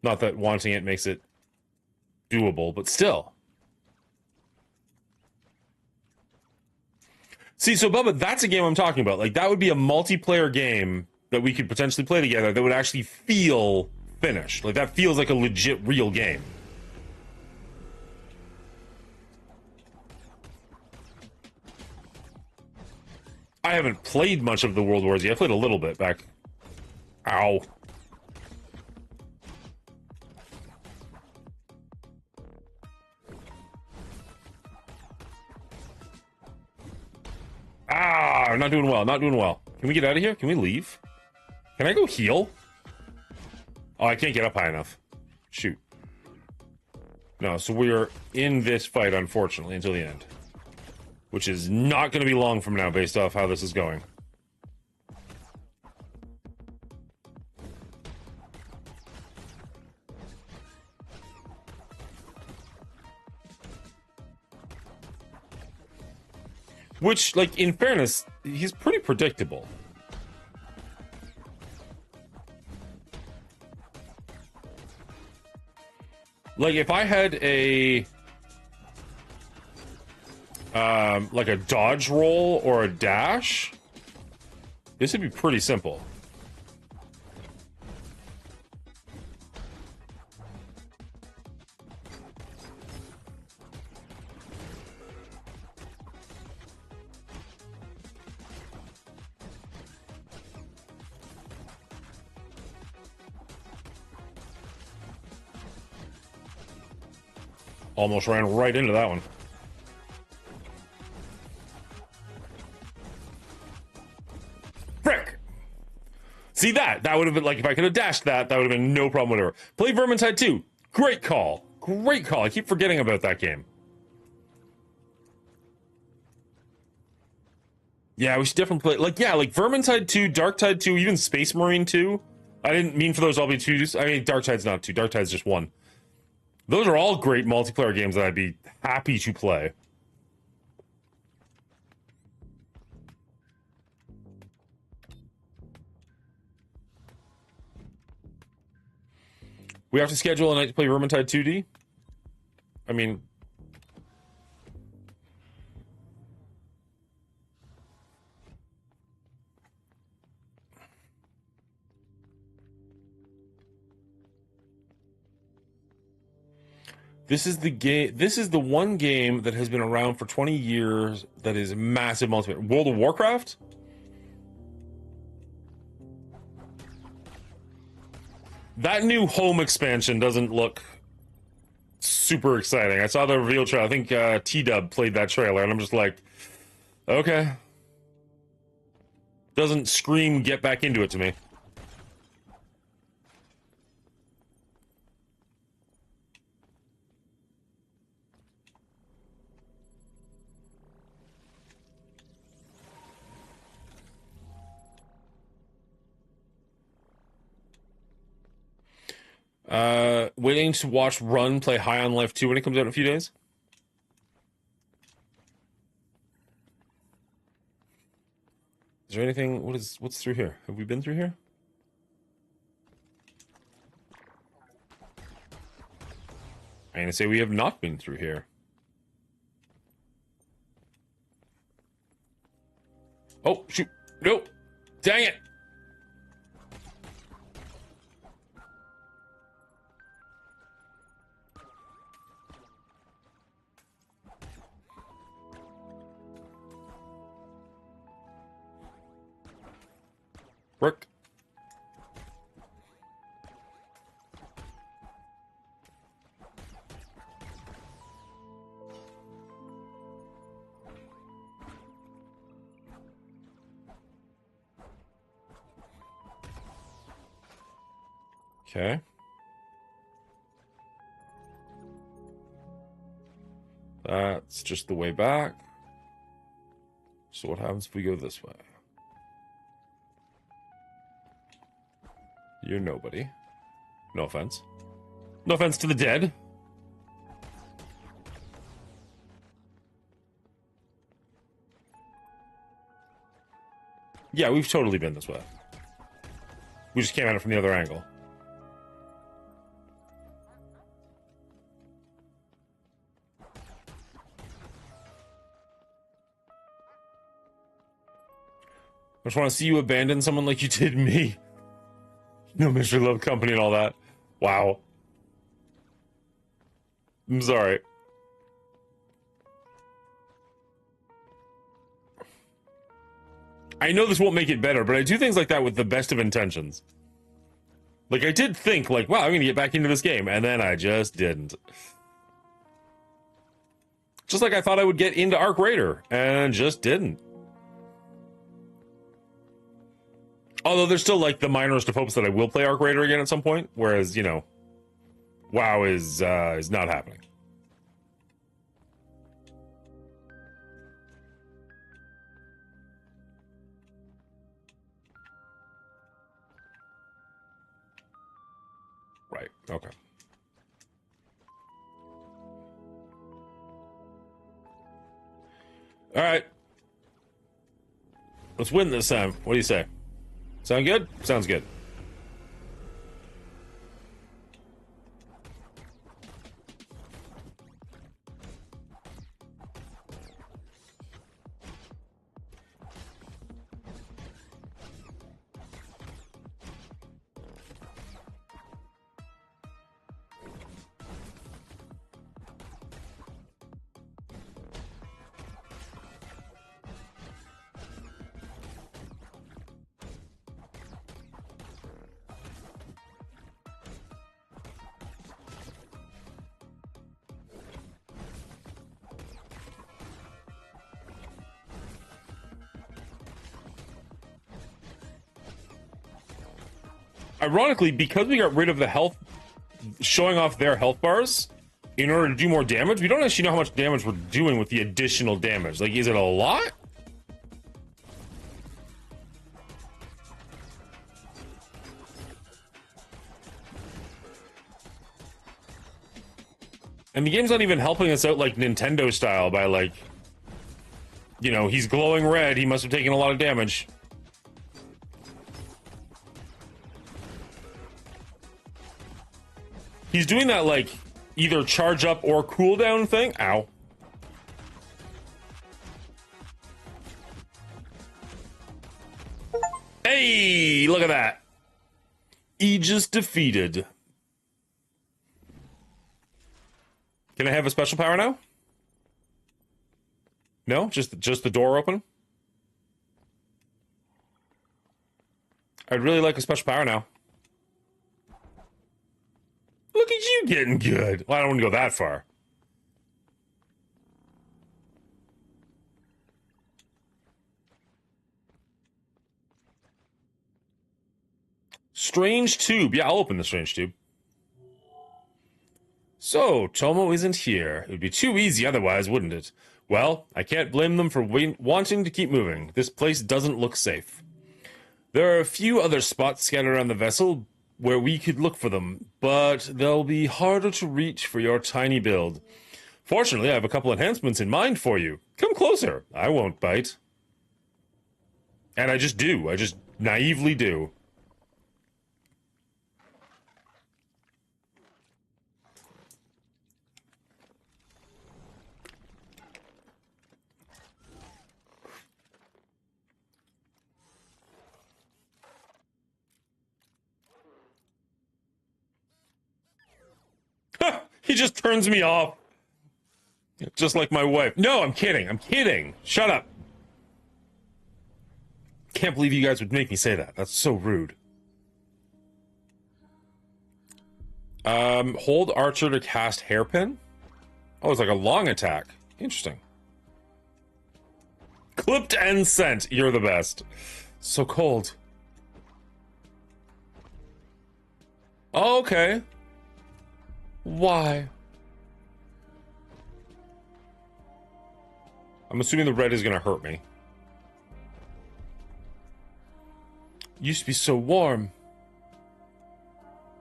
Not that wanting it makes it doable, but still. See, so Bubba, that's a game I'm talking about. Like, that would be a multiplayer game that we could potentially play together that would actually feel finished. Like, that feels like a legit, real game. I haven't played much of the World War Z. I played a little bit back. Ow. Ah, I'm not doing well, not doing well. Can we get out of here? Can we leave? Can I go heal? Oh, I can't get up high enough. Shoot. No, so we're in this fight, unfortunately, until the end. Which is not going to be long from now, based off how this is going. Which, like, in fairness, he's pretty predictable. Like, if I had a... like a dodge roll or a dash, this would be pretty simple. Almost ran right into that one. Frick! See that? That would have been, like, if I could have dashed that, that would have been no problem whatever. Play Vermintide 2. Great call. Great call. I keep forgetting about that game. Yeah, we should definitely play, like, yeah, like Vermintide 2, Darktide 2, even Space Marine 2. I didn't mean for those all be 2s. I mean, Darktide's not 2. Darktide's just 1. Those are all great multiplayer games that I'd be happy to play. We have to schedule a night to play Vermintide 2D? I mean... This is the game. This is the one game that has been around for 20 years that is massive multiplayer. World of Warcraft? That new home expansion doesn't look super exciting. I saw the reveal trailer. I think T-Dub played that trailer, and I'm just like, okay. Doesn't scream get back into it to me. Waiting to watch Run play High on Life 2 when it comes out in a few days. Is there anything? What's through here? Have we been through here? I'm gonna say we have not been through here. Oh shoot! Nope! Dang it! Work. Okay. That's just the way back. So what happens if we go this way? You're nobody. No offense. No offense to the dead. Yeah, we've totally been this way. We just came at it from the other angle. I just want to see you abandon someone like you did me. No Mystery Love Company and all that. Wow. I'm sorry. I know this won't make it better, but I do things like that with the best of intentions. Like, I did think, like, wow, I'm gonna get back into this game, and then I just didn't. Just like I thought I would get into Arc Raider, and just didn't. Although there's still, like, the minorest of hopes that I will play Arc Raider again at some point, whereas, you know, WoW is not happening. Right, okay. All right. Let's win this time. What do you say? Sound good? Sounds good. Ironically, because we got rid of the health, showing off their health bars in order to do more damage, we don't actually know how much damage we're doing with the additional damage. Like, is it a lot? And the game's not even helping us out like Nintendo style by, like, you know, he's glowing red, he must have taken a lot of damage. He's doing that, like, either charge up or cooldown thing. Ow. Hey, look at that. Aegis defeated. Can I have a special power now? No? Just the door open? I'd really like a special power now. Look at you getting good. Well, I don't want to go that far. Strange tube. Yeah, I'll open the strange tube. So, Tomo isn't here. It would be too easy otherwise, wouldn't it? Well, I can't blame them for wanting to keep moving. This place doesn't look safe. There are a few other spots scattered around the vessel where we could look for them, but they'll be harder to reach for your tiny build. Fortunately, I have a couple enhancements in mind for you. Come closer. I won't bite. And I just do. I just naively do. He just turns me off. Just like my wife. No, I'm kidding. I'm kidding. Shut up. Can't believe you guys would make me say that. That's so rude. Hold Archer to cast Hairpin? Oh, it's like a long attack. Interesting. Clipped and sent. You're the best. So cold. Oh, okay. Why? I'm assuming the red is going to hurt me. Used to be so warm.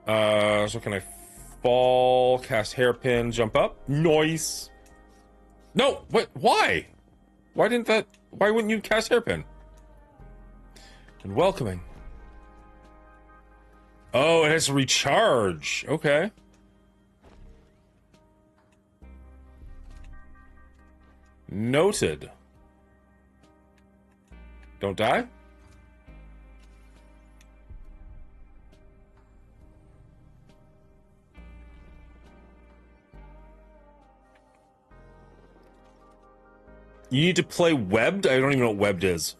So can I fall, cast Hairpin, jump up? Nice. No, what? Why? Why wouldn't you cast Hairpin? And welcoming. Oh, it has to recharge. Okay. Noted. Don't die? You need to play Webbed? I don't even know what Webbed is.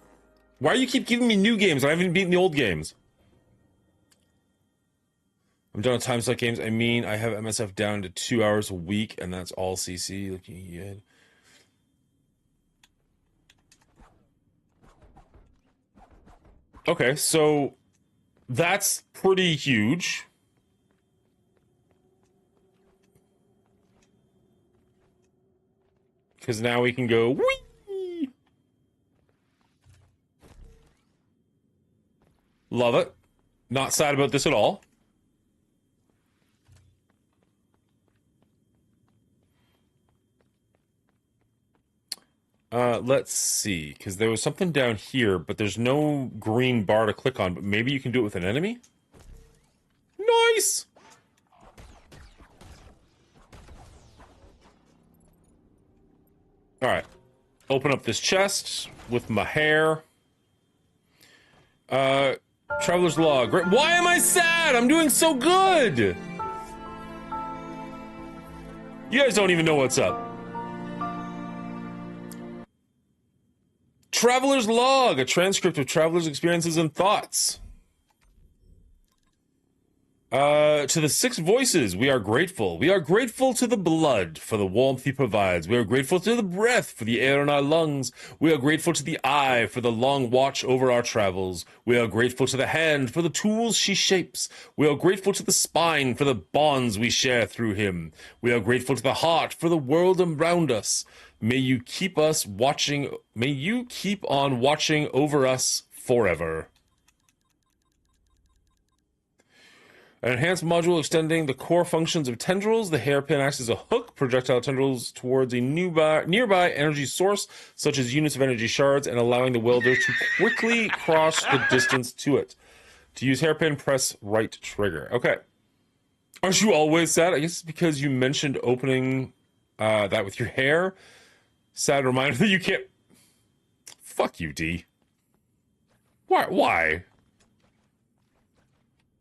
Why do you keep giving me new games? I haven't even beaten the old games. I'm done with time slot games. I mean, I have MSF down to 2 hours a week, and that's all CC. Looking good. Okay, so that's pretty huge. Because now we can go whee! Love it. Not sad about this at all. Let's see, because there was something down here, but there's no green bar to click on, but maybe you can do it with an enemy? Nice! Alright. Open up this chest with my hair. Traveler's Log. Why am I sad? I'm doing so good! You guys don't even know what's up. Traveler's Log, a transcript of travelers' experiences and thoughts. To the 6 voices, we are grateful. We are grateful to the blood for the warmth he provides. We are grateful to the breath for the air in our lungs. We are grateful to the eye for the long watch over our travels. We are grateful to the hand for the tools she shapes. We are grateful to the spine for the bonds we share through him. We are grateful to the heart for the world around us. May you keep us watching. May you keep on watching over us forever. An enhanced module extending the core functions of tendrils. The hairpin acts as a hook, projectile tendrils towards a nearby energy source, such as units of energy shards, and allowing the welder to quickly cross the distance to it. To use hairpin, press right trigger. Okay. Aren't you always sad? I guess it's because you mentioned opening that with your hair. Sad reminder that you can't. Fuck you, D. Why? Why?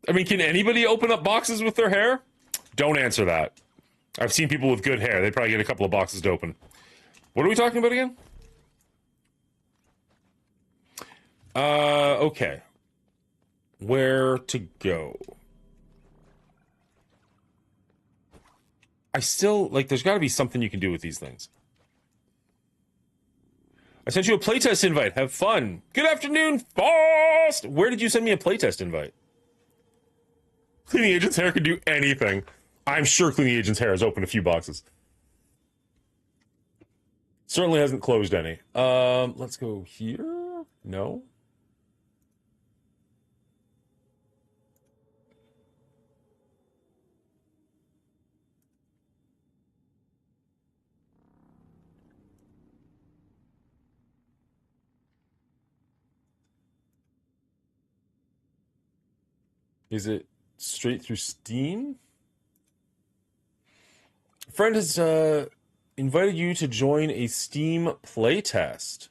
I mean, can anybody open up boxes with their hair? Don't answer that. I've seen people with good hair. They probably get a couple of boxes to open. What are we talking about again? Okay. Where to go? I still, like, there's got to be something you can do with these things. I sent you a playtest invite. Have fun. Good afternoon, Faust! Where did you send me a playtest invite? Cleaning Agent's hair can do anything. I'm sure Cleaning Agent's hair has opened a few boxes. Certainly hasn't closed any. Let's go here. No. Is it straight through Steam? A friend has invited you to join a Steam playtest.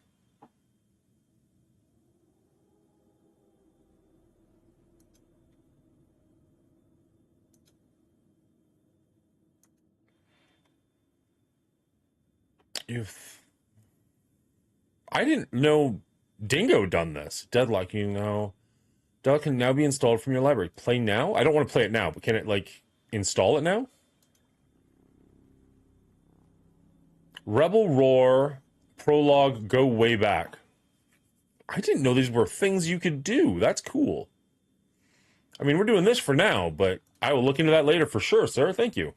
I didn't know Dingo done this. Deadlock, you know. Deadlock can now be installed from your library. Play now? I don't want to play it now, but can it, like, install it now? Rebel Roar, Prologue, go way back. I didn't know these were things you could do. That's cool. I mean, we're doing this for now, but I will look into that later for sure, sir. Thank you.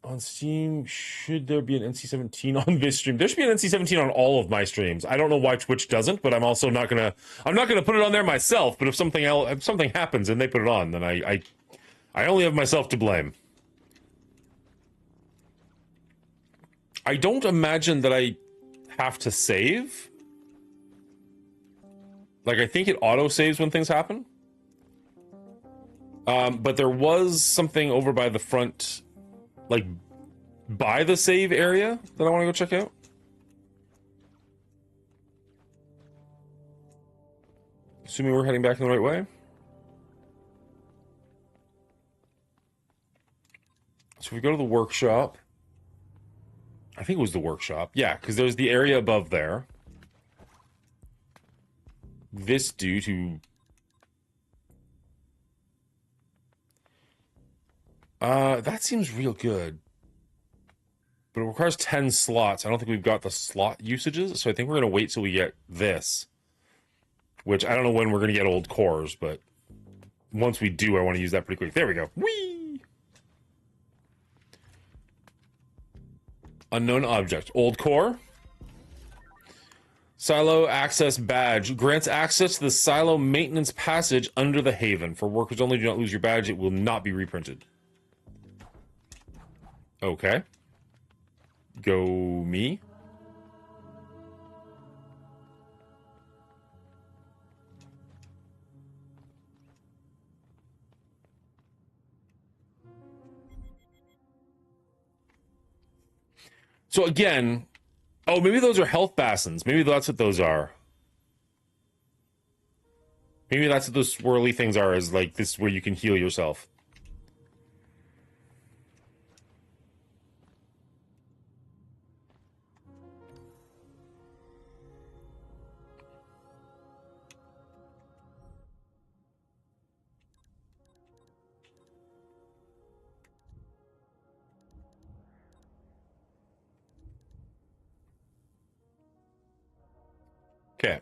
On Steam, should there be an NC-17 on this stream? There should be an NC-17 on all of my streams. I don't know why Twitch doesn't, but I'm also not gonna put it on there myself. But if something happens and they put it on, then I only have myself to blame. I don't imagine that I have to save. Like, I think it auto saves when things happen. But there was something over by the front, like, by the save area that I want to go check out. Assuming we're heading back in the right way. So if we go to the workshop. I think it was the workshop. Yeah, because there's the area above there. This dude who... that seems real good. But it requires 10 slots. I don't think we've got the slot usages, so I think we're going to wait till we get this. Which, I don't know when we're going to get old cores, but once we do, I want to use that pretty quick. There we go. Whee! Unknown object. Old core. Silo access badge. Grants access to the silo maintenance passage under the haven. For workers only, do not lose your badge. It will not be reprinted. Okay. Go me. So again, oh, maybe those are health basins. Maybe that's what those are. Maybe that's what those swirly things are, is like this is where you can heal yourself. Okay.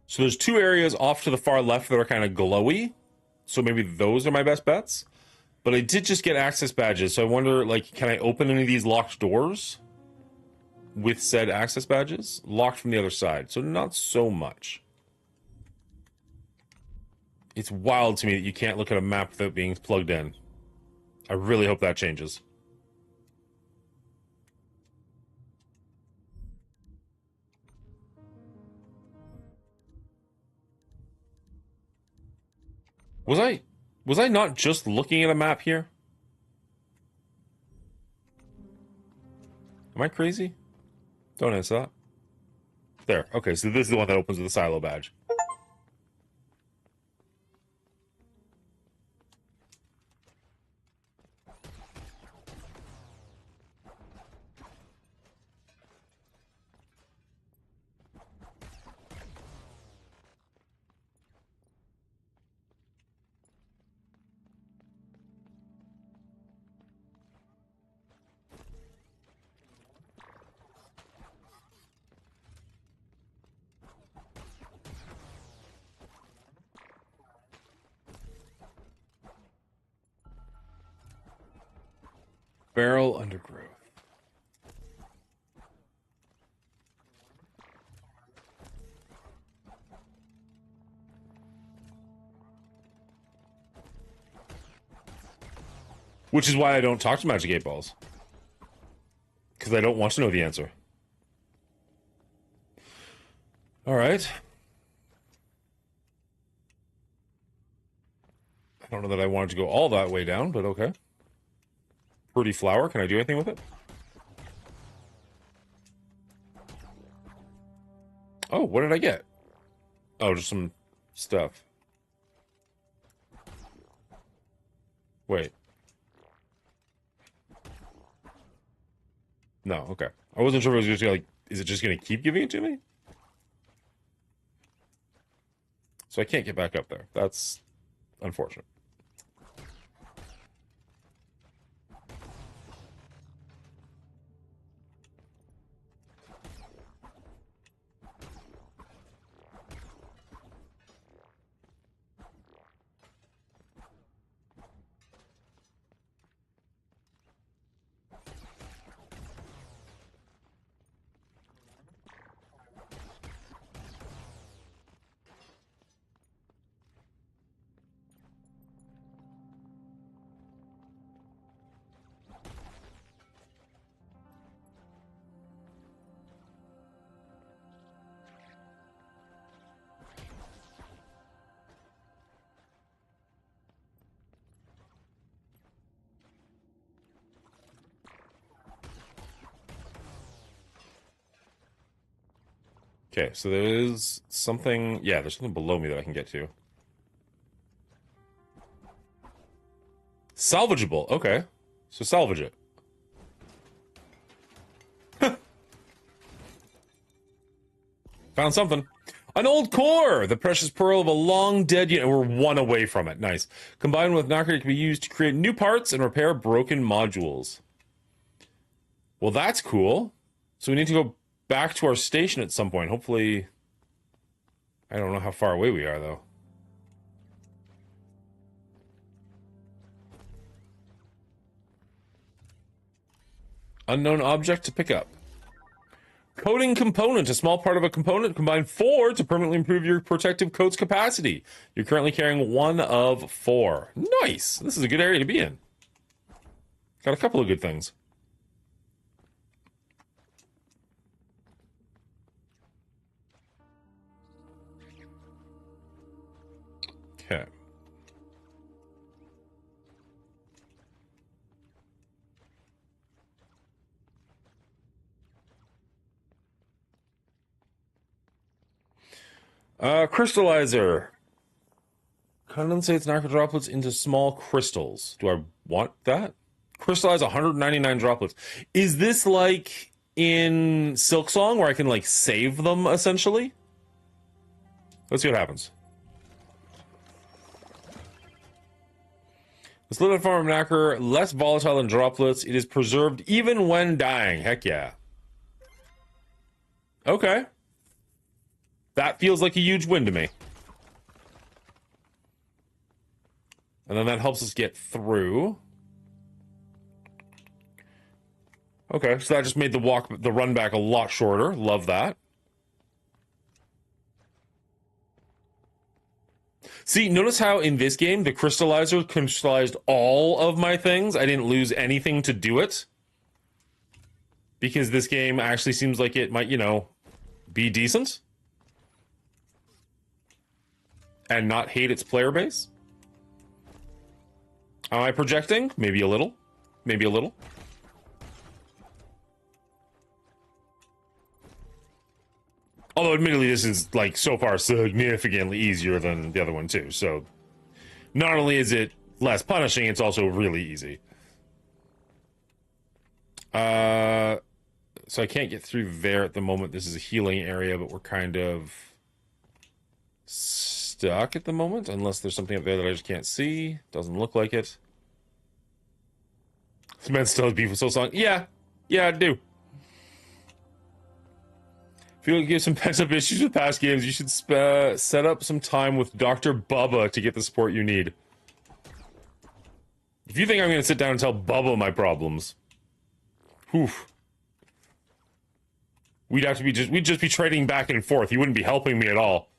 So there's two areas off to the far left that are kind of glowy. So maybe those are my best bets. But I did just get access badges. So I wonder, like, can I open any of these locked doors with said access badges? Locked from the other side. So not so much. It's wild to me that you can't look at a map without being plugged in. I really hope that changes. Was I not just looking at a map here? Am I crazy? Don't answer that. There. Okay, so this is the one that opens with the silo badge. Barrel undergrowth. Which is why I don't talk to Magic 8 Balls. Because I don't want to know the answer. Alright. I don't know that I wanted to go all that way down, but okay. Pretty flower. Can I do anything with it? Oh, what did I get? Oh, just some stuff. Wait. No, okay. I wasn't sure if it was just gonna, like, is it just gonna keep giving it to me? So I can't get back up there. That's unfortunate. Okay, so there is something... Yeah, there's something below me that I can get to. Salvageable. Okay. So salvage it. Found something. An old core! The precious pearl of a long dead unit. We're one away from it. Nice. Combined with knocker, it can be used to create new parts and repair broken modules. Well, that's cool. So we need to go back to our station at some point. Hopefully... I don't know how far away we are, though. Unknown object to pick up. Coating component. A small part of a component. Combine 4 to permanently improve your protective coat's capacity. You're currently carrying 1 of 4. Nice! This is a good area to be in. Got a couple of good things. Okay. Crystallizer. Condensates narco droplets into small crystals. Do I want that? Crystallize 199 droplets. Is this like in Silksong where I can like save them essentially? Let's see what happens. This little form of nacre, less volatile than droplets. It is preserved even when dying. Heck yeah. Okay. That feels like a huge win to me. And then that helps us get through. Okay, so that just made the run back a lot shorter. Love that. See, notice how in this game, the crystallizer crystallized all of my things. I didn't lose anything to do it. Because this game actually seems like it might, you know, be decent. And not hate its player base. Am I projecting? Maybe a little. Maybe a little. Although, admittedly, this is, like, so far significantly easier than the other one, too. So, not only is it less punishing, it's also really easy. So I can't get through there at the moment. This is a healing area, but we're kind of stuck at the moment, unless there's something up there that I just can't see. Doesn't look like it. This man still has beef with Soul Song. Yeah, I do. If you don't give some pent-up issues with past games, you should set up some time with Dr. Bubba to get the support you need. If you think I'm going to sit down and tell Bubba my problems, oof. We'd just be trading back and forth. He wouldn't be helping me at all.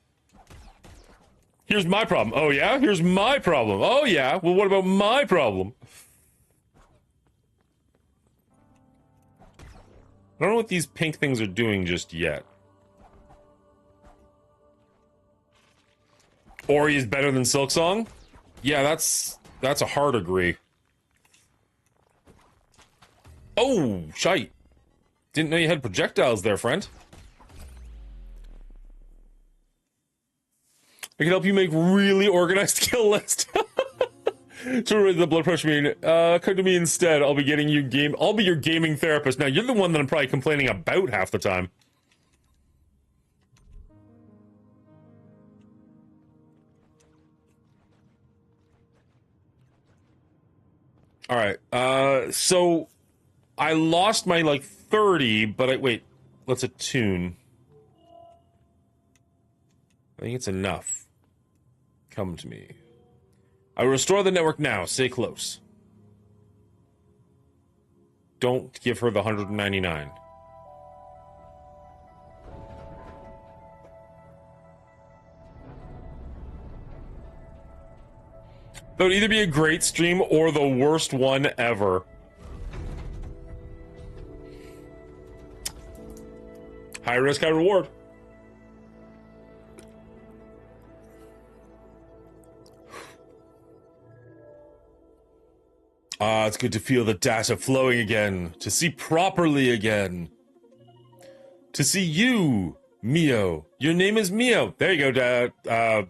Here's my problem. Oh yeah? Here's my problem. Oh yeah? Well, what about my problem? I don't know what these pink things are doing just yet. Ori is better than Silksong? Yeah, that's a hard agree. Oh, shite. Didn't know you had projectiles there, friend. I can help you make really organized kill list. To raise the blood pressure mean, come to me instead. I'll be your gaming therapist. Now, you're the one that I'm probably complaining about half the time. All right. So I lost my, like, 30, but wait, let's attune. I think it's enough. Come to me. I will restore the network now. Stay close. Don't give her the 199. That would either be a great stream or the worst one ever. High risk, high reward. Ah, it's good to feel the data flowing again, to see properly again. To see you, MIO. Your name is MIO. There you go,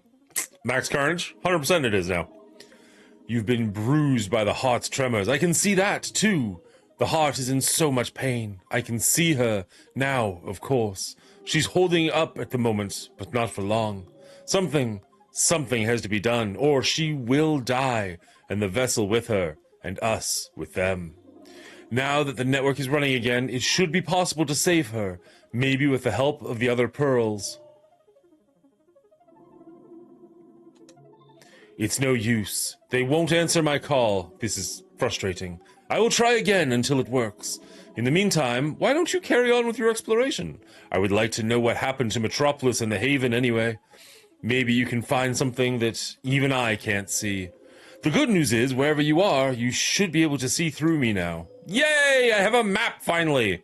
Max Carnage. 100% it is now. You've been bruised by the heart's tremors. I can see that, too. The heart is in so much pain. I can see her now, of course. She's holding up at the moment, but not for long. Something has to be done, or she will die, and the vessel with her, and us with them. Now that the network is running again, it should be possible to save her, maybe with the help of the other pearls. It's no use. They won't answer my call. This is frustrating. I will try again until it works. In the meantime, why don't you carry on with your exploration? I would like to know what happened to Metropolis and the Haven anyway. Maybe you can find something that even I can't see. The good news is, wherever you are, you should be able to see through me now. Yay! I have a map, finally!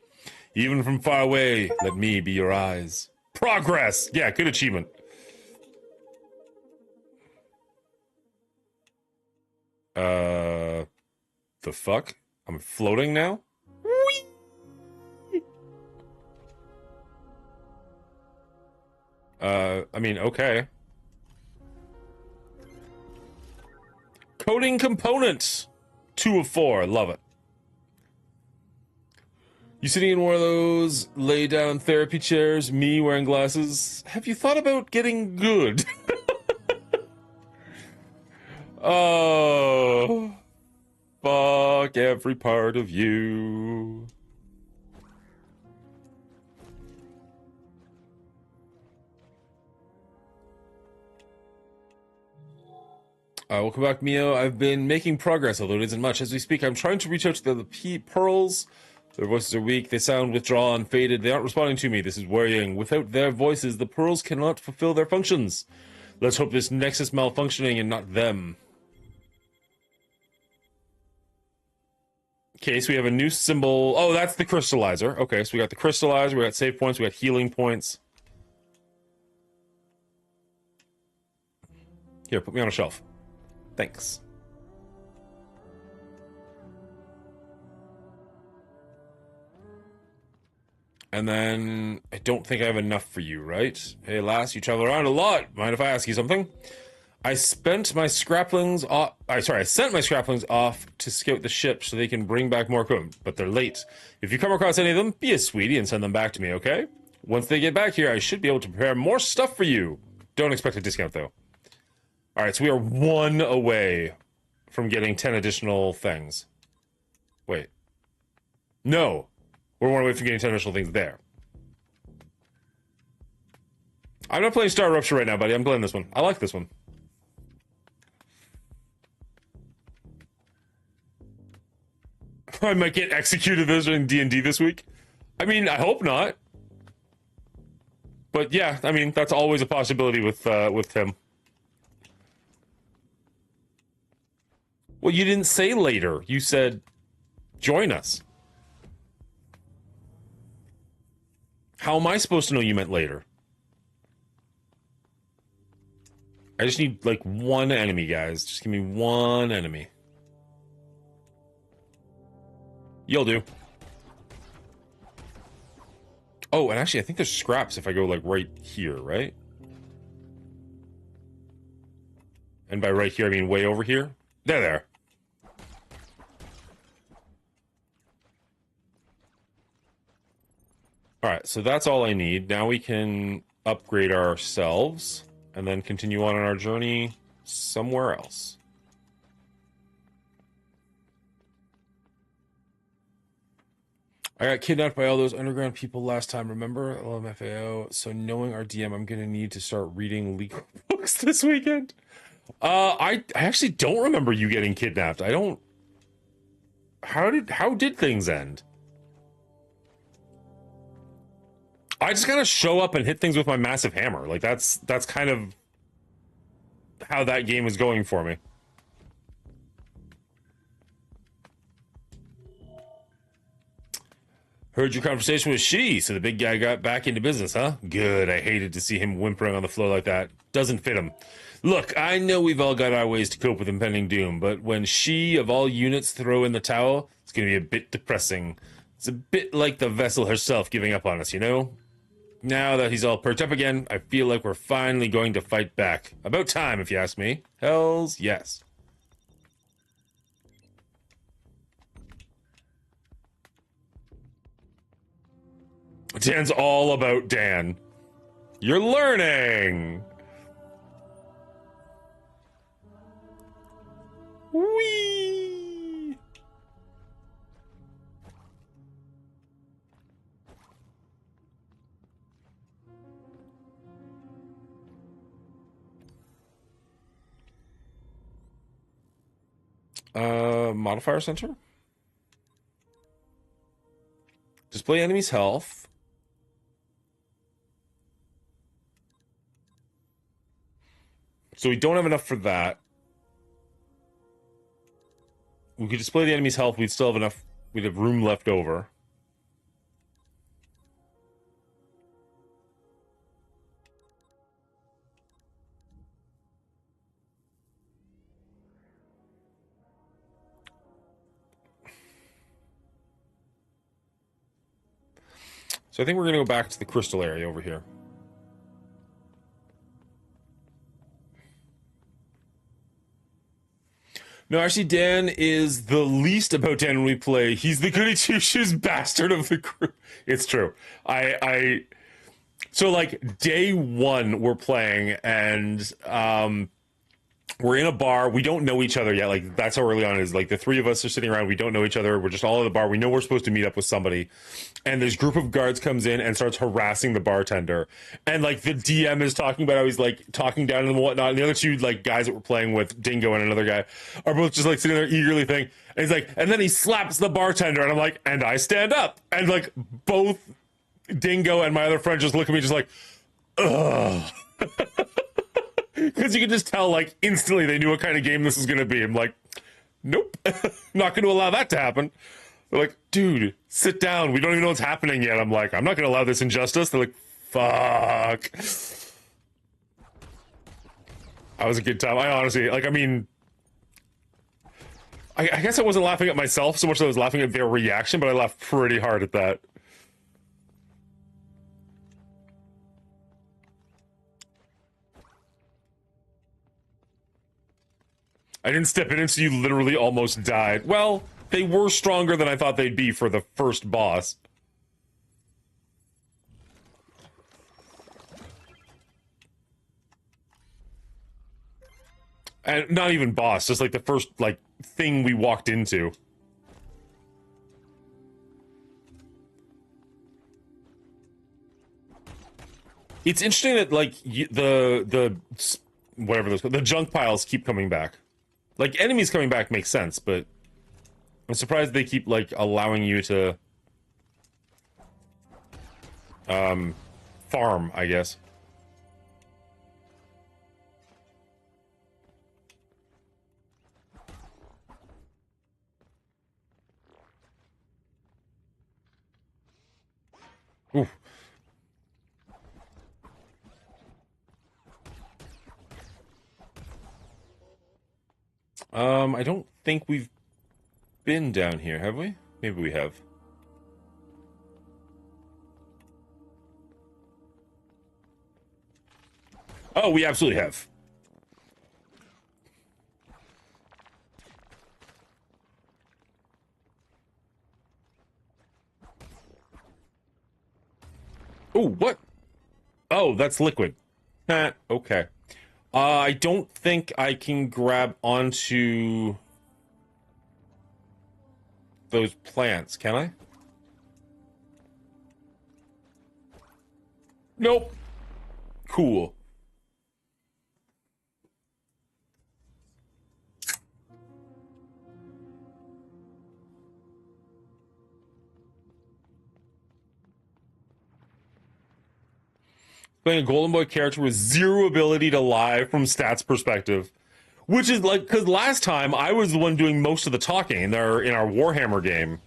Even from far away, let me be your eyes. Progress! Yeah, good achievement. The fuck? I'm floating now? Whee! I mean, okay. Coding component. 2 of 4. Love it. You sitting in one of those lay down therapy chairs, me wearing glasses? Have you thought about getting good? Oh, fuck every part of you. Welcome back, MIO. I've been making progress, although it isn't much. As we speak, I'm trying to reach out to the other pearls. Their voices are weak. They sound withdrawn, faded. They aren't responding to me. This is worrying. Without their voices, the pearls cannot fulfill their functions. Let's hope this nexus malfunctioning and not them. Okay, so we have a new symbol. Oh, that's the crystallizer. Okay, so we got the crystallizer, we got save points, we got healing points. Here, put me on a shelf. Thanks. And then I don't think I have enough for you, right? Hey, lass, you travel around a lot. Mind if I ask you something? I sent my scraplings off to scout the ship so they can bring back more equipment, but they're late. If you come across any of them, be a sweetie and send them back to me, okay? Once they get back here, I should be able to prepare more stuff for you. Don't expect a discount, though. All right, so we are 1 away from getting 10 additional things. Wait. No. We're 1 away from getting 10 additional things there. I'm not playing Star Eruption right now, buddy. I'm playing this one. I like this one. I might get executed this in D&D this week. I mean, I hope not. But yeah, I mean, that's always a possibility with Tim. Well, you didn't say later. You said, join us. How am I supposed to know you meant later? I just need, like, 1 enemy, guys. Just give me 1 enemy. You'll do. Oh, and actually, I think there's scraps if I go, like, right here, right? And by right here, I mean way over here. There. Alright, so that's all I need. Now we can upgrade ourselves and then continue on our journey somewhere else. I got kidnapped by all those underground people last time, remember? LMFAO. So knowing our DM, I'm gonna need to start reading legal books this weekend. I actually don't remember you getting kidnapped. I don't... How did things end? I just kind of show up and hit things with my massive hammer. Like, that's kind of how that game is going for me. Heard your conversation with She, so the big guy got back into business, huh? Good, I hated to see him whimpering on the floor like that. Doesn't fit him. Look, I know we've all got our ways to cope with impending doom, but when She, of all units, throw in the towel, it's gonna be a bit depressing. It's a bit like the vessel herself giving up on us, you know? Now that he's all perked up again, I feel like we're finally going to fight back. About time, if you ask me. Hells yes. Dan's all about Dan. You're learning! Whee! Modifier center? Display enemy's health. So we don't have enough for that. We could display the enemy's health. We'd still have enough. We'd have room left over. So I think we're going to go back to the crystal area over here. No, actually, Dan is the least about Dan when we play. He's the goody two-shoes bastard of the crew. It's true. So, like, day one, we're playing, and we're in a bar. We don't know each other yet. Like, that's how early on it is. Like, the three of us are sitting around. We don't know each other. We're just all in the bar. We know we're supposed to meet up with somebody. And this group of guards comes in and starts harassing the bartender. And, like, the DM is talking about how he's, like, talking down to them and whatnot. And the other two, like, guys that we're playing with, Dingo and another guy, are both just, like, sitting there eagerly thinking. And he's like, and then he slaps the bartender. And I'm like, and I stand up. And, like, both Dingo and my other friend just look at me just like, ugh. Because you can just tell, like, instantly they knew what kind of game this was going to be. I'm like, nope, not going to allow that to happen. They're like, dude, sit down. We don't even know what's happening yet. I'm like, I'm not going to allow this injustice. They're like, fuck. That was a good time. I honestly, like, I mean, I guess I wasn't laughing at myself so much as I was laughing at their reaction, but I laughed pretty hard at that. I didn't step in, so you literally almost died. Well, they were stronger than I thought they'd be for the first boss. And not even boss, just like the first, like, thing we walked into. It's interesting that, like, whatever those, the junk piles keep coming back. Like, enemies coming back makes sense, but I'm surprised they keep, like, allowing you to, farm, I guess. Oof. I don't think we've been down here, have we? Maybe we have. Oh, we absolutely have. Oh, what? Oh, that's liquid. Okay. I don't think I can grab onto those plants, can I? Nope. Cool. Playing a Golden Boy character with zero ability to lie from stats perspective. Which is like, because last time I was the one doing most of the talking in our Warhammer game.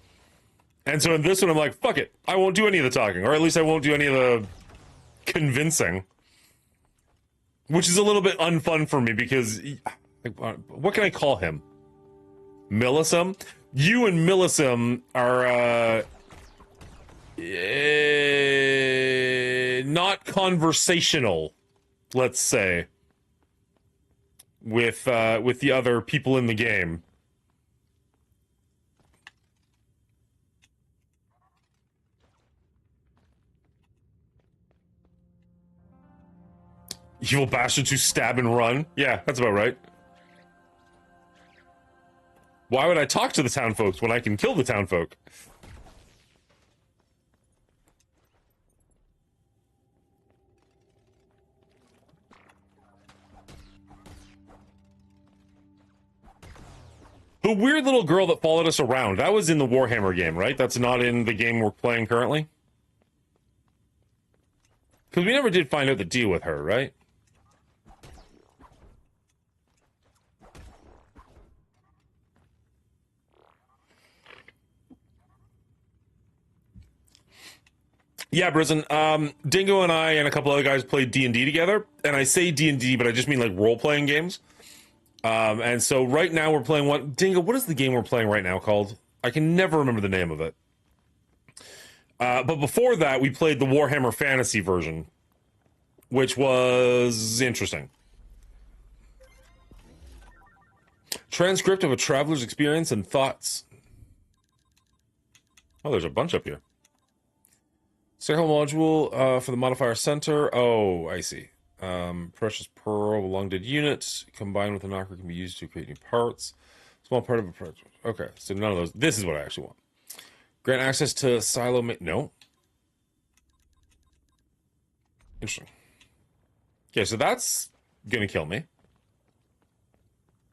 And so in this one, I'm like, fuck it. I won't do any of the talking. Or at least I won't do any of the convincing. Which is a little bit unfun for me because, what can I call him? Millicent? You and Millicent are, not conversational, let's say, with the other people in the game. Evil bastards who stab and run? Yeah, that's about right. Why would I talk to the town folks when I can kill the town folk? The weird little girl that followed us around, that was in the Warhammer game, right? That's not in the game we're playing currently? Because we never did find out the deal with her, right? Yeah, Brison, Dingo and I and a couple other guys played D&D together, and I say D&D, but I just mean like role-playing games. And so right now we're playing one... Dingo, what is the game we're playing right now called? I can never remember the name of it. But before that, we played the Warhammer Fantasy version, which was interesting. Transcript of a traveler's experience and thoughts. Oh, there's a bunch up here. Circle module for the modifier center. Oh, I see. Precious pearl, long dead units combined with a knocker can be used to create new parts. Small part of a project. Okay, so none of those. This is what I actually want. Grant access to silo. No. Interesting. Okay, so that's gonna kill me.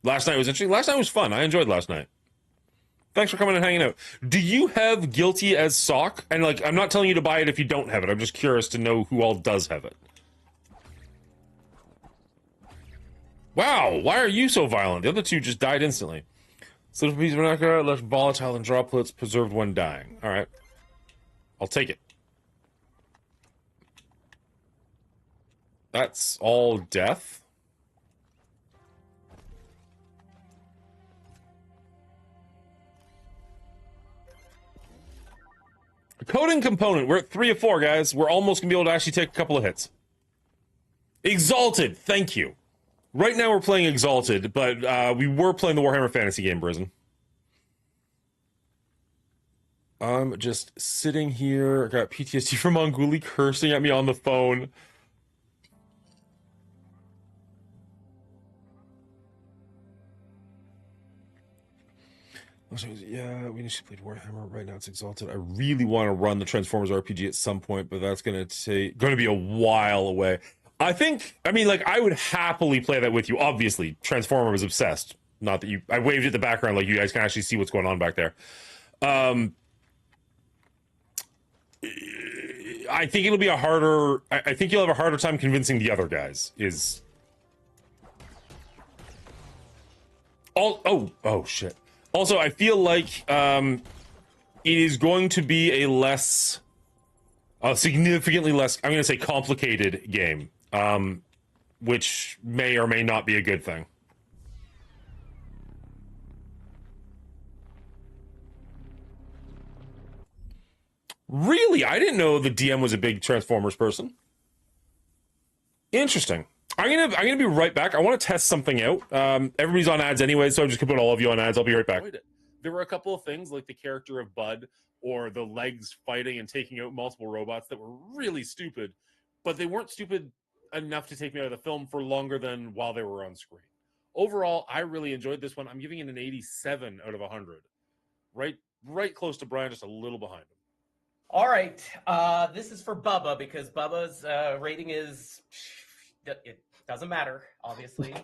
Last night was interesting. Last night was fun. I enjoyed last night. Thanks for coming and hanging out. Do you have Guilty as Sock? And like, I'm not telling you to buy it if you don't have it. I'm just curious to know who all does have it. Wow, why are you so violent? The other two just died instantly. So the piece of vernacular, less volatile than droplets, preserved when dying. All right. I'll take it. That's all death? Coding component. We're at 3 of 4, guys. We're almost going to be able to actually take a couple of hits. Exalted. Thank you. Right now we're playing Exalted, but we were playing the Warhammer Fantasy game, Brisen. I'm just sitting here. I got PTSD from Mongooli cursing at me on the phone. Yeah, we initially played Warhammer. Right now it's Exalted. I really want to run the Transformers RPG at some point, but that's going to be a while away. I mean, like, I would happily play that with you. Obviously, Transformer was obsessed. Not that you, I waved at the background like you guys can actually see what's going on back there. I think it'll be a harder. I think you'll have a harder time convincing the other guys. Oh shit. Also, I feel like it is going to be a significantly less, I'm going to say complicated game, which may or may not be a good thing. Really? I didn't know the DM was a big Transformers person. Interesting. I'm gonna be right back. I want to test something out. Everybody's on ads anyway, so I'm just gonna put all of you on ads. I'll be right back. There were a couple of things like the character of Bud or the legs fighting and taking out multiple robots that were really stupid, but they weren't stupid enough to take me out of the film for longer than while they were on screen. Overall, I really enjoyed this one. I'm giving it an 87 out of 100. Right close to Brian, just a little behind him. All right, this is for Bubba because Bubba's rating is, it doesn't matter, obviously.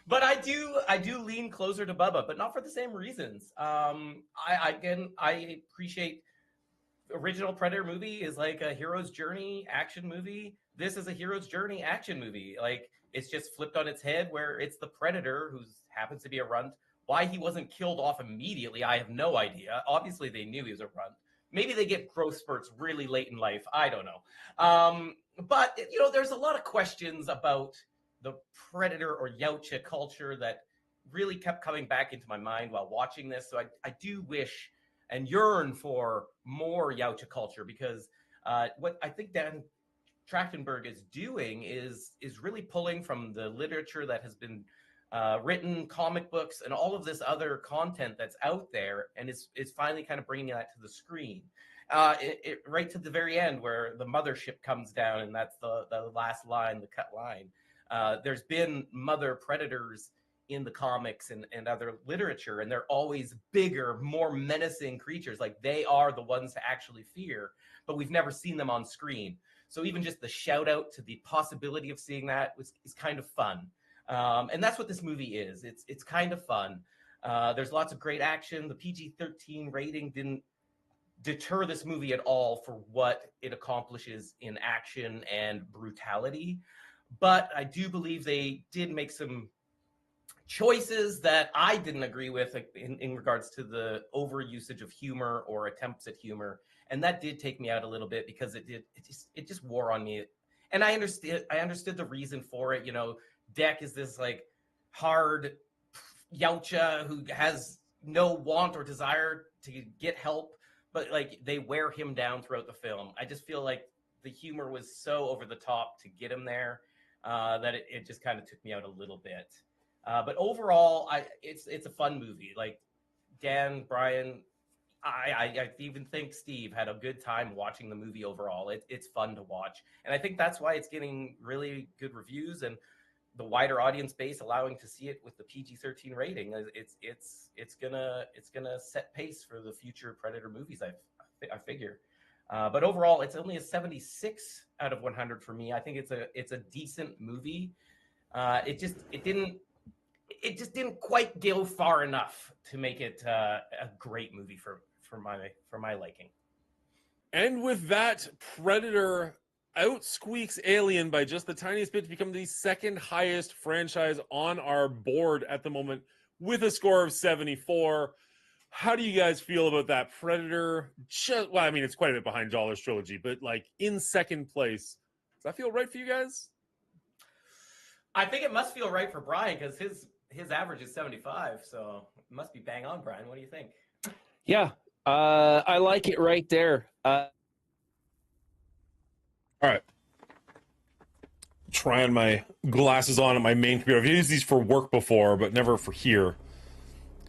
But I do lean closer to Bubba, but not for the same reasons. I appreciate original Predator movie is like a hero's journey action movie. This is a hero's journey action movie. Like, it's just flipped on its head where it's the Predator who happens to be a runt. Why he wasn't killed off immediately, I have no idea. Obviously, they knew he was a runt. Maybe they get growth spurts really late in life. I don't know. But, you know, there's a lot of questions about the Predator or Yautja culture that really kept coming back into my mind while watching this. So I do wish and yearn for more Yautja culture because what I think Dan Trachtenberg is doing is really pulling from the literature that has been written, comic books, and all of this other content that's out there, and is finally kind of bringing that to the screen. Right to the very end where the mothership comes down, and that's the last line, the cut line. There's been mother predators in the comics and other literature, and they're always bigger, more menacing creatures. Like, they are the ones to actually fear, but we've never seen them on screen. So even just the shout out to the possibility of seeing that is kind of fun. And that's what this movie is. It's kind of fun. There's lots of great action. The PG-13 rating didn't deter this movie at all for what it accomplishes in action and brutality. But I do believe they did make some choices that I didn't agree with in regards to the overusage of humor or attempts at humor. And that did take me out a little bit because it just wore on me. And I understood the reason for it. You know, Deck is this like hard Yautja who has no want or desire to get help, but like they wear him down throughout the film. I just feel like the humor was so over the top to get him there that it just kind of took me out a little bit. But overall, it's a fun movie. Like Dan, Brian, I even think Steve had a good time watching the movie overall. It's fun to watch, and I think that's why it's getting really good reviews and the wider audience base allowing to see it with the PG-13 rating. It's gonna set pace for the future Predator movies. I figure, but overall, it's only a 76 out of 100 for me. I think it's a decent movie. It just didn't quite go far enough to make it a great movie for my liking. And with that, Predator outsqueaks Alien by just the tiniest bit to become the second highest franchise on our board at the moment with a score of 74. How do you guys feel about that? Predator, well, I mean, it's quite a bit behind Joller's trilogy, but like in second place. Does that feel right for you guys? I think it must feel right for Brian because his average is 75, so it must be bang on, Brian. What do you think? Yeah, I like it right there. All right. trying my glasses on at my main computer. I've used these for work before, but never for here.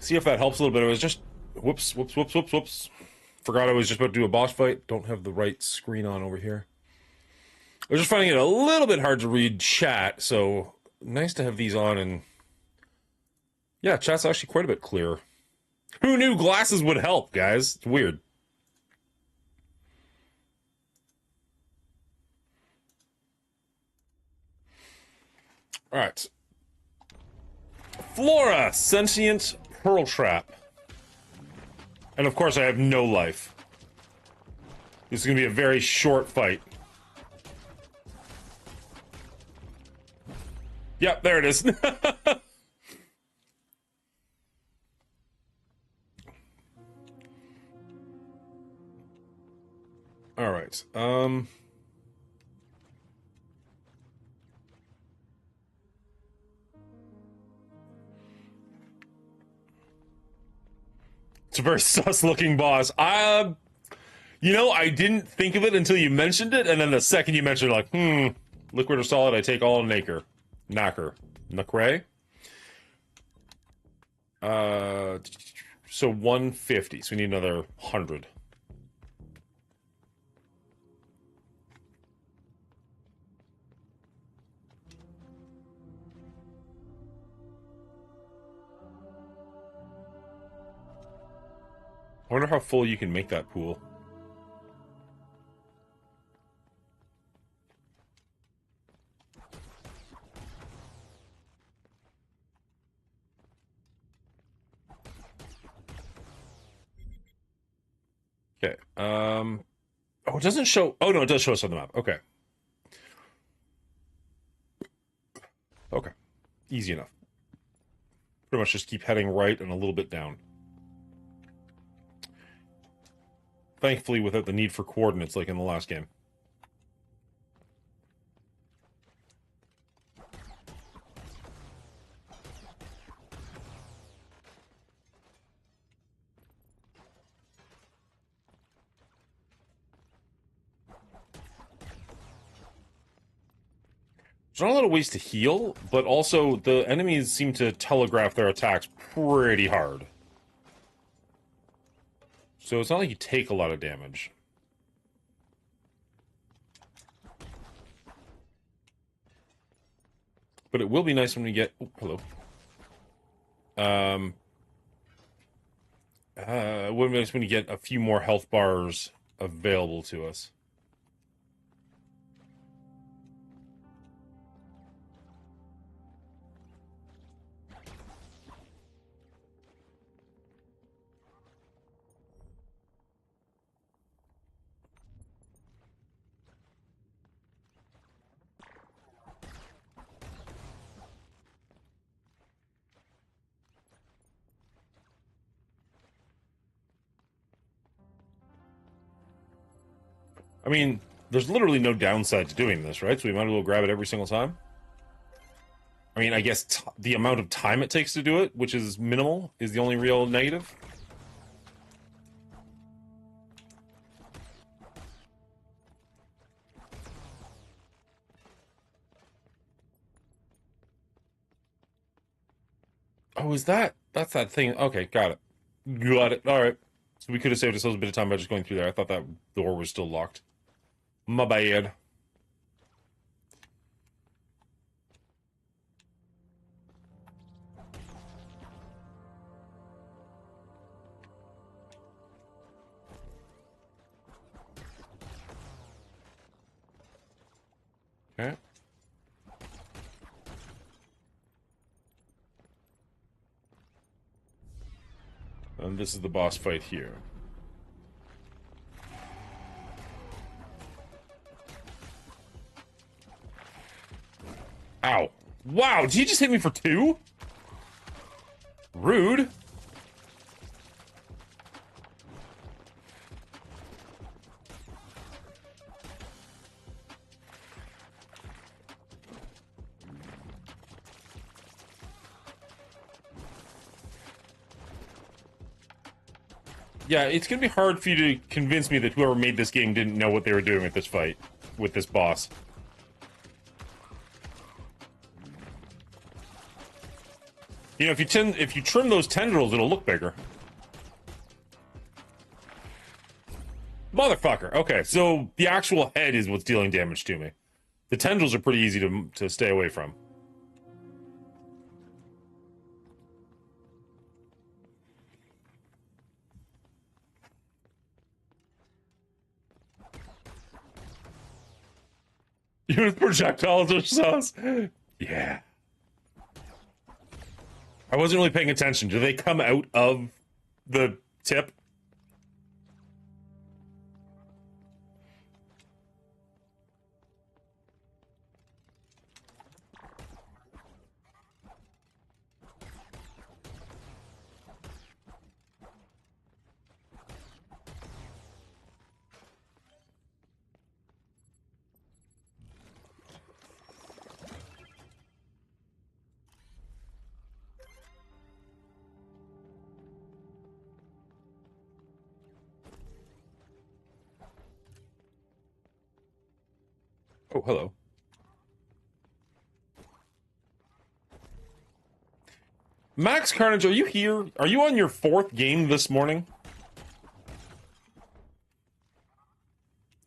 See if that helps a little bit. It was just, whoops. Forgot I was just about to do a boss fight. Don't have the right screen on over here. I was just finding it a little bit hard to read chat, so nice to have these on, and yeah, chat's actually quite a bit clearer. Who knew glasses would help, guys? It's weird. All right. Flora, sentient pearl trap. And of course I have no life. This is going to be a very short fight. Yep, there it is. All right. It's a very sus-looking boss. You know, I didn't think of it until you mentioned it, and then the second you mentioned it, like, liquid or solid, I take all Naker. Knocker. Nakray? So 150, so we need another 100. I wonder how full you can make that pool. Okay. Oh, it doesn't show. Oh no, it does show us on the map. Okay. Okay. Easy enough. Pretty much just keep heading right and a little bit down. Thankfully, without the need for coordinates like in the last game. There's not a lot of ways to heal, but also the enemies seem to telegraph their attacks pretty hard. So it's not like you take a lot of damage. But it will be nice when we get... Oh, hello. It will be nice when you get a few more health bars available to us. I mean, there's literally no downside to doing this, right? So we might as well grab it every single time. I mean, I guess the amount of time it takes to do it, which is minimal, is the only real negative. Oh, is that? That's that thing. Okay, got it. Got it. All right. So we could have saved ourselves a bit of time by just going through there. I thought that door was still locked. My bad. Okay. And this is the boss fight here. Ow. Wow, did you just hit me for 2? Rude. Yeah, it's gonna be hard for you to convince me that whoever made this game didn't know what they were doing with this fight, with this boss. You know, if you trim those tendrils, it'll look bigger. Motherfucker. Okay, so the actual head is what's dealing damage to me. The tendrils are pretty easy to stay away from. Use projectiles or sauce. Yeah. I wasn't really paying attention. Do they come out of the tip? Oh, hello. Max Carnage, are you here? Are you on your 4th game this morning?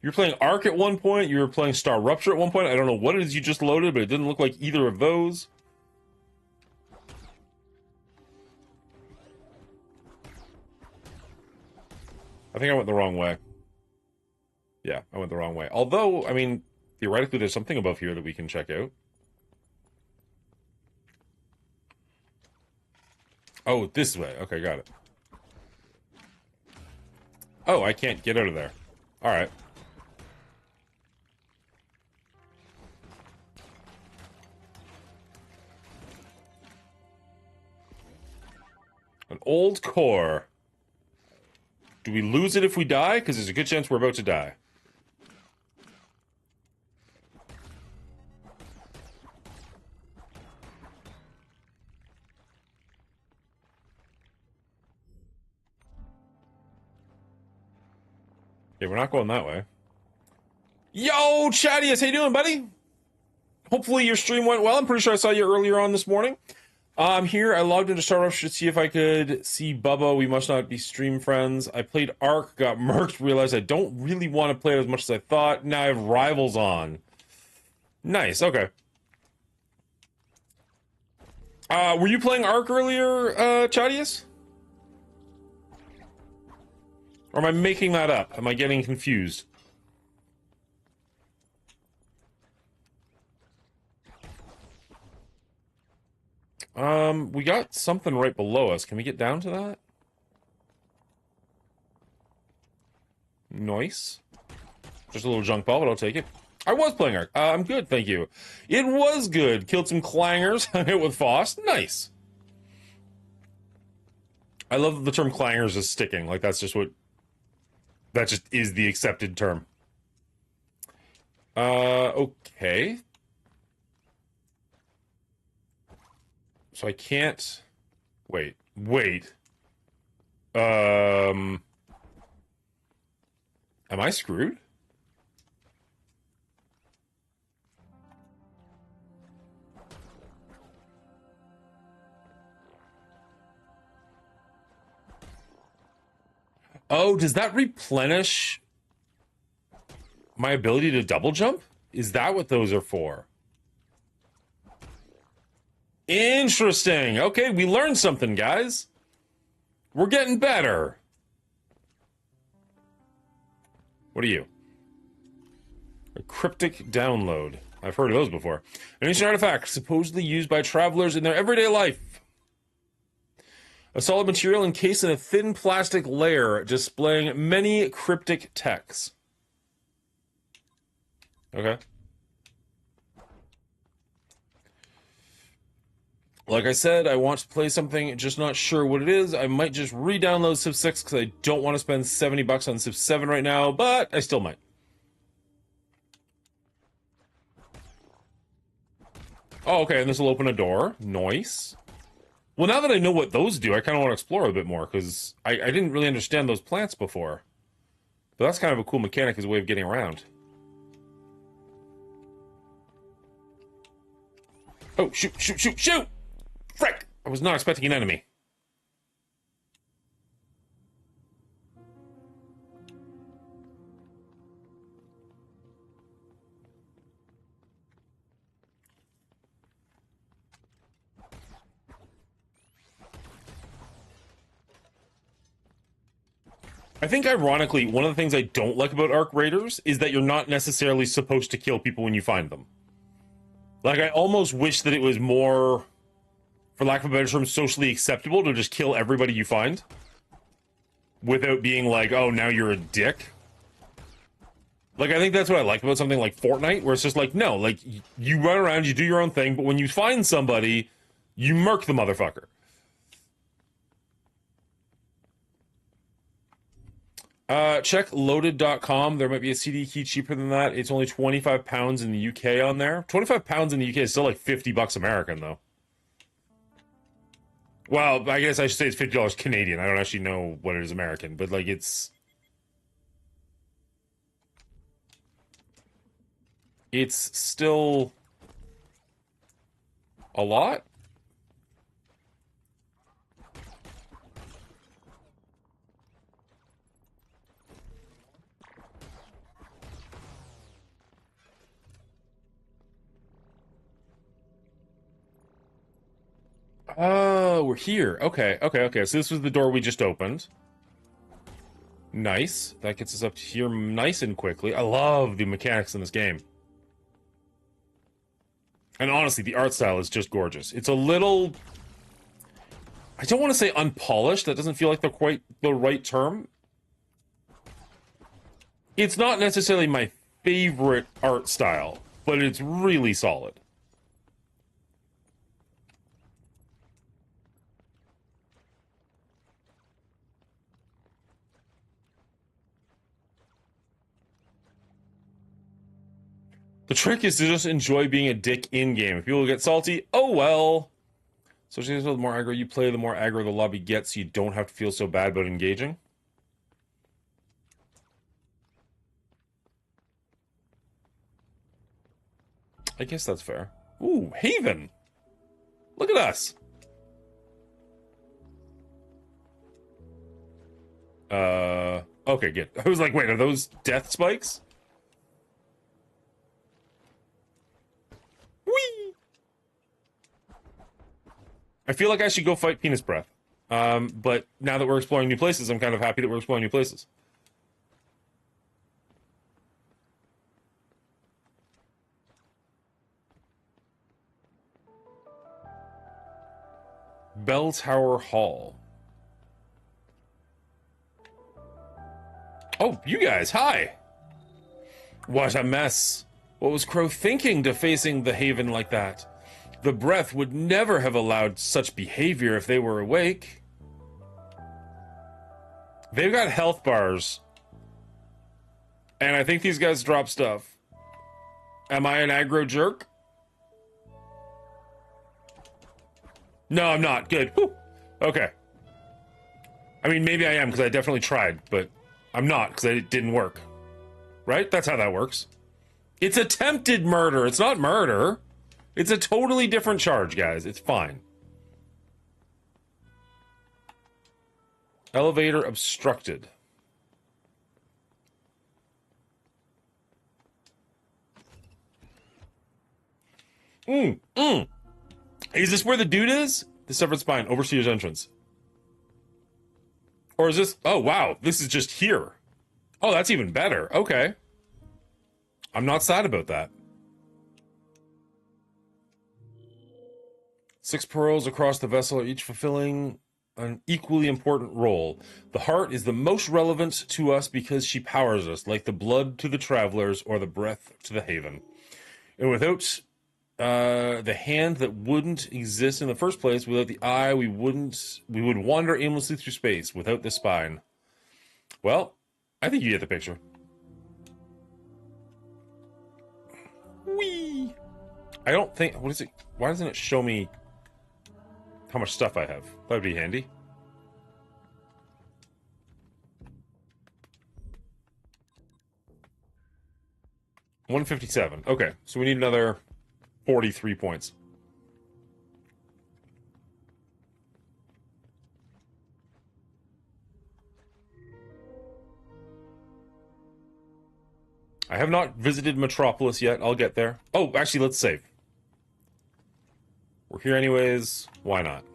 You were playing Ark at one point, you were playing Star Rupture at one point. I don't know what it is you just loaded, but it didn't look like either of those. I think I went the wrong way. Yeah, I went the wrong way. Although, I mean, theoretically, there's something above here that we can check out. Oh, this way. Okay, got it. Oh, I can't get out of there. All right. An old core. Do we lose it if we die? Because there's a good chance we're about to die. Okay, we're not going that way. Yo, Chadius, how you doing, buddy? Hopefully your stream went well. I'm pretty sure I saw you earlier on this morning. I'm here. I logged into Startup to see if I could see Bubba. We must not be stream friends. I played Ark, got murked, realized I don't really want to play it as much as I thought. Now I have Rivals on. Nice, okay. Were you playing Ark earlier, Chadius? Or am I making that up? Am I getting confused? We got something right below us. Can we get down to that? Nice. Just a little junk ball, but I'll take it. I was playing Ark. I'm good, thank you. It was good. Killed some clangers. Hung out with Foss. Nice. I love that the term clangers is sticking. Like, that's just what... That just is the accepted term. Okay. So I can't... Wait. Am I screwed? Oh, does that replenish my ability to double jump? Is that what those are for? Interesting. Okay, we learned something, guys. We're getting better. What are you? A cryptic download. I've heard of those before. An ancient artifact supposedly used by travelers in their everyday life. A solid material encased in a thin plastic layer displaying many cryptic texts. Okay. Like I said, I want to play something, just not sure what it is. I might just re-download Civ 6 because I don't want to spend $70 on Civ 7 right now, but I still might. Oh, okay, and this will open a door. Nice. Well, now that I know what those do, I kind of want to explore a bit more, because I didn't really understand those plants before. But that's kind of a cool mechanic as a way of getting around. Oh, shoot! Frick! I I was not expecting an enemy. I think, ironically, one of the things I don't like about Arc Raiders is that you're not necessarily supposed to kill people when you find them. Like, I almost wish that it was more, for lack of a better term, socially acceptable to just kill everybody you find. Without being like, oh, now you're a dick. Like, I think that's what I like about something like Fortnite, where it's just like, no, like, you run around, you do your own thing, but when you find somebody, you murk the motherfucker. Check loaded.com. There might be a CD key cheaper than that. It's only £25 in the UK on there. £25 in the UK is still like $50 American, though. Well, I guess I should say it's $50 Canadian. I don't actually know what it is American, but like it's still a lot. Oh, we're here. Okay. So this was the door we just opened. Nice. That gets us up here nice and quickly. I love the mechanics in this game. And honestly, the art style is just gorgeous. It's a little... I don't want to say unpolished. That doesn't feel like quite the right term. It's not necessarily my favorite art style, but it's really solid. The trick is to just enjoy being a dick in-game. If people get salty, oh well. So the more aggro you play, the more aggro the lobby gets, so you don't have to feel so bad about engaging. I guess that's fair. Ooh, Haven! Look at us! Okay, good. I was like, wait, are those death spikes? Whee! I feel like I should go fight Penis Breath. But now that we're exploring new places, I'm kind of happy that we're exploring new places. Bell Tower Hall. Oh, you guys, hi! What a mess. What was Crow thinking defacing the Haven like that? The Breath would never have allowed such behavior if they were awake. They've got health bars. And I think these guys drop stuff. Am I an aggro jerk? No, I'm not. Good. Whew. Okay. I mean, maybe I am, because I definitely tried, but I'm not, because it didn't work. Right? That's how that works. It's attempted murder. It's not murder. It's a totally different charge, guys. It's fine. Elevator obstructed. Is this where the dude is? The severed spine, overseer's entrance. Or is this... Oh, wow. This is just here. Oh, that's even better. Okay. I'm not sad about that. 6 pearls across the vessel are each fulfilling an equally important role. The heart is the most relevant to us because she powers us, like the blood to the travelers or the breath to the haven. And without the hand that wouldn't exist in the first place, without the eye, we would wander aimlessly through space without the spine. Well, I think you get the picture. Whee! I don't think... What is it? Why doesn't it show me how much stuff I have? That'd be handy. $157. Okay, so we need another 43 points. I have not visited Metropolis yet. I'll get there. Oh, actually, let's save. We're here anyways. Why not?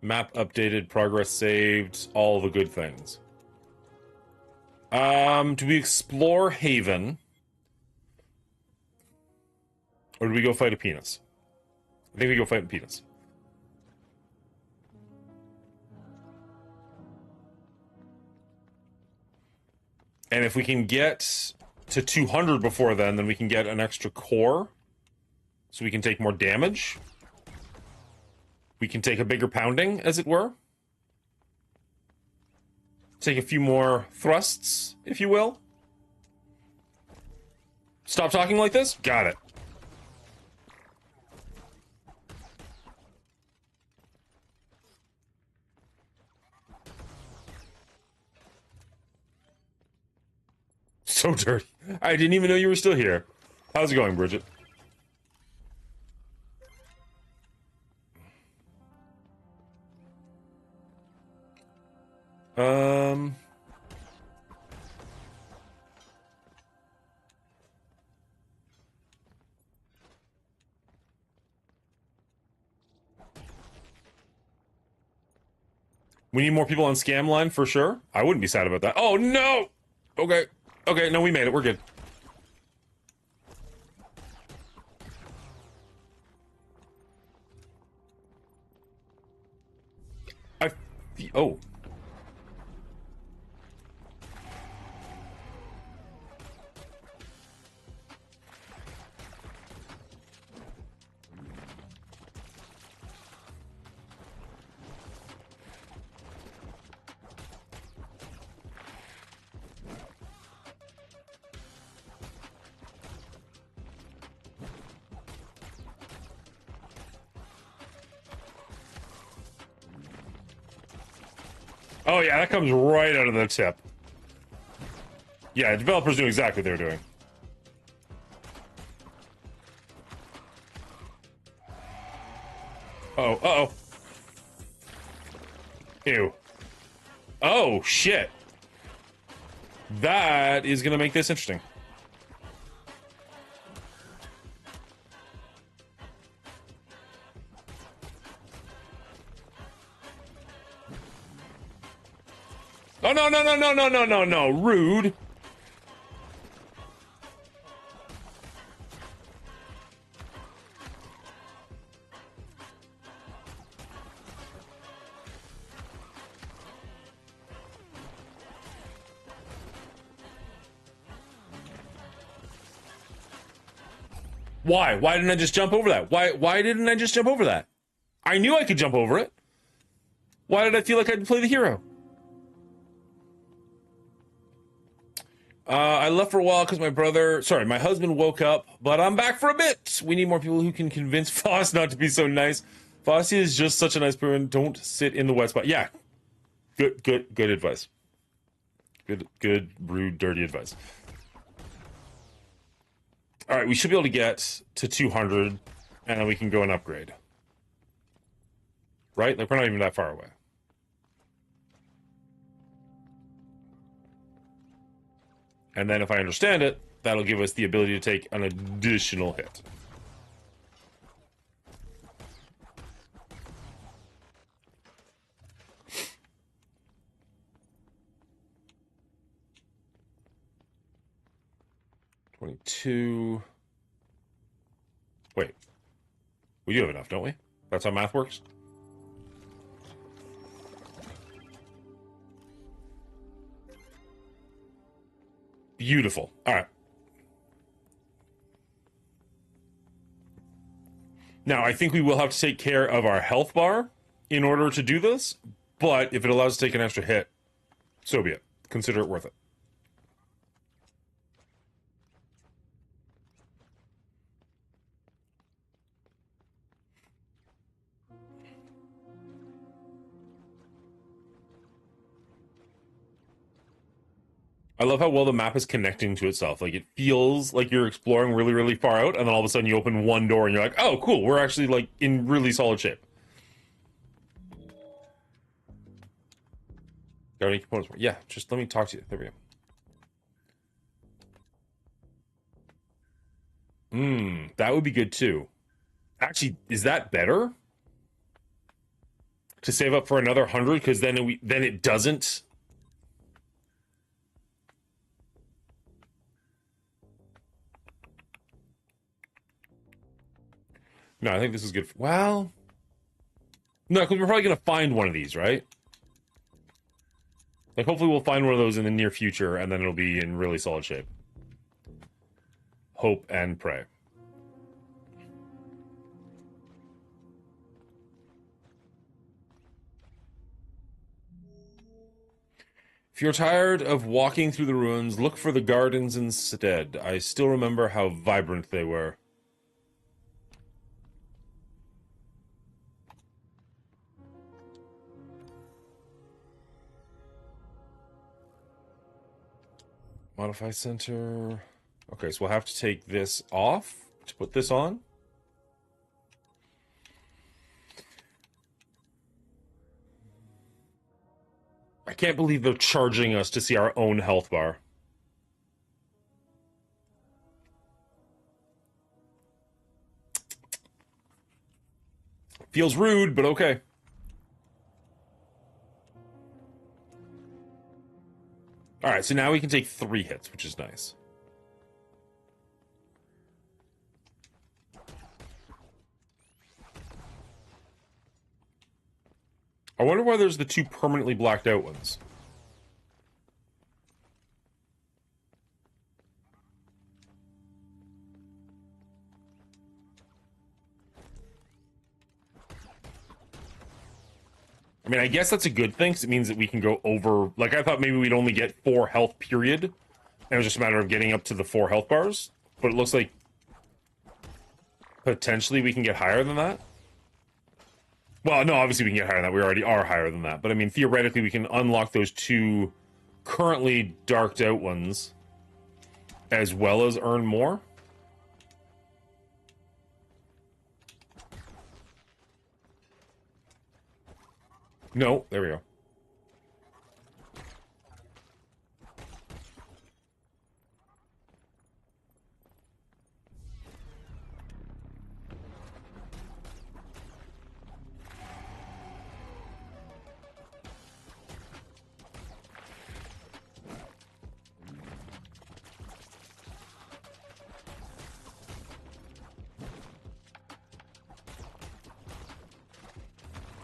Map updated, progress saved, all the good things. Do we explore Haven? Or do we go fight a penis? I think we go fight a penis. And if we can get to 200 before then we can get an extra core. So we can take more damage. We can take a bigger pounding, as it were. Take a few more thrusts, if you will. Stop talking like this? Got it. So dirty. I didn't even know you were still here. How's it going, Bridget? We need more people on scam line for sure. I wouldn't be sad about that. Oh no! Okay. Okay, no, we made it. We're good. Oh. Oh yeah, that comes right out of the tip. Yeah, developers knew exactly what they were doing. Uh-oh, uh-oh. Ew. Oh, shit. That is gonna make this interesting. Oh, no, no, no, no, no, no, no, no. Rude. Why? Why didn't I just jump over that? Why didn't I just jump over that? I knew I could jump over it. Why did I feel like I had to play the hero? I left for a while because my husband woke up, but I'm back for a bit. We need more people who can convince Foss not to be so nice. Foss is just such a nice person. Don't sit in the wet spot. Yeah. Good advice. Good, rude, dirty advice. All right, we should be able to get to 200, and then we can go and upgrade. Right? Like, we're not even that far away. And then if I understand it, that'll give us the ability to take an additional hit. $22. Wait. We do have enough, don't we? That's how math works? Beautiful. All right. Now, I think we will have to take care of our health bar in order to do this, but if it allows us to take an extra hit, so be it. Consider it worth it. I love how well the map is connecting to itself. Like, it feels like you're exploring really, really far out, and then all of a sudden you open one door and you're like, oh, cool, we're actually, like, in really solid shape. Got any components? Yeah, just let me talk to you. There we go. That would be good too. Actually, is that better? To save up for another 100, because then it doesn't. No, I think this is good. Well, no, because we're probably gonna find one of these, right? Like, hopefully we'll find one of those in the near future, and then it'll be in really solid shape. Hope and pray. If you're tired of walking through the ruins, look for the gardens instead. I still remember how vibrant they were. Modify center. Okay, so we'll have to take this off to put this on. I can't believe they're charging us to see our own health bar. Feels rude, but okay. Alright, so now we can take 3 hits, which is nice. I wonder why there's the 2 permanently blacked out ones. I mean, I guess that's a good thing, because it means that we can go over... Like, I thought maybe we'd only get 4 health, period. And it was just a matter of getting up to the 4 health bars. But it looks like... potentially we can get higher than that. Well, no, obviously we can get higher than that. We already are higher than that. But, I mean, theoretically, we can unlock those 2 currently darked out ones, as well as earn more. No, there we go.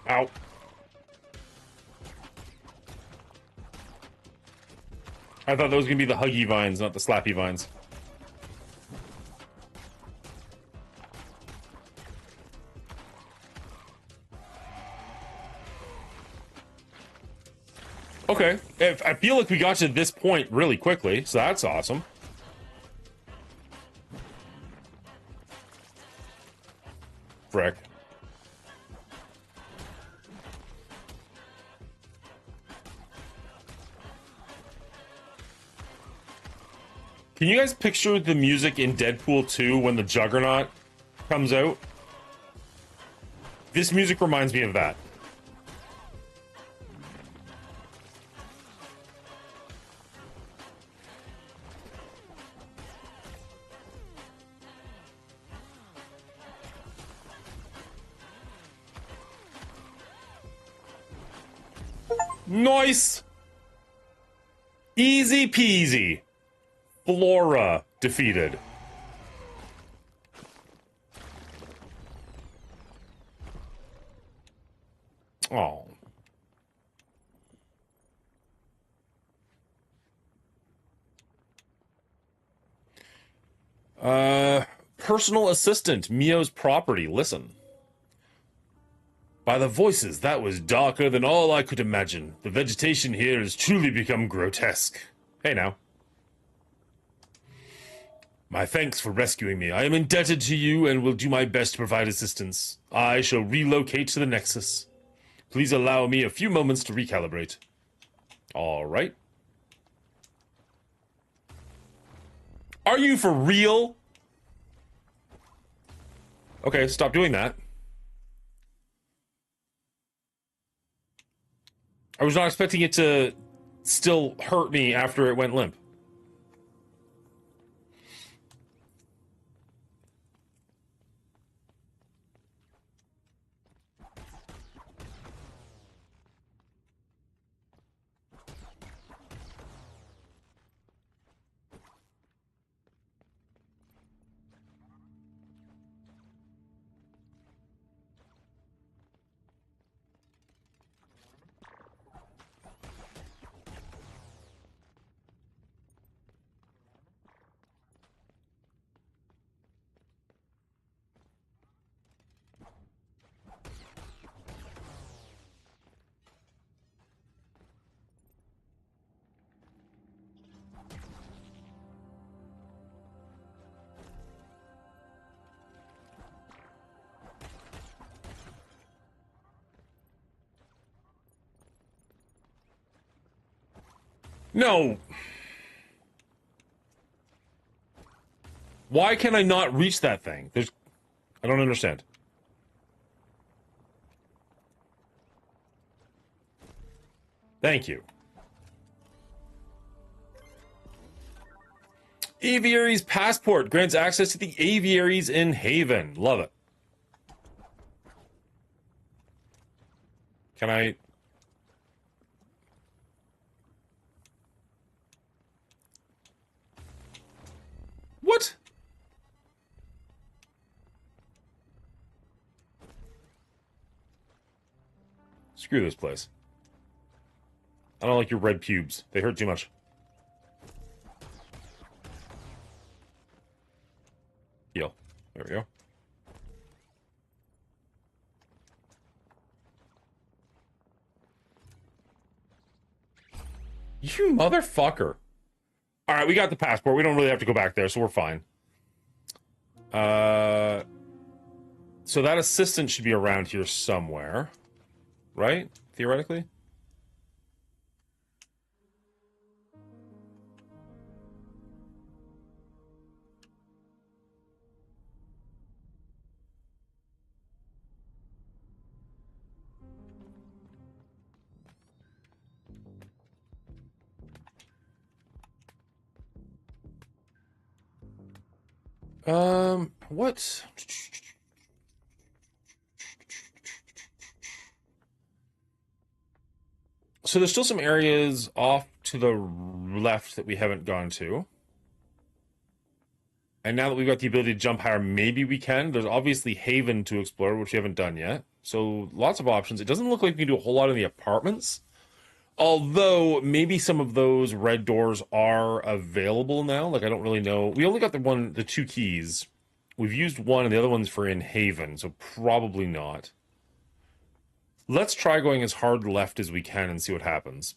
Ow. I thought those were going to be the huggy vines, not the slappy vines. Okay. I feel like we got to this point really quickly, so that's awesome. Frick. Can you guys picture the music in Deadpool 2 when the Juggernaut comes out? This music reminds me of that. Nice! Easy peasy. Flora defeated. Oh. Personal assistant, Mio's property. Listen. By the voices, that was darker than all I could imagine. The vegetation here has truly become grotesque. Hey now. My thanks for rescuing me. I am indebted to you and will do my best to provide assistance. I shall relocate to the Nexus. Please allow me a few moments to recalibrate. All right. Are you for real? Okay, stop doing that. I was not expecting it to still hurt me after it went limp. No! Why can I not reach that thing? I don't understand. Thank you. Aviary's passport grants access to the aviaries in Haven. Love it. Can I... What? Screw this place. I don't like your red pubes. They hurt too much. Heal. There we go. You motherfucker. Alright, we got the passport. We don't really have to go back there, so we're fine. So that assistant should be around here somewhere. Right? Theoretically? What? So there's still some areas off to the left that we haven't gone to. And now that we've got the ability to jump higher, maybe we can. There's obviously Haven to explore, which we haven't done yet. So lots of options. It doesn't look like we can do a whole lot in the apartments. Although, maybe some of those red doors are available now. Like, I don't really know. We only got the 2 keys. We've used one, and the other one's for in Haven, so probably not. Let's try going as hard left as we can and see what happens.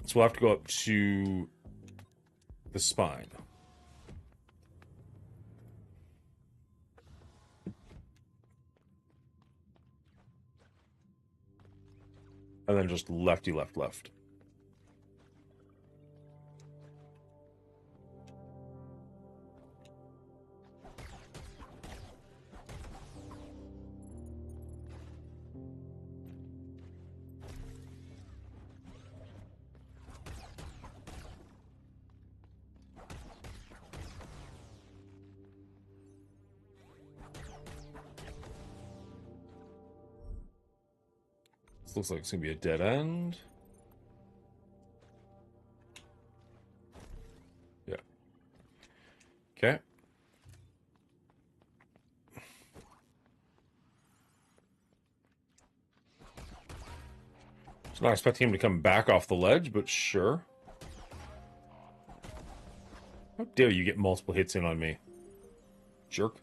So we'll have to go up to the spine. And then just lefty, left, left. This looks like it's gonna be a dead end. Yeah. Okay. Was not expecting him to come back off the ledge, but sure. How dare you get multiple hits in on me, jerk.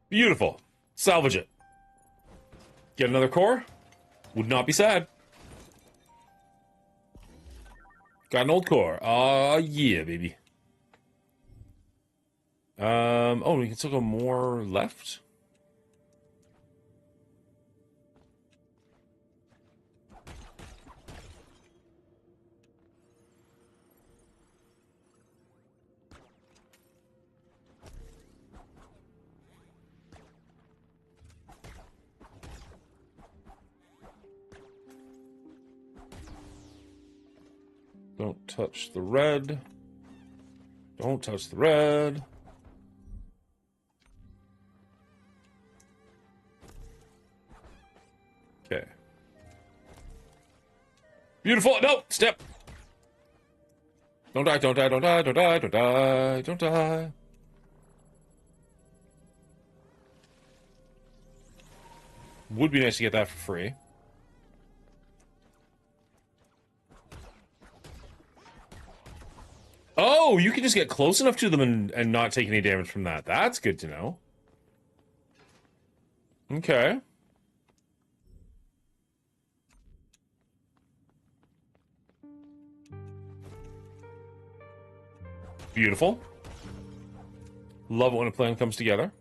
Beautiful. Salvage it. Get another core? Would not be sad. Got an old core. Aw, yeah, baby. Oh, we can still go more left? Don't touch the red. Don't touch the red. Okay. Beautiful. No, step. Don't die, don't die, don't die, don't die, don't die, don't die. Would be nice to get that for free. Oh, you can just get close enough to them and not take any damage from that. That's good to know. Okay. Beautiful. Love it when a plan comes together.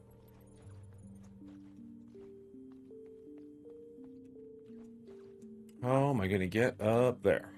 How am I going to get up there?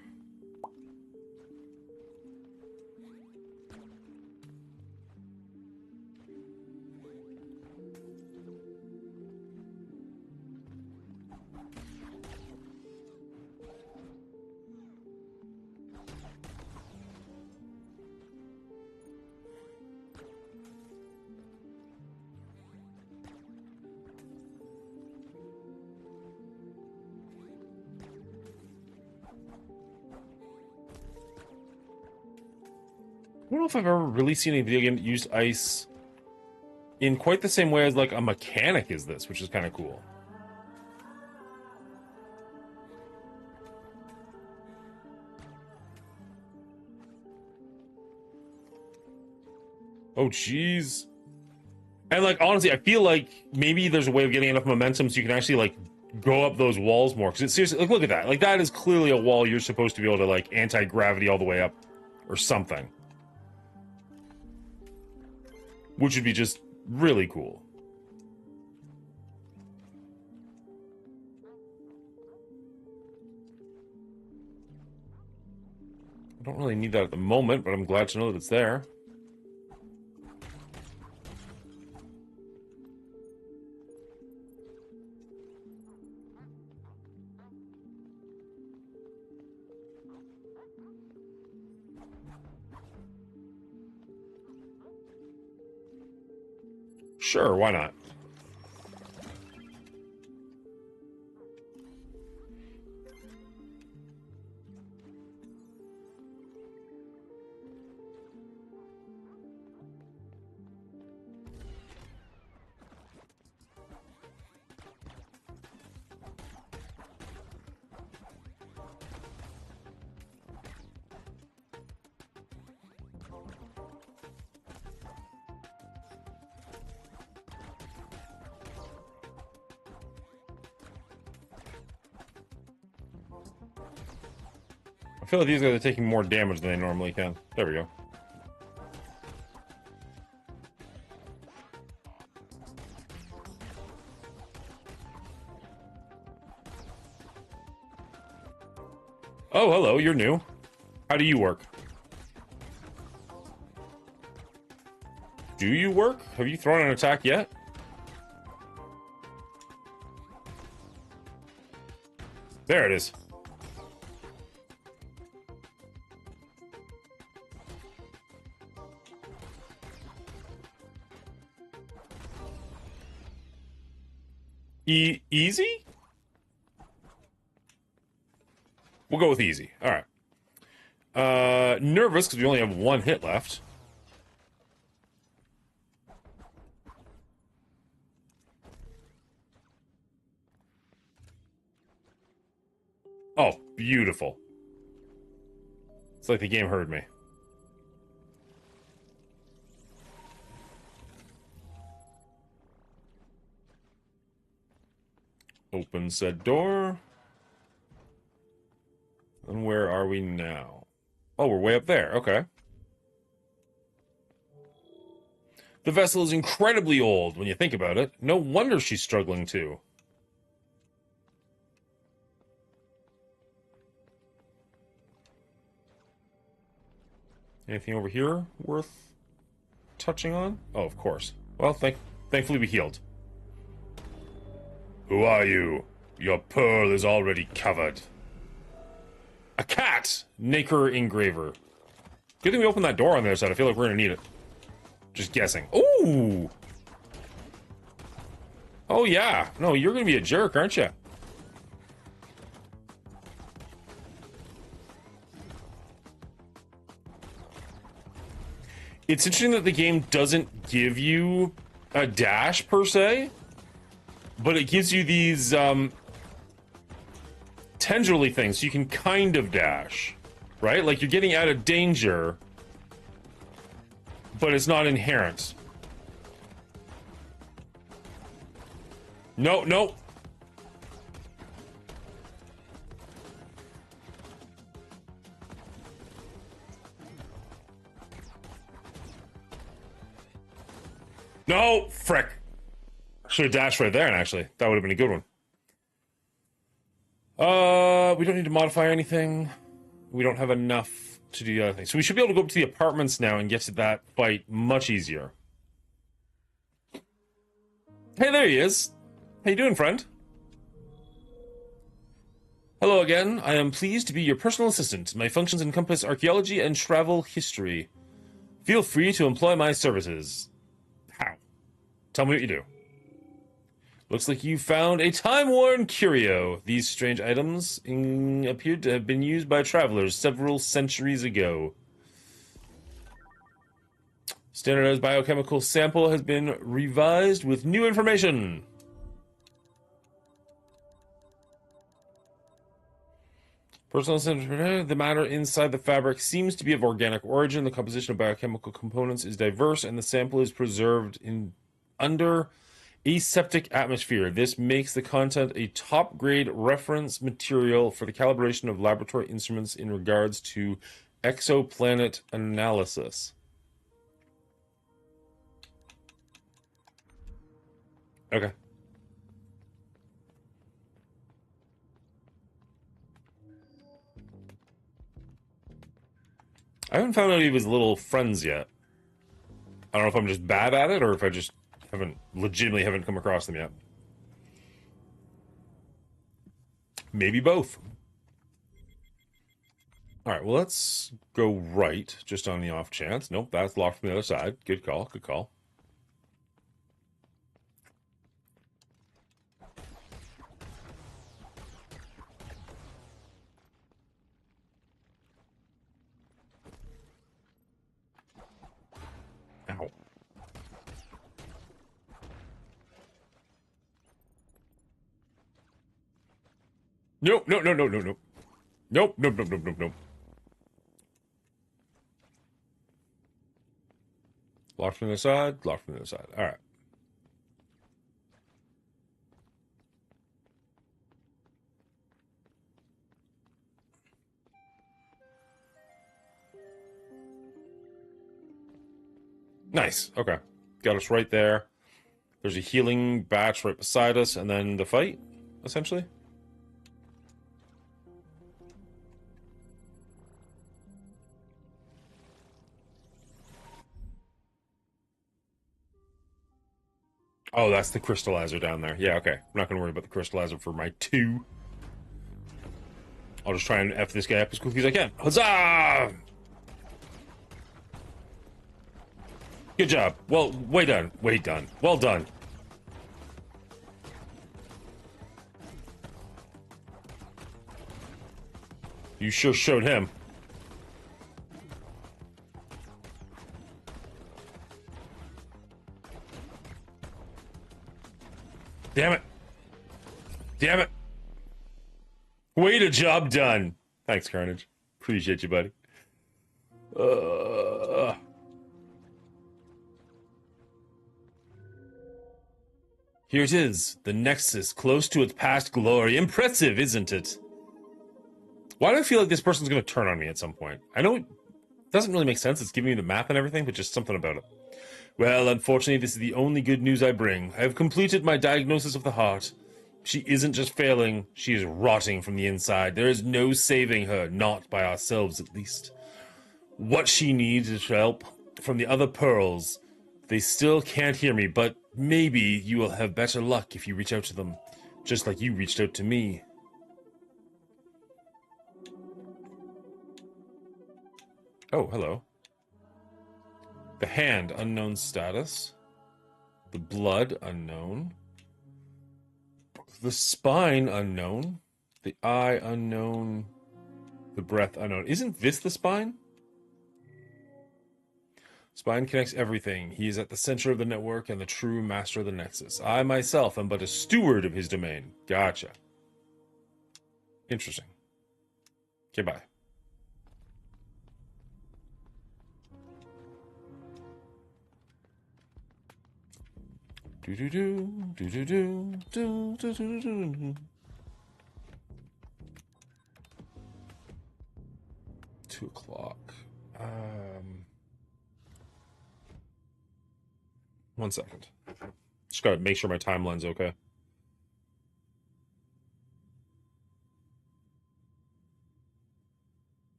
I don't know if I've ever really seen a video game that used ice in quite the same way as like a mechanic is this, which is kind of cool. Oh, jeez. And like, honestly, I feel like maybe there's a way of getting enough momentum so you can actually like go up those walls more. Because it's seriously, like, look at that. Like, that is clearly a wall you're supposed to be able to like anti-gravity all the way up or something. Which would be just really cool. I don't really need that at the moment, but I'm glad to know that it's there. Sure, why not? I feel like these guys are taking more damage than they normally can. There we go. Oh, hello, you're new. How do you work? Do you work? Have you thrown an attack yet? There it is. Easy? We'll go with easy. All right. Nervous because we only have one hit left. Oh, beautiful. It's like the game heard me. Open said door. And where are we now? Oh, we're way up there. Okay. The vessel is incredibly old when you think about it. No wonder she's struggling too. Anything over here worth touching on? Oh, of course. Well, thankfully we healed. Who are you? Your pearl is already covered. A cat! Nacre engraver. Good thing we opened that door on the other side. I feel like we're gonna need it. Just guessing. Ooh! Oh yeah. No, you're gonna be a jerk, aren't you? It's interesting that the game doesn't give you a dash per se, but it gives you these tendrily things so you can kind of dash, right? Like you're getting out of danger, but it's not inherent. No, no. No, frick. Should have dashed right there, actually. That would have been a good one. We don't need to modify anything. We don't have enough to do the other thing. So we should be able to go up to the apartments now and get to that fight much easier. Hey, there he is. How you doing, friend? Hello again. I am pleased to be your personal assistant. My functions encompass archaeology and travel history. Feel free to employ my services. How? Tell me what you do. Looks like you found a time-worn curio. These strange items appeared to have been used by travelers several centuries ago. Standardized biochemical sample has been revised with new information. Personal the matter inside the fabric seems to be of organic origin. The composition of biochemical components is diverse, and the sample is preserved under aseptic atmosphere. This makes the content a top-grade reference material for the calibration of laboratory instruments in regards to exoplanet analysis. Okay. I haven't found any of his little friends yet. I don't know if I'm just bad at it or if I just legitimately haven't come across them yet. Maybe both. Alright, well, let's go right, just on the off chance. Nope, that's locked from the other side. Good call, good call. Ow. Nope, no, no, no, no, no. Nope, nope, nope, nope, nope, nope. Locked from the side, locked from the other side. All right. Nice. Okay. Got us right there. There's a healing batch right beside us, and then the fight, essentially. Oh, that's the crystallizer down there. Yeah, okay. I'm not going to worry about the crystallizer for my 2. I'll just try and F this guy up as quickly as I can. Huzzah! Good job. Well, way done. Way done. Well done. You sure showed him. Damn it. Damn it. Way to job done. Thanks, Carnage. Appreciate you, buddy. Here it is, the Nexus, close to its past glory. Impressive, isn't it? Why do I feel like this person's going to turn on me at some point? I know it doesn't really make sense. It's giving me the map and everything, but just something about it. Well, unfortunately, this is the only good news I bring. I have completed my diagnosis of the heart. She isn't just failing, she is rotting from the inside. There is no saving her, not by ourselves at least. What she needs is help from the other pearls. They still can't hear me, but maybe you will have better luck if you reach out to them, just like you reached out to me. Oh, hello. The hand, unknown status. The blood, unknown. The spine, unknown. The eye, unknown. The breath, unknown. Isn't this the spine? Spine connects everything. He is at the center of the network and the true master of the nexus. I myself am but a steward of his domain. Gotcha. Interesting. Okay, bye. Do-do-do, do-do-do, do-do-do-do-do. 2 o'clock. 1 second. Just gotta make sure my timeline's okay.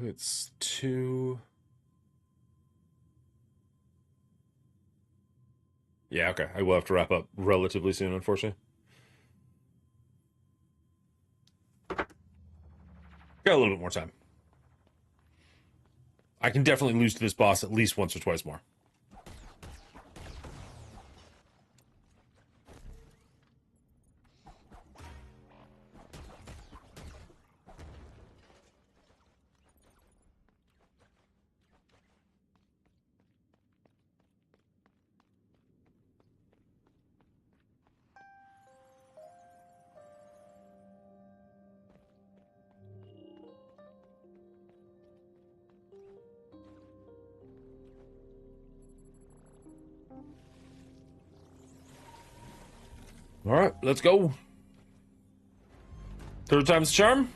It's 2. Yeah, okay. I will have to wrap up relatively soon, unfortunately. Got a little bit more time. I can definitely lose to this boss at least once or twice more. All right, let's go. Third time's the charm.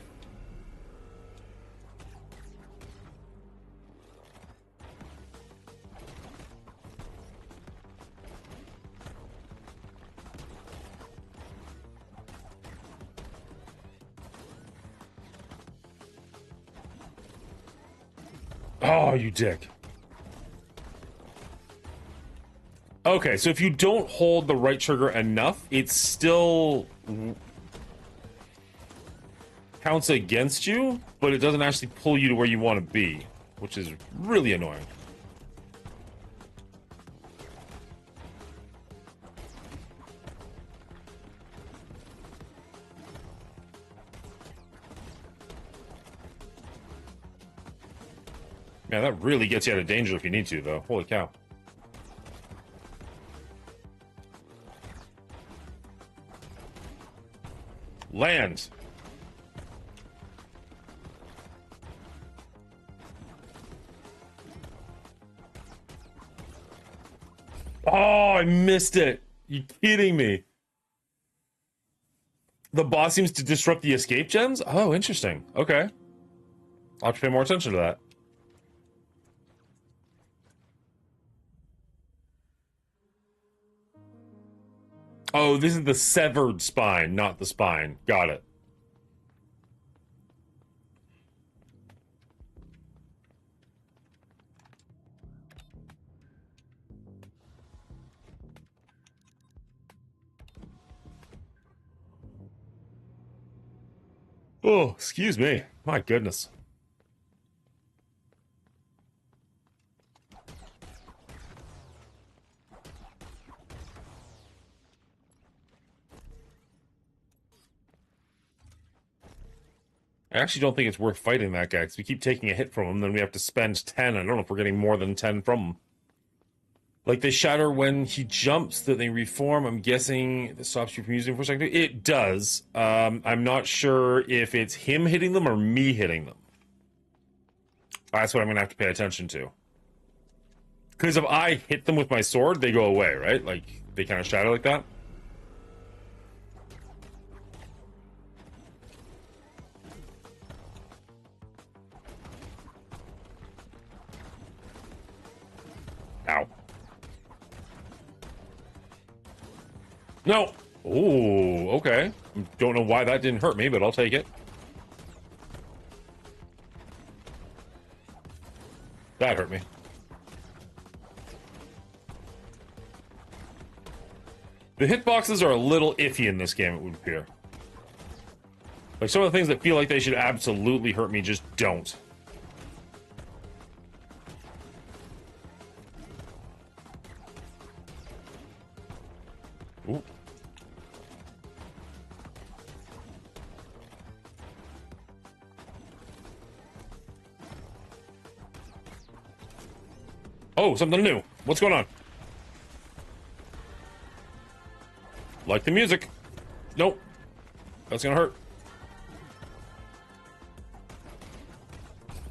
Oh, you dick. Okay, so if you don't hold the right trigger enough, it still counts against you, but it doesn't actually pull you to where you want to be, which is really annoying. Man, that really gets you out of danger if you need to, though. Holy cow. Land. Oh, I missed it. You kidding me? The boss seems to disrupt the escape gems? Oh, interesting. Okay. I'll have to pay more attention to that. Oh, this is the severed spine, not the spine. Got it. Oh, excuse me. My goodness. I actually don't think it's worth fighting that guy, because we keep taking a hit from him, then we have to spend 10. I don't know if we're getting more than 10 from him. Like, they shatter when he jumps, that they reform. I'm guessing it stops you from using them for a second. It does. I'm not sure if it's him hitting them or me hitting them. That's what I'm gonna have to pay attention to. Because if I hit them with my sword, they go away, right? Like, they kind of shatter like that. Ow. No! Ooh, okay. Don't know why that didn't hurt me, but I'll take it. That hurt me. The hitboxes are a little iffy in this game, it would appear. Like, some of the things that feel like they should absolutely hurt me just don't. Ooh. Oh, something new. What's going on? Like the music. Nope. That's gonna hurt.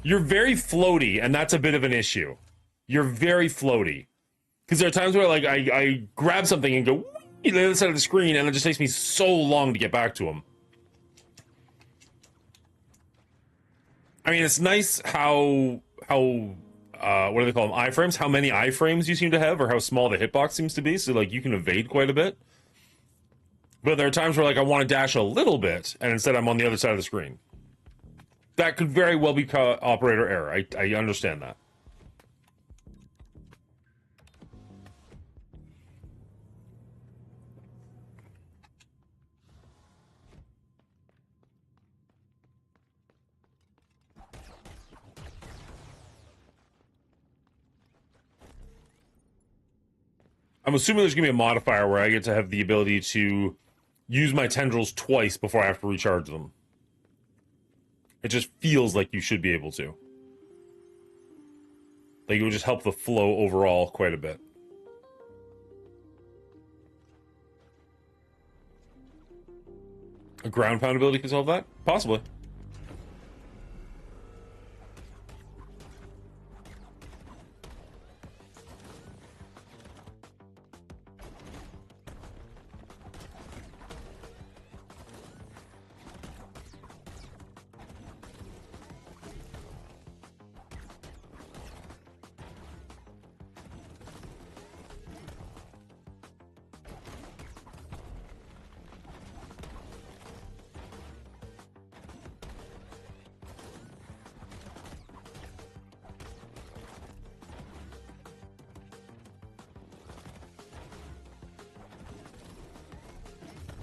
You're very floaty, and that's a bit of an issue. You're very floaty. Because there are times where, like, I grab something and go to the other side of the screen, and it just takes me so long to get back to him. I mean, it's nice how what do they call them? Iframes? How many iframes you seem to have, or how small the hitbox seems to be, so, like, you can evade quite a bit. But there are times where, like, I want to dash a little bit, and instead I'm on the other side of the screen. That could very well be operator error. I understand that. I'm assuming there's going to be a modifier where I get to have the ability to use my tendrils twice before I have to recharge them. It just feels like you should be able to. Like, it would just help the flow overall quite a bit. A ground pound ability can solve that? Possibly.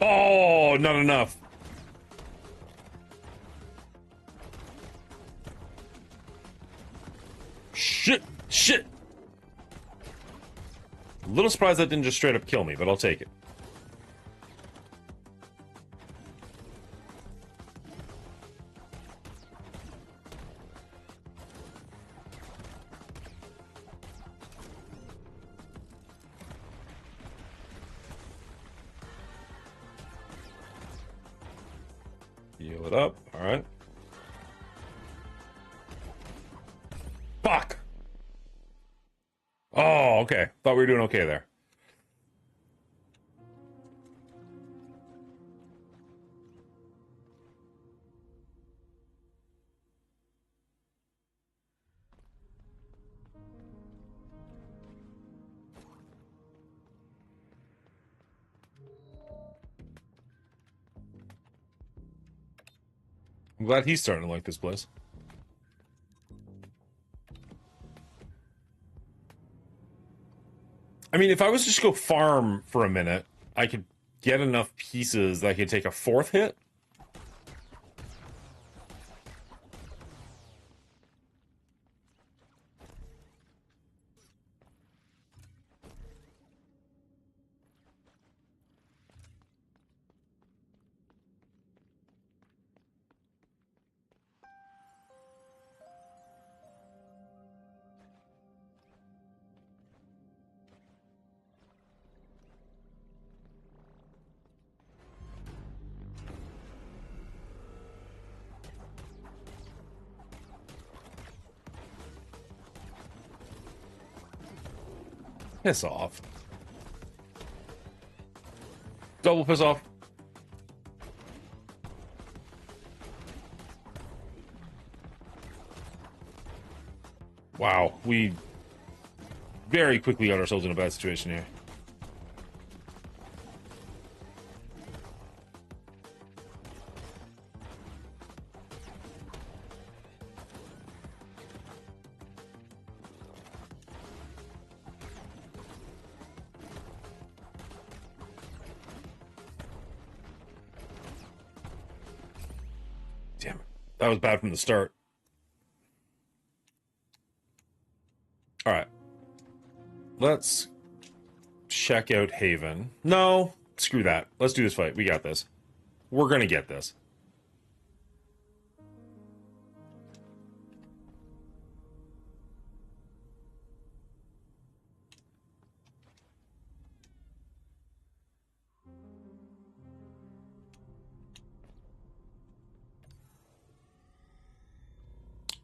Oh, not enough. Shit, shit. A little surprised that didn't just straight up kill me, but I'll take it. Heal it up. All right. Fuck. Oh, okay. Thought we were doing okay there. I'm glad he's starting to like this place. I mean, if I was to just go farm for a minute, I could get enough pieces that I could take a fourth hit. Piss off. Double piss off. Wow, we very quickly got ourselves in a bad situation here. Damn it. That was bad from the start. All right. Let's check out Haven. No, screw that. Let's do this fight. We got this. We're gonna get this.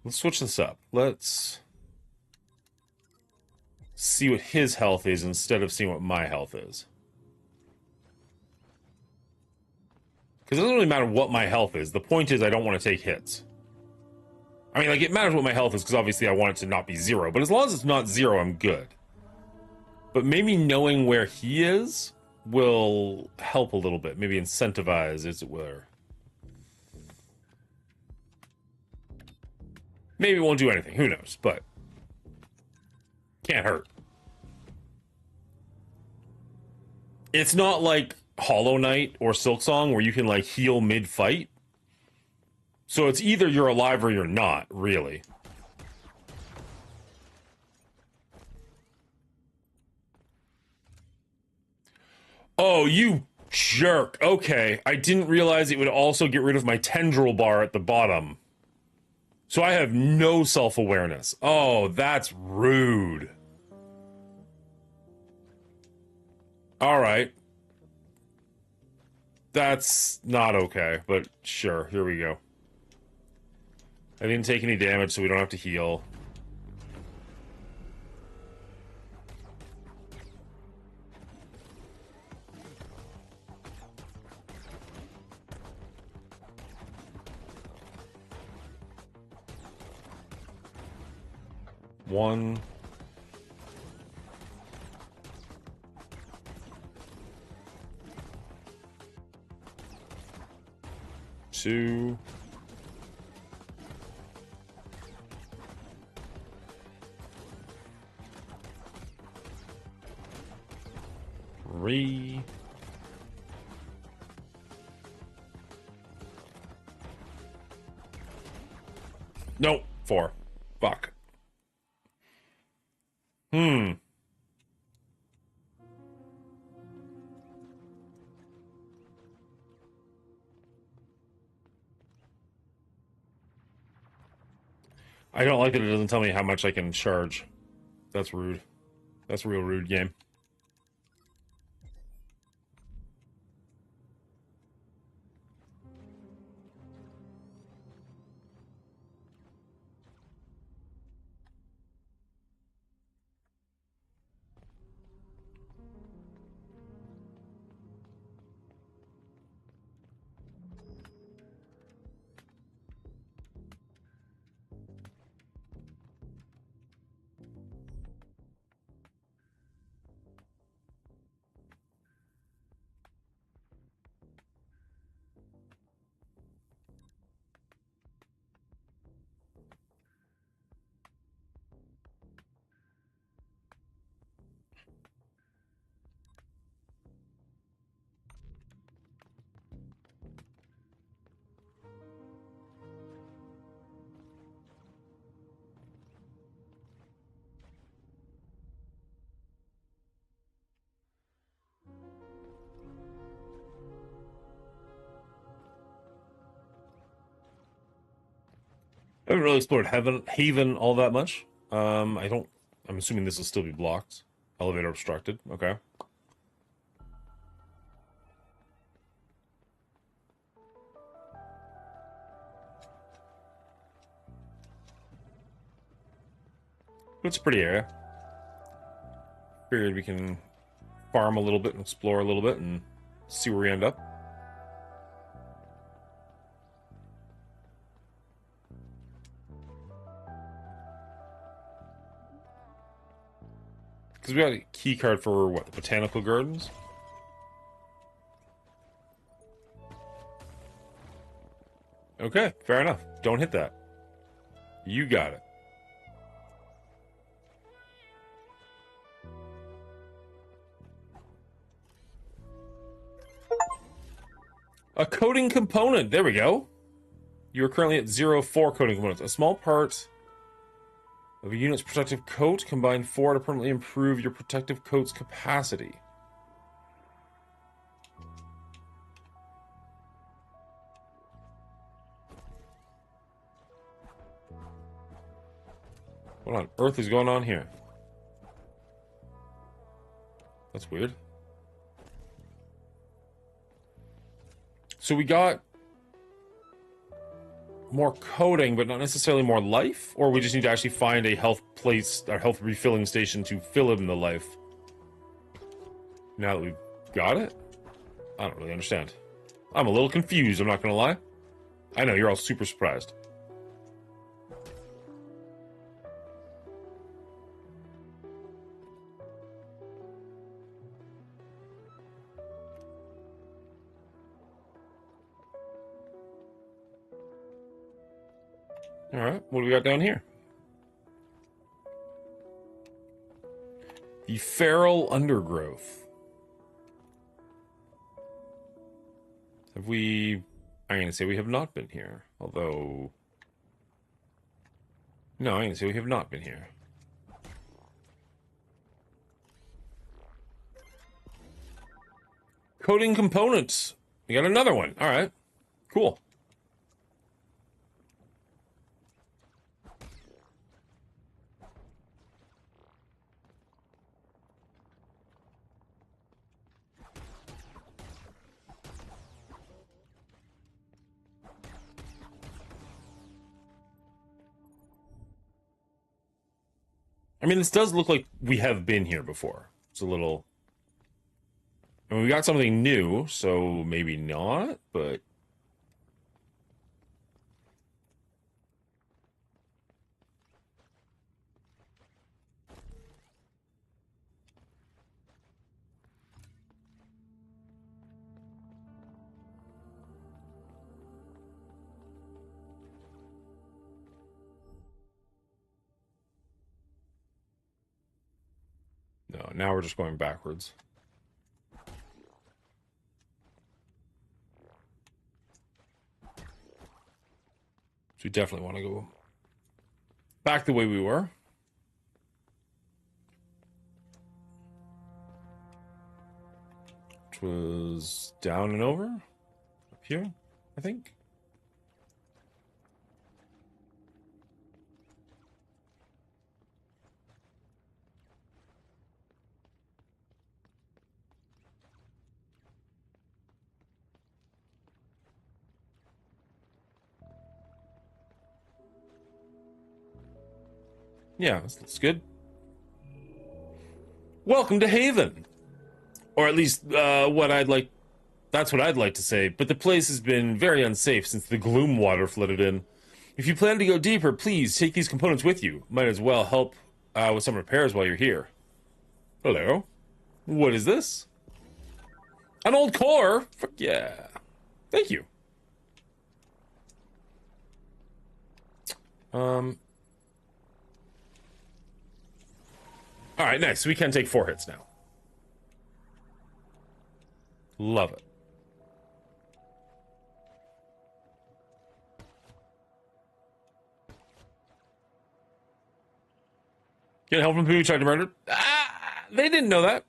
Let's switch this up. Let's see what his health is instead of seeing what my health is. Because it doesn't really matter what my health is. The point is I don't want to take hits. I mean, like, it matters what my health is because obviously I want it to not be 0. But as long as it's not 0, I'm good. But maybe knowing where he is will help a little bit. Maybe incentivize, as it were. Maybe it won't do anything. Who knows? But can't hurt. It's not like Hollow Knight or Silksong where you can, like, heal mid-fight. So it's either you're alive or you're not, really. Oh, you jerk. Okay, I didn't realize it would also get rid of my tendril bar at the bottom. So I have no self-awareness. Oh, that's rude. All right. That's not okay, but sure, here we go. I didn't take any damage, so we don't have to heal. One. Two. Three. Nope. 4. Fuck. I don't like that it doesn't tell me how much I can charge. That's rude. That's a real rude game. I haven't really explored Haven all that much. I'm assuming this will still be blocked. Elevator obstructed. Okay. It's a pretty area. Figured we can farm a little bit and explore a little bit and see where we end up. Because we got a key card for, what, the Botanical Gardens? Okay, fair enough. Don't hit that. You got it. A coding component. There we go. You are currently at 0-4 coding components. A small part of a unit's protective coat. Combine 4 to permanently improve your protective coat's capacity. What on earth is going on here? That's weird. So we got more coding, but not necessarily more life? Or we just need to actually find a health place, or health refilling station to fill in the life? Now that we've got it? I don't really understand. I'm a little confused, I'm not gonna lie. I know, you're all super surprised. Alright, what do we got down here? The Feral Undergrowth. Have we... I'm going to say we have not been here. Although... No, I'm going to say we have not been here. Coding components. We got another one. Alright. Cool. I mean, this does look like we have been here before. It's a little... I mean, we got something new, so maybe not, but... No, now we're just going backwards. So we definitely want to go back the way we were. Which was down and over? Up here, I think. Yeah, that's good. Welcome to Haven. Or at least, that's what I'd like to say, but the place has been very unsafe since the gloom water flooded in. If you plan to go deeper, please take these components with you. Might as well help with some repairs while you're here. Hello. What is this? An old core? Fuck yeah. Thank you. Alright, nice. We can take 4 hits now. Love it. Get help from people who tried to murder? Ah, they didn't know that.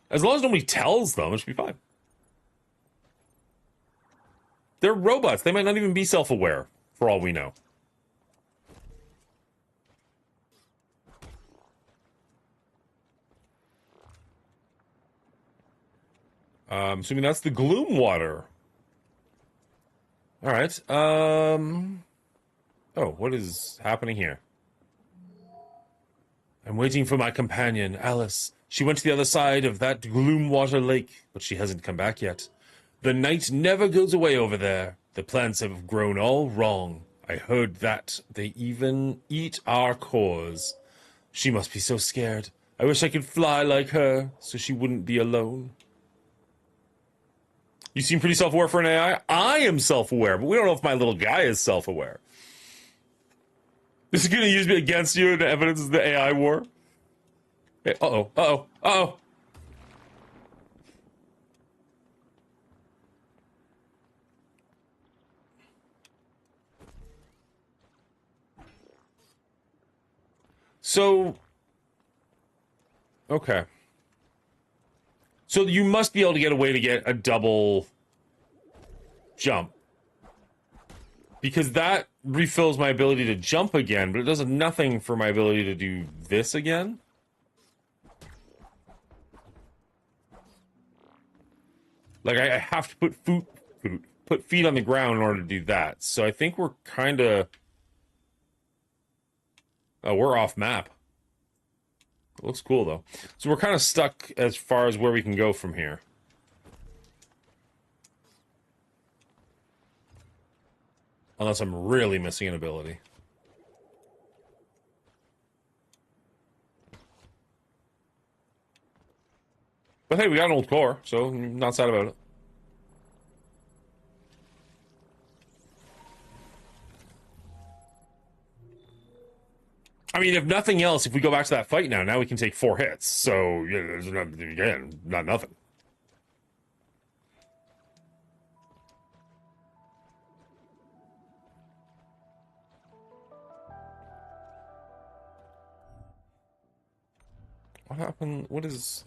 As long as nobody tells them, it should be fine. They're robots. They might not even be self-aware, for all we know. Assuming that's the gloom water. Alright, oh, what is happening here? I'm waiting for my companion, Alice. She went to the other side of that Gloomwater Lake, but she hasn't come back yet. The night never goes away over there. The plants have grown all wrong. I heard that they even eat our cores. She must be so scared. I wish I could fly like her, so she wouldn't be alone. You seem pretty self-aware for an AI. I am self-aware, but we don't know if my little guy is self-aware. This is going to use me against you in evidence of the AI war. Hey, uh-oh, uh-oh, uh-oh. So, okay. So you must be able to get a way to get a double jump. Because that refills my ability to jump again, but it does nothing for my ability to do this again. Like, I have to put feet on the ground in order to do that. So I think we're kind of... Oh, we're off map. It looks cool, though. So we're kind of stuck as far as where we can go from here. Unless I'm really missing an ability. But hey, we got an old core, so I'm not sad about it. I mean, if nothing else, if we go back to that fight now we can take 4 hits. So, yeah, there's not, again, not nothing. What happened? What is...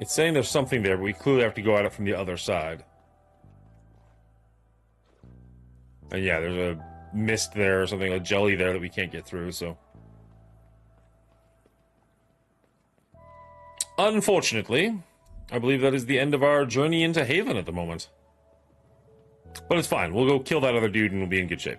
It's saying there's something there, but we clearly have to go at it from the other side. And yeah, there's a mist there or something, a jelly there that we can't get through, so... Unfortunately, I believe that is the end of our journey into Haven at the moment. But it's fine, we'll go kill that other dude and we'll be in good shape.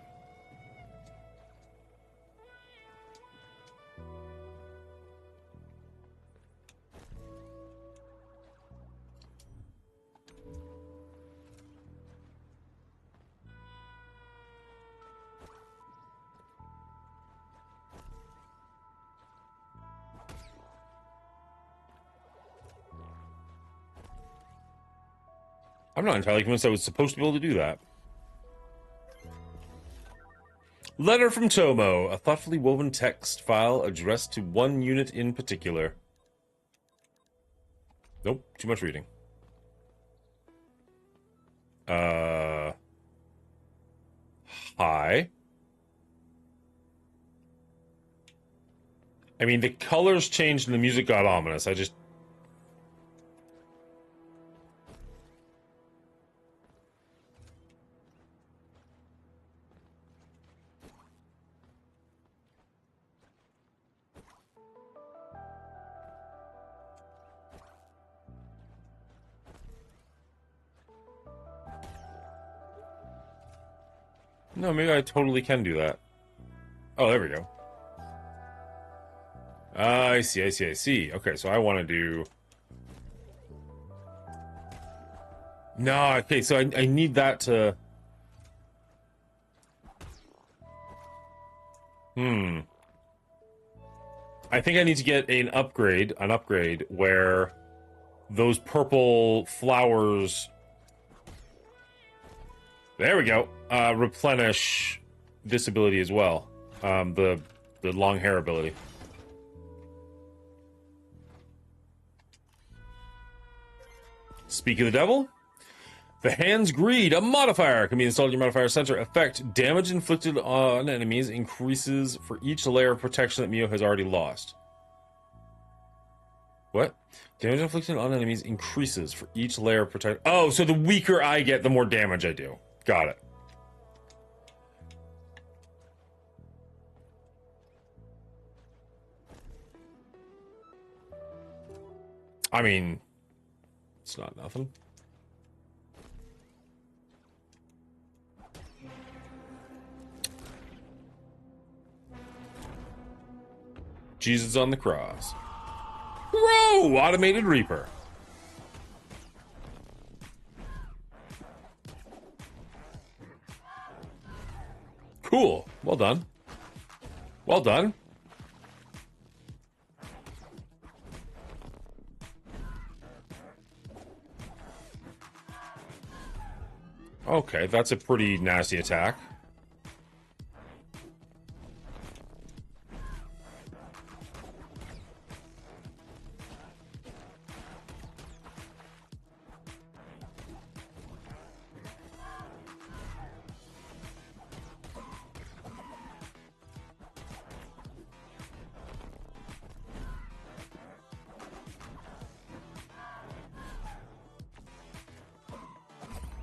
I'm not entirely convinced I was supposed to be able to do that. Letter from Tomo, a thoughtfully woven text file addressed to one unit in particular. Nope, too much reading. Hi. I mean, the colors changed and the music got ominous. I just... No, maybe I totally can do that. Oh, there we go. I see, I see, I see. Okay, so I want to do... No, okay, so I need that to... I think I need to get an upgrade where those purple flowers... There we go. Replenish this ability as well. The long hair ability. Speak of the devil. The Hand's Greed, a modifier, can be installed in your modifier center. Effect, damage inflicted on enemies increases for each layer of protection that MIO has already lost. What? Damage inflicted on enemies increases for each layer of protection. Oh, so the weaker I get, the more damage I do. Got it. I mean, it's not nothing. Jesus on the cross. Whoa! Automated Reaper. Cool. Well done. Well done. Okay, that's a pretty nasty attack.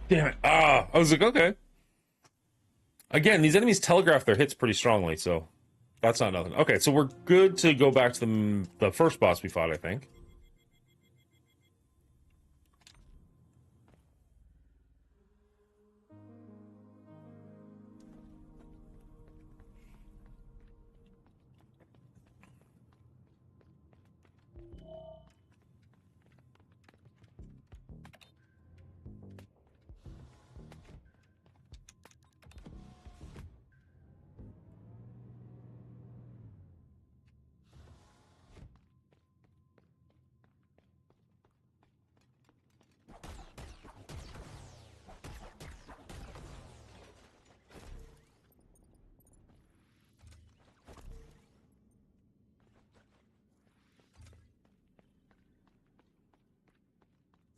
Damn it. Ah, I was like, okay. Again, these enemies telegraph their hits pretty strongly, so that's not nothing. Okay, so we're good to go back to the first boss we fought, I think.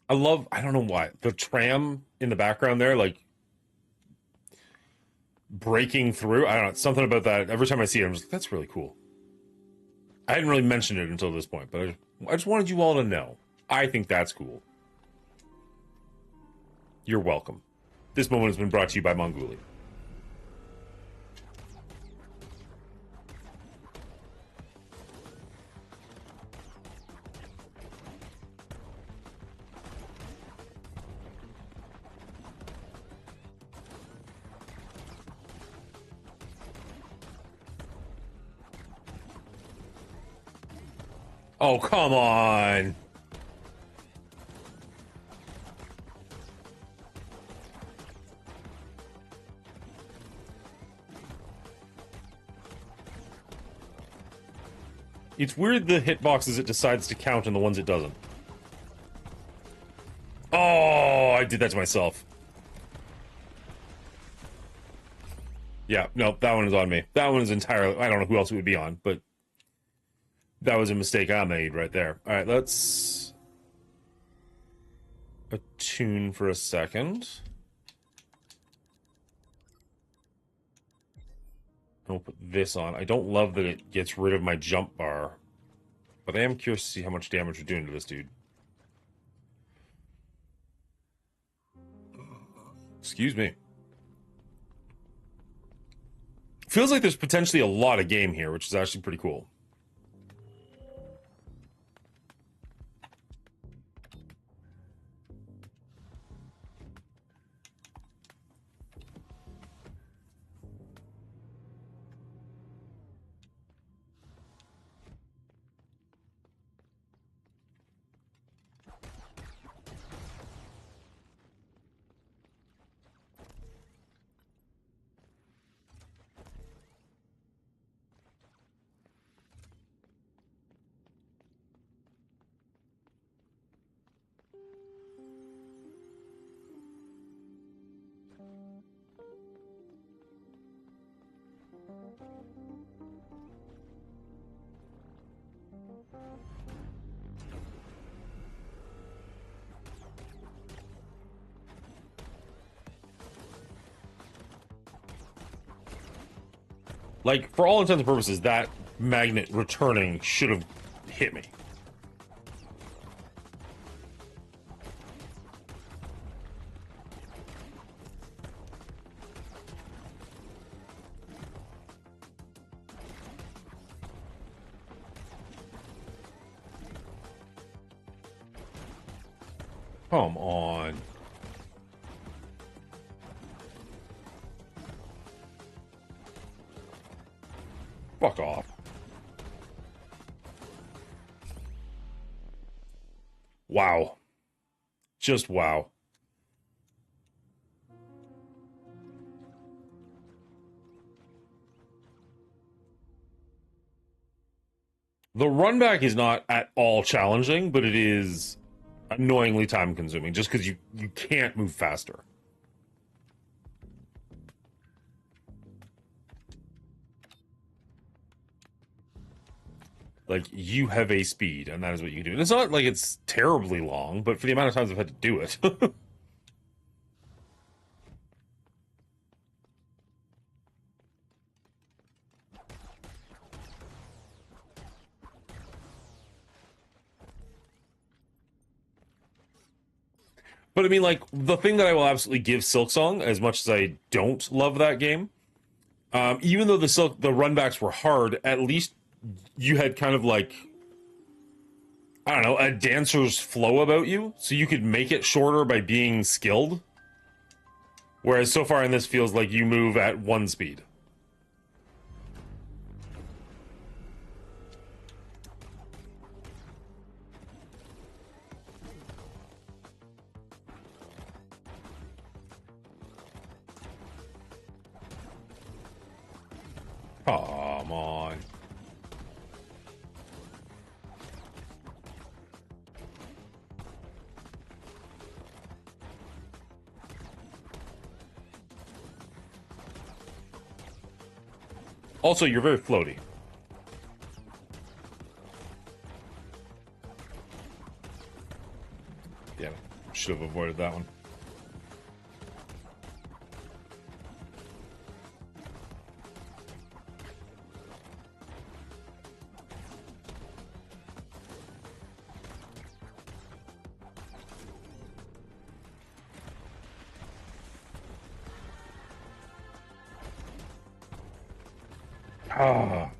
I don't know why, the tram in the background there, like, breaking through. I don't know, something about that. Every time I see it, I'm just like, that's really cool. I hadn't really mentioned it until this point, but I just wanted you all to know. I think that's cool. You're welcome. This moment has been brought to you by Mongooli. Oh, come on. It's weird the hitboxes it decides to count and the ones it doesn't. Oh, I did that to myself. Yeah, no, that one is on me. That one is entirely... I don't know who else it would be on, but... that was a mistake I made right there. Alright, let's... attune for a second. I'll put this on. I don't love that it gets rid of my jump bar. But I am curious to see how much damage we're doing to this dude. Excuse me. Feels like there's potentially a lot of game here, which is actually pretty cool. Like, for all intents and purposes, that magnet returning should have hit me. Come on. Fuck off. Wow. Just wow. The run back is not at all challenging, but it is annoyingly time consuming just because you can't move faster. Like, you have a speed, and that is what you do. And it's not like it's terribly long, but for the amount of times I've had to do it. But I mean, like, the thing that I will absolutely give Silksong, as much as I don't love that game, even though the runbacks were hard, at least you had kind of like, I don't know, a dancer's flow about you, so you could make it shorter by being skilled. Whereas so far in this feels like you move at one speed. Come on. Also, you're very floaty. Yeah, should have avoided that one. Ah.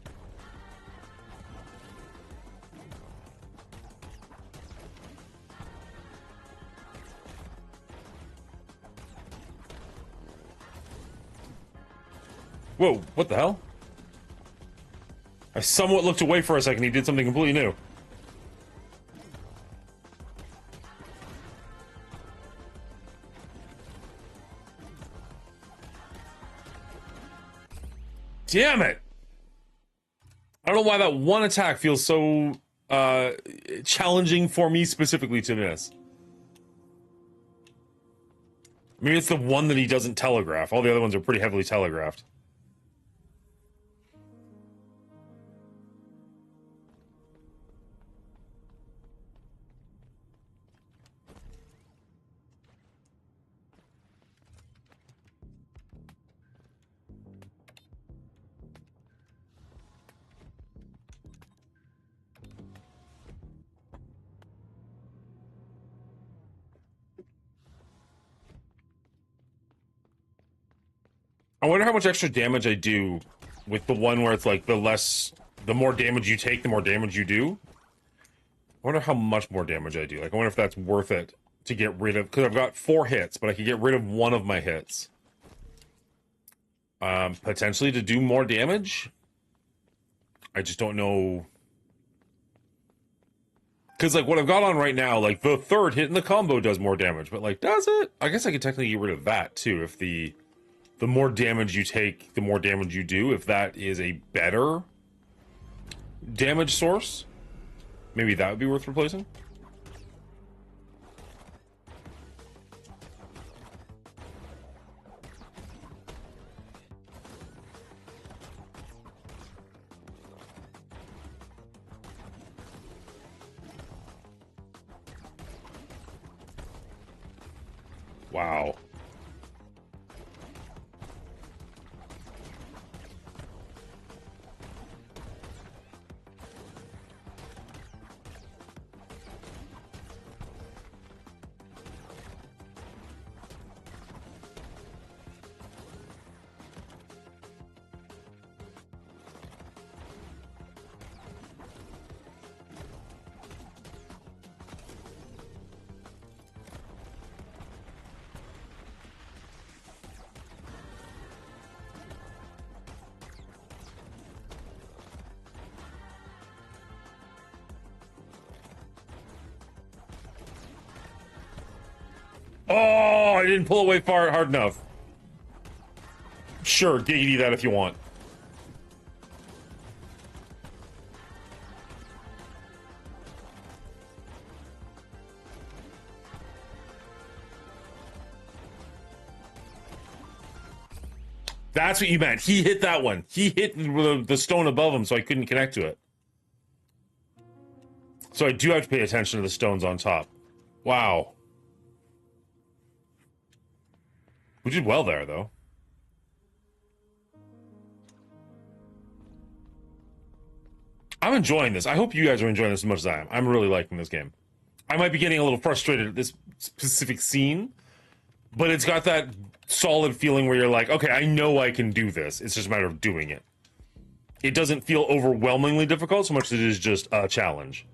Whoa, what the hell? I somewhat looked away for a second. He did something completely new. Damn it! I don't know why that one attack feels so challenging for me specifically to miss. Maybe it's the one that he doesn't telegraph. All the other ones are pretty heavily telegraphed. I wonder how much extra damage I do with the one where it's like the more damage you take, the more damage you do. I wonder how much more damage I do. Like, I wonder if that's worth it to get rid of, because I've got 4 hits, but I could get rid of one of my hits. Potentially to do more damage. I just don't know. Because, like, what I've got on right now, like, the 3rd hit in the combo does more damage, but, like, does it? I guess I could technically get rid of that, too, if the more damage you take, the more damage you do, if that is a better damage source. Maybe that would be worth replacing. Wow. I didn't pull away hard enough. Sure, giggity that if you want. That's what you meant. He hit that one. He hit the stone above him, so I couldn't connect to it. So I do have to pay attention to the stones on top. Wow. We did well there, though. I'm enjoying this. I hope you guys are enjoying this as much as I am. I'm really liking this game. I might be getting a little frustrated at this specific scene, but it's got that solid feeling where you're like, okay, I know I can do this. It's just a matter of doing it. It doesn't feel overwhelmingly difficult so much as it is just a challenge.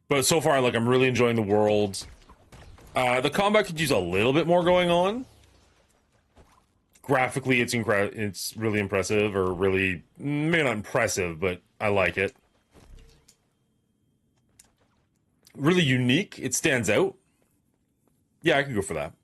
But so far, like, I'm really enjoying the world. The combat could use a little bit more going on. Graphically, it's really impressive, or really, maybe not impressive, but I like it. Really unique. It stands out. Yeah, I could go for that.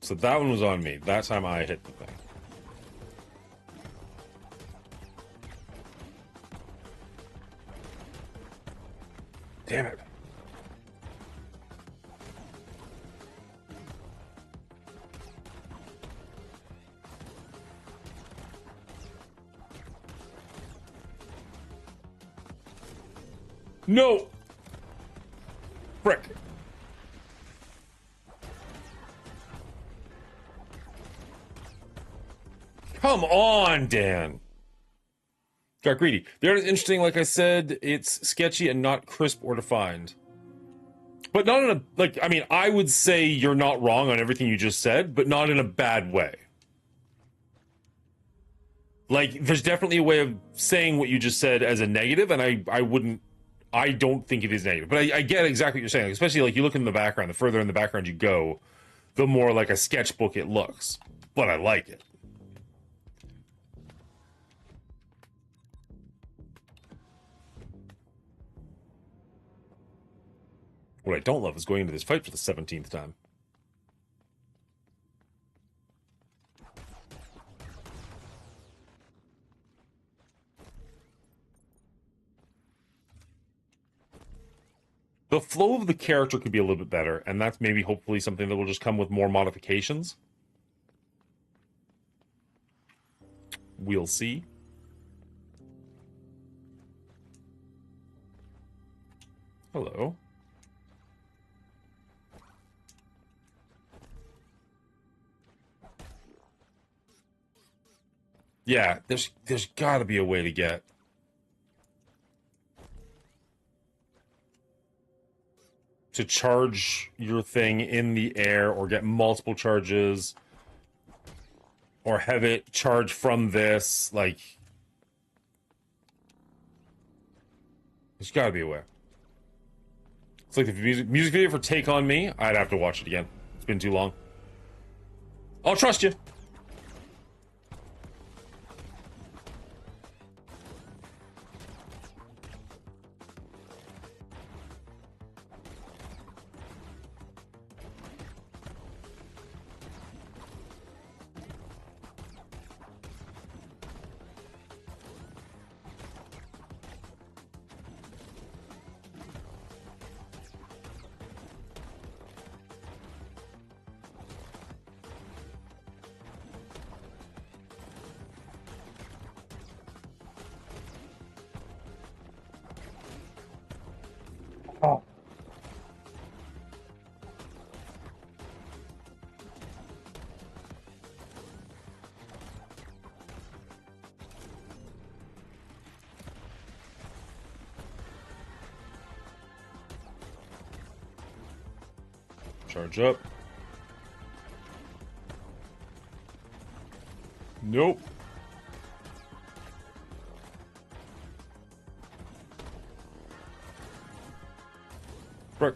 So that one was on me. That time I hit the thing. Damn it. No! Frick. Come on, Dan. Got greedy. The art is interesting, like I said, it's sketchy and not crisp or defined. But not in a, like, I mean, I would say you're not wrong on everything you just said, but not in a bad way. Like, there's definitely a way of saying what you just said as a negative, and I don't think it is negative. But I get exactly what you're saying, especially, like, you look in the background, the further in the background you go, the more like a sketchbook it looks. But I like it. What I don't love is going into this fight for the 17th time. The flow of the character could be a little bit better, and that's maybe hopefully something that will just come with more modifications. We'll see. Hello. Yeah, there's got to be a way to get to charge your thing in the air or get multiple charges or have it charge from this, like, there's got to be a way. It's like the music video for Take On Me. I'd have to watch it again. It's been too long. I'll trust you. Charge up. Nope. Frick.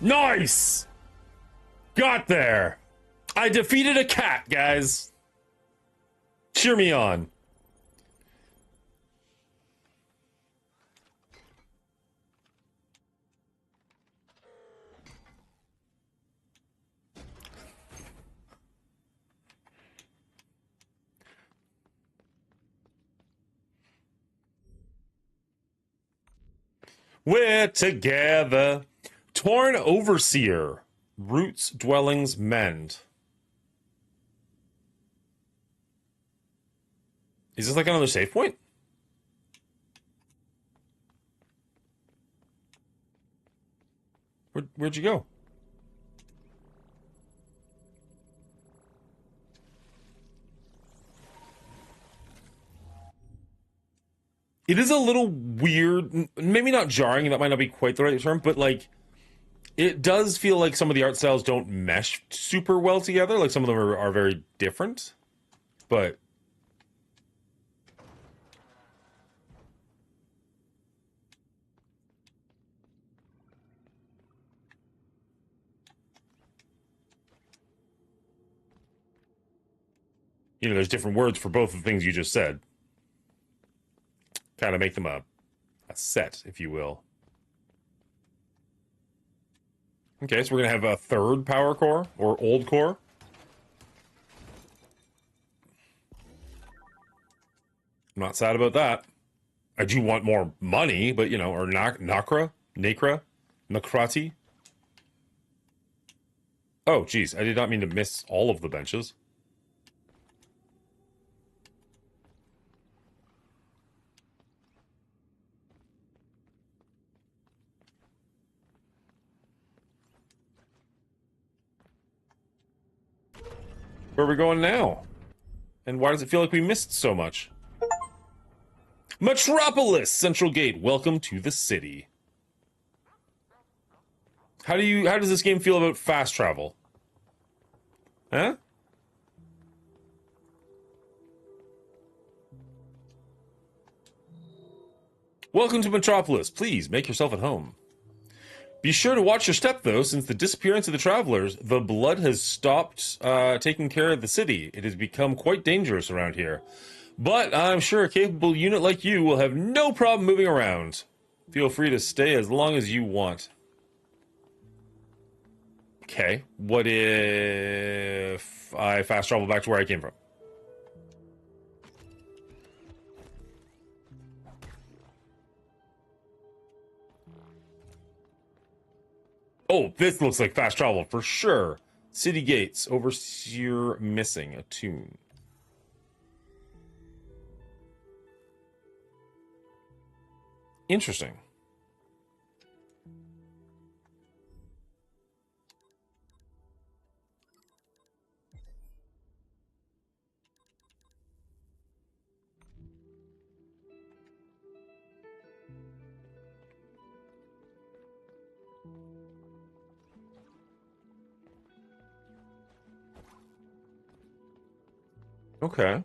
Nice! Got there! I defeated a cat, guys. Cheer me on. We're together. Torn Overseer. Roots, dwellings, mend. Is this like another save point? Where'd you go? It is a little weird, maybe not jarring, that might not be quite the right term, but like, it does feel like some of the art styles don't mesh super well together. Like some of them are very different, but you know, there's different words for both of the things you just said. Kind of make them a set, if you will. Okay, so we're gonna have a third power core, or old core. I'm not sad about that. I do want more money, but you know, or Nakrati? Oh, geez, I did not mean to miss all of the benches. Where are we going now? And why does it feel like we missed so much? Metropolis! Central Gate, welcome to the city. How does this game feel about fast travel? Huh? Welcome to Metropolis. Please make yourself at home. Be sure to watch your step, though, since the disappearance of the travelers, the blood has stopped taking care of the city. It has become quite dangerous around here. But I'm sure a capable unit like you will have no problem moving around. Feel free to stay as long as you want. Okay, what if I fast travel back to where I came from? Oh, this looks like fast travel for sure. City gates, overseer missing, attune. Interesting. Okay.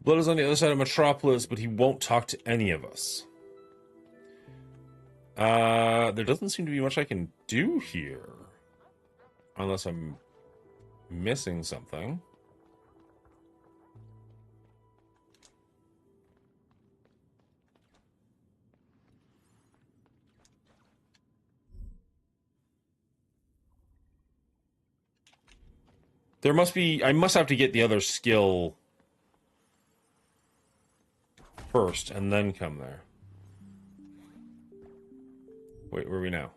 Blood is on the other side of Metropolis, but he won't talk to any of us. There doesn't seem to be much I can do here. Unless I'm missing something. There must be... I must have to get the other skill first and then come there. Wait, where are we now?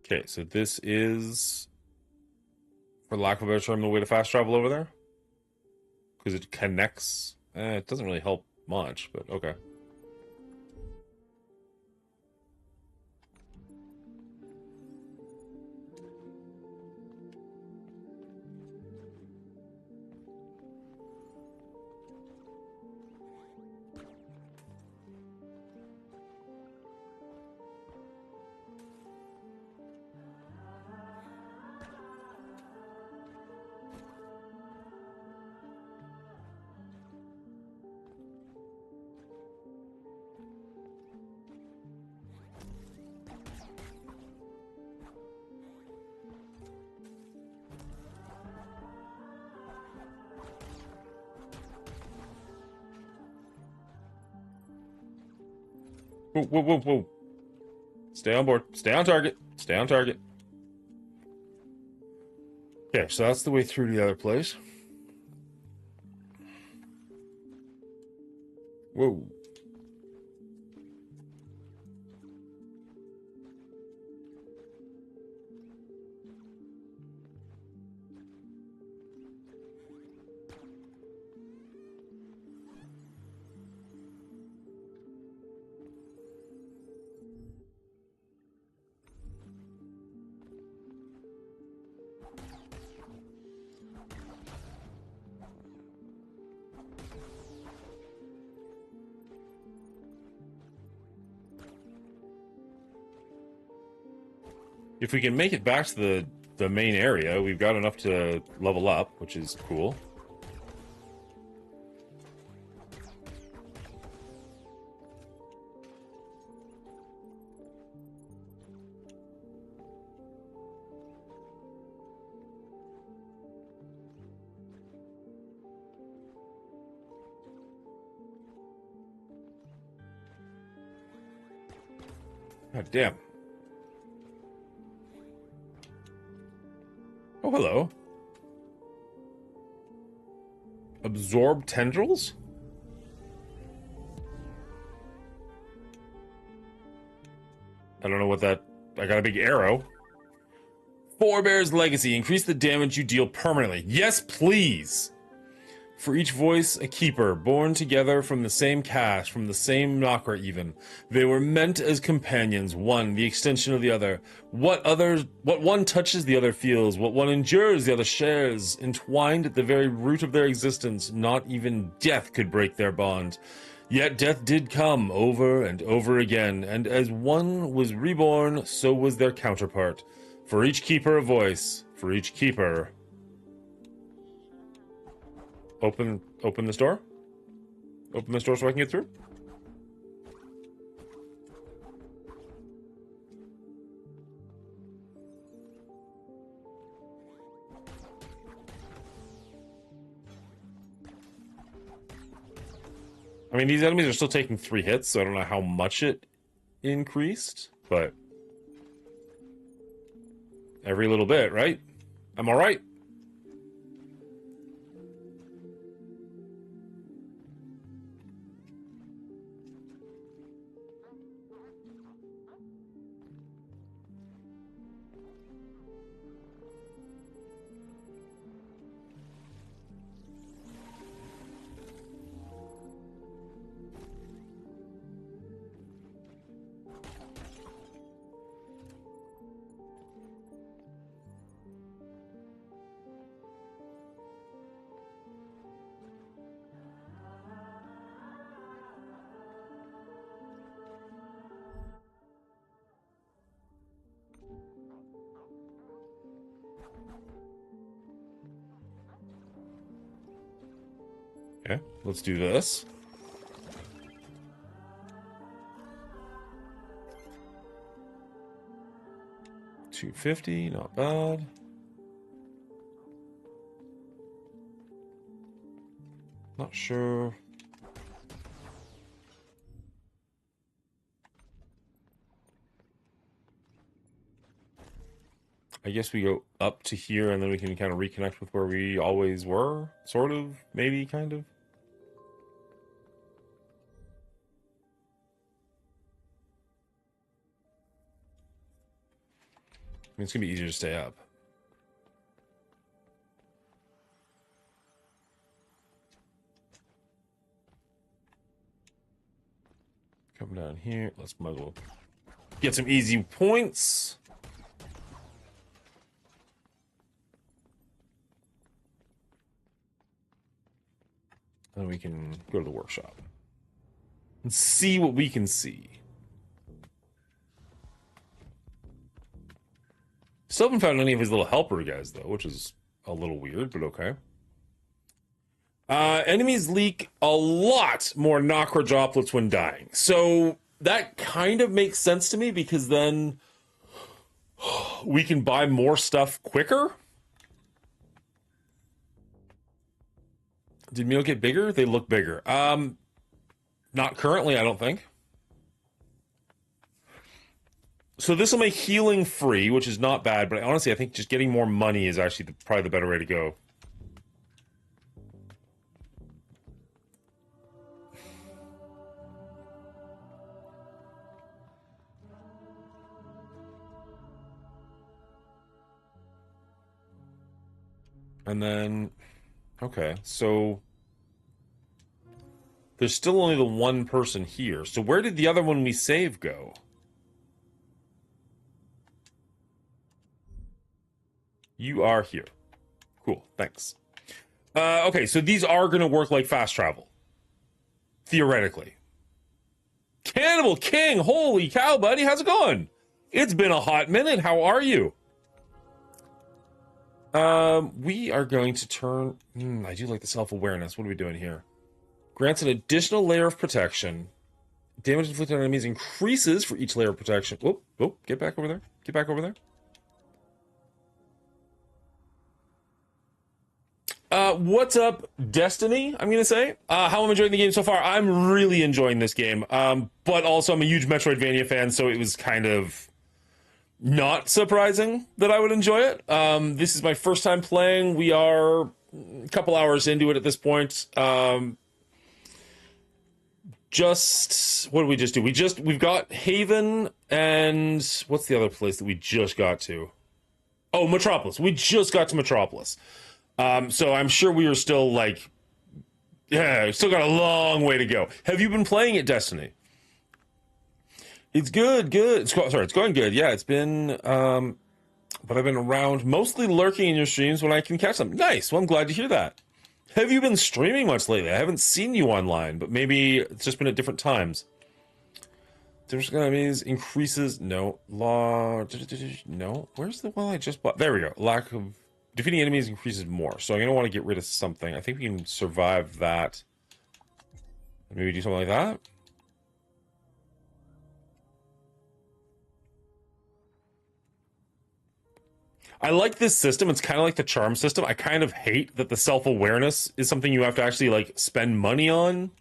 Okay, so this is, for lack of a better term, the way to fast travel over there? Because it connects. It doesn't really help much, but okay. Whoa, whoa, whoa, whoa. Stay on board. Stay on target. Stay on target. Okay, so that's the way through to the other place. Whoa. If we can make it back to the main area, we've got enough to level up, which is cool. God damn. Oh, hello. Absorb tendrils? I don't know what that... I got a big arrow. Forebear's Legacy. Increase the damage you deal permanently. Yes, please! For each voice, a keeper, born together from the same caste, from the same Nakra even. They were meant as companions, one, the extension of the other. What one touches, the other feels. What one endures, the other shares. Entwined at the very root of their existence, not even death could break their bond. Yet death did come over and over again, and as one was reborn, so was their counterpart. For each keeper a voice, for each keeper... Open this door? Open this door so I can get through? I mean, these enemies are still taking 3 hits, so I don't know how much it increased, but... every little bit, right? I'm alright. Okay, let's do this. $250, not bad. Not not sure. I guess we go up to here and then we can kind of reconnect with where we always were. Sort of, maybe, kind of. I mean, it's gonna be easier to stay up. Come down here. Let's might as well get some easy points. And we can go to the workshop and see what we can see. Still haven't found any of his little helper guys, though, which is a little weird, but okay. Enemies leak a lot more Nocra droplets when dying. So that kind of makes sense to me, because then we can buy more stuff quicker. Did MIO get bigger? They look bigger. Not currently, I don't think. So this will make healing free, which is not bad, but honestly, I think just getting more money is actually probably the better way to go. And then, okay, so there's still only the one person here. So where did the other one we saved go? You are here. Cool, thanks. Okay, so these are going to work like fast travel. Theoretically. Cannibal King, holy cow, buddy, how's it going? It's been a hot minute, how are you? We are going to turn... I do like the self-awareness. What are we doing here? Grants an additional layer of protection. Damage inflicted on enemies increases for each layer of protection. Oh, get back over there. Get back over there. What's up, Destiny, I'm going to say. How am I enjoying the game so far? I'm really enjoying this game. But also I'm a huge Metroidvania fan, so it was kind of not surprising that I would enjoy it. This is my first time playing. We are a couple hours into it at this point. Just, what did we just do? We've got Haven and what's the other place that we just got to? Oh, Metropolis. We just got to Metropolis. So I'm sure we are still like, yeah, still got a long way to go. Have you been playing it, Destiny? It's good. It's going good. Yeah, it's been, but I've been around, mostly lurking in your streams when I can catch them. Nice. Well, I'm glad to hear that. Have you been streaming much lately? I haven't seen you online, but maybe it's just been at different times. Different enemies increases. No. Law. No. Where's the one I just bought? There we go. Lack of defeating enemies increases more. So I'm going to want to get rid of something. I think we can survive that. Maybe do something like that. I like this system. It's kind of like the charm system. I kind of hate that the self-awareness is something you have to actually like spend money on.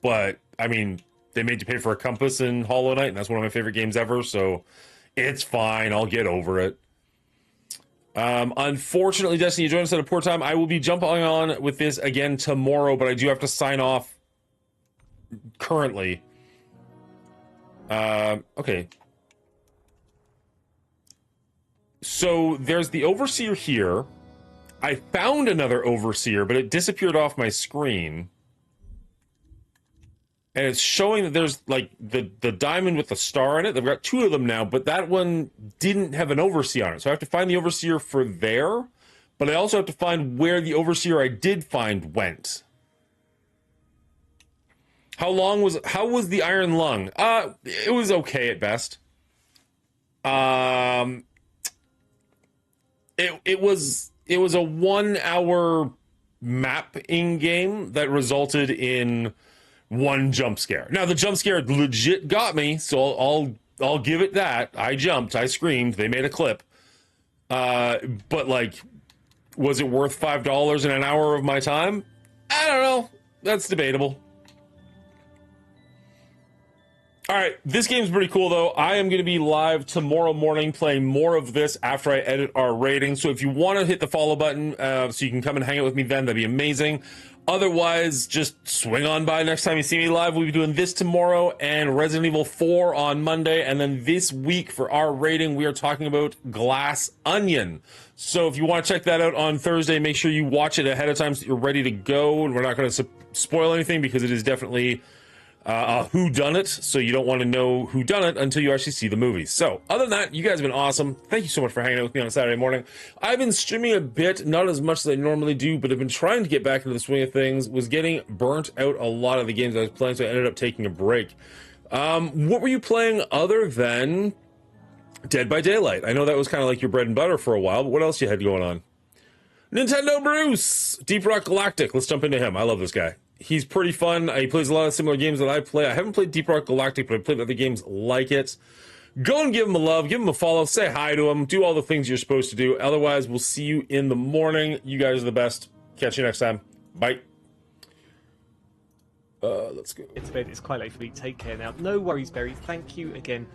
But I mean, they made you pay for a compass in Hollow Knight, and that's one of my favorite games ever. So it's fine. I'll get over it. Unfortunately, Destiny, you joined us at a poor time. I will be jumping on with this again tomorrow, but I do have to sign off currently. Okay. So there's the Overseer here. I found another Overseer, but it disappeared off my screen. And it's showing that there's like the diamond with the star in it. They've got two of them now, but that one didn't have an Overseer on it. So I have to find the Overseer for there, but I also have to find where the Overseer I did find went. How was the Iron Lung? It was okay at best. It was a 1 hour mapping game that resulted in one jump scare. Now the jump scare legit got me, so I'll give it that. I jumped, I screamed, they made a clip. But like, was it worth $5 in an hour of my time? I don't know. That's debatable. All right, this game's pretty cool, though. I am going to be live tomorrow morning playing more of this after I edit our rating. So if you want to hit the follow button so you can come and hang out with me then, that'd be amazing. Otherwise, just swing on by next time you see me live. We'll be doing this tomorrow and Resident Evil 4 on Monday. And then this week for our rating, we are talking about Glass Onion. So if you want to check that out on Thursday, make sure you watch it ahead of time so that you're ready to go. And we're not going to spoil anything because it is definitely whodunit, so you don't want to know whodunit until you actually see the movie. So, other than that, you guys have been awesome. Thank you so much for hanging out with me on a Saturday morning. I've been streaming a bit, not as much as I normally do, but I've been trying to get back into the swing of things. Was getting burnt out a lot of the games I was playing, so I ended up taking a break. What were you playing other than Dead by Daylight? I know that was kind of like your bread and butter for a while, but what else you had going on? Nintendo Bruce! Deep Rock Galactic. Let's jump into him. I love this guy. He's pretty fun. He plays a lot of similar games that I play. I haven't played Deep Rock Galactic, but I've played other games like it. Go and give him a love, give him a follow, say hi to him, do all the things you're supposed to do. Otherwise, we'll see you in the morning. You guys are the best. Catch you next time. Bye. Let's go. It's quite late for me. Take care now. No worries, Berry. Thank you again.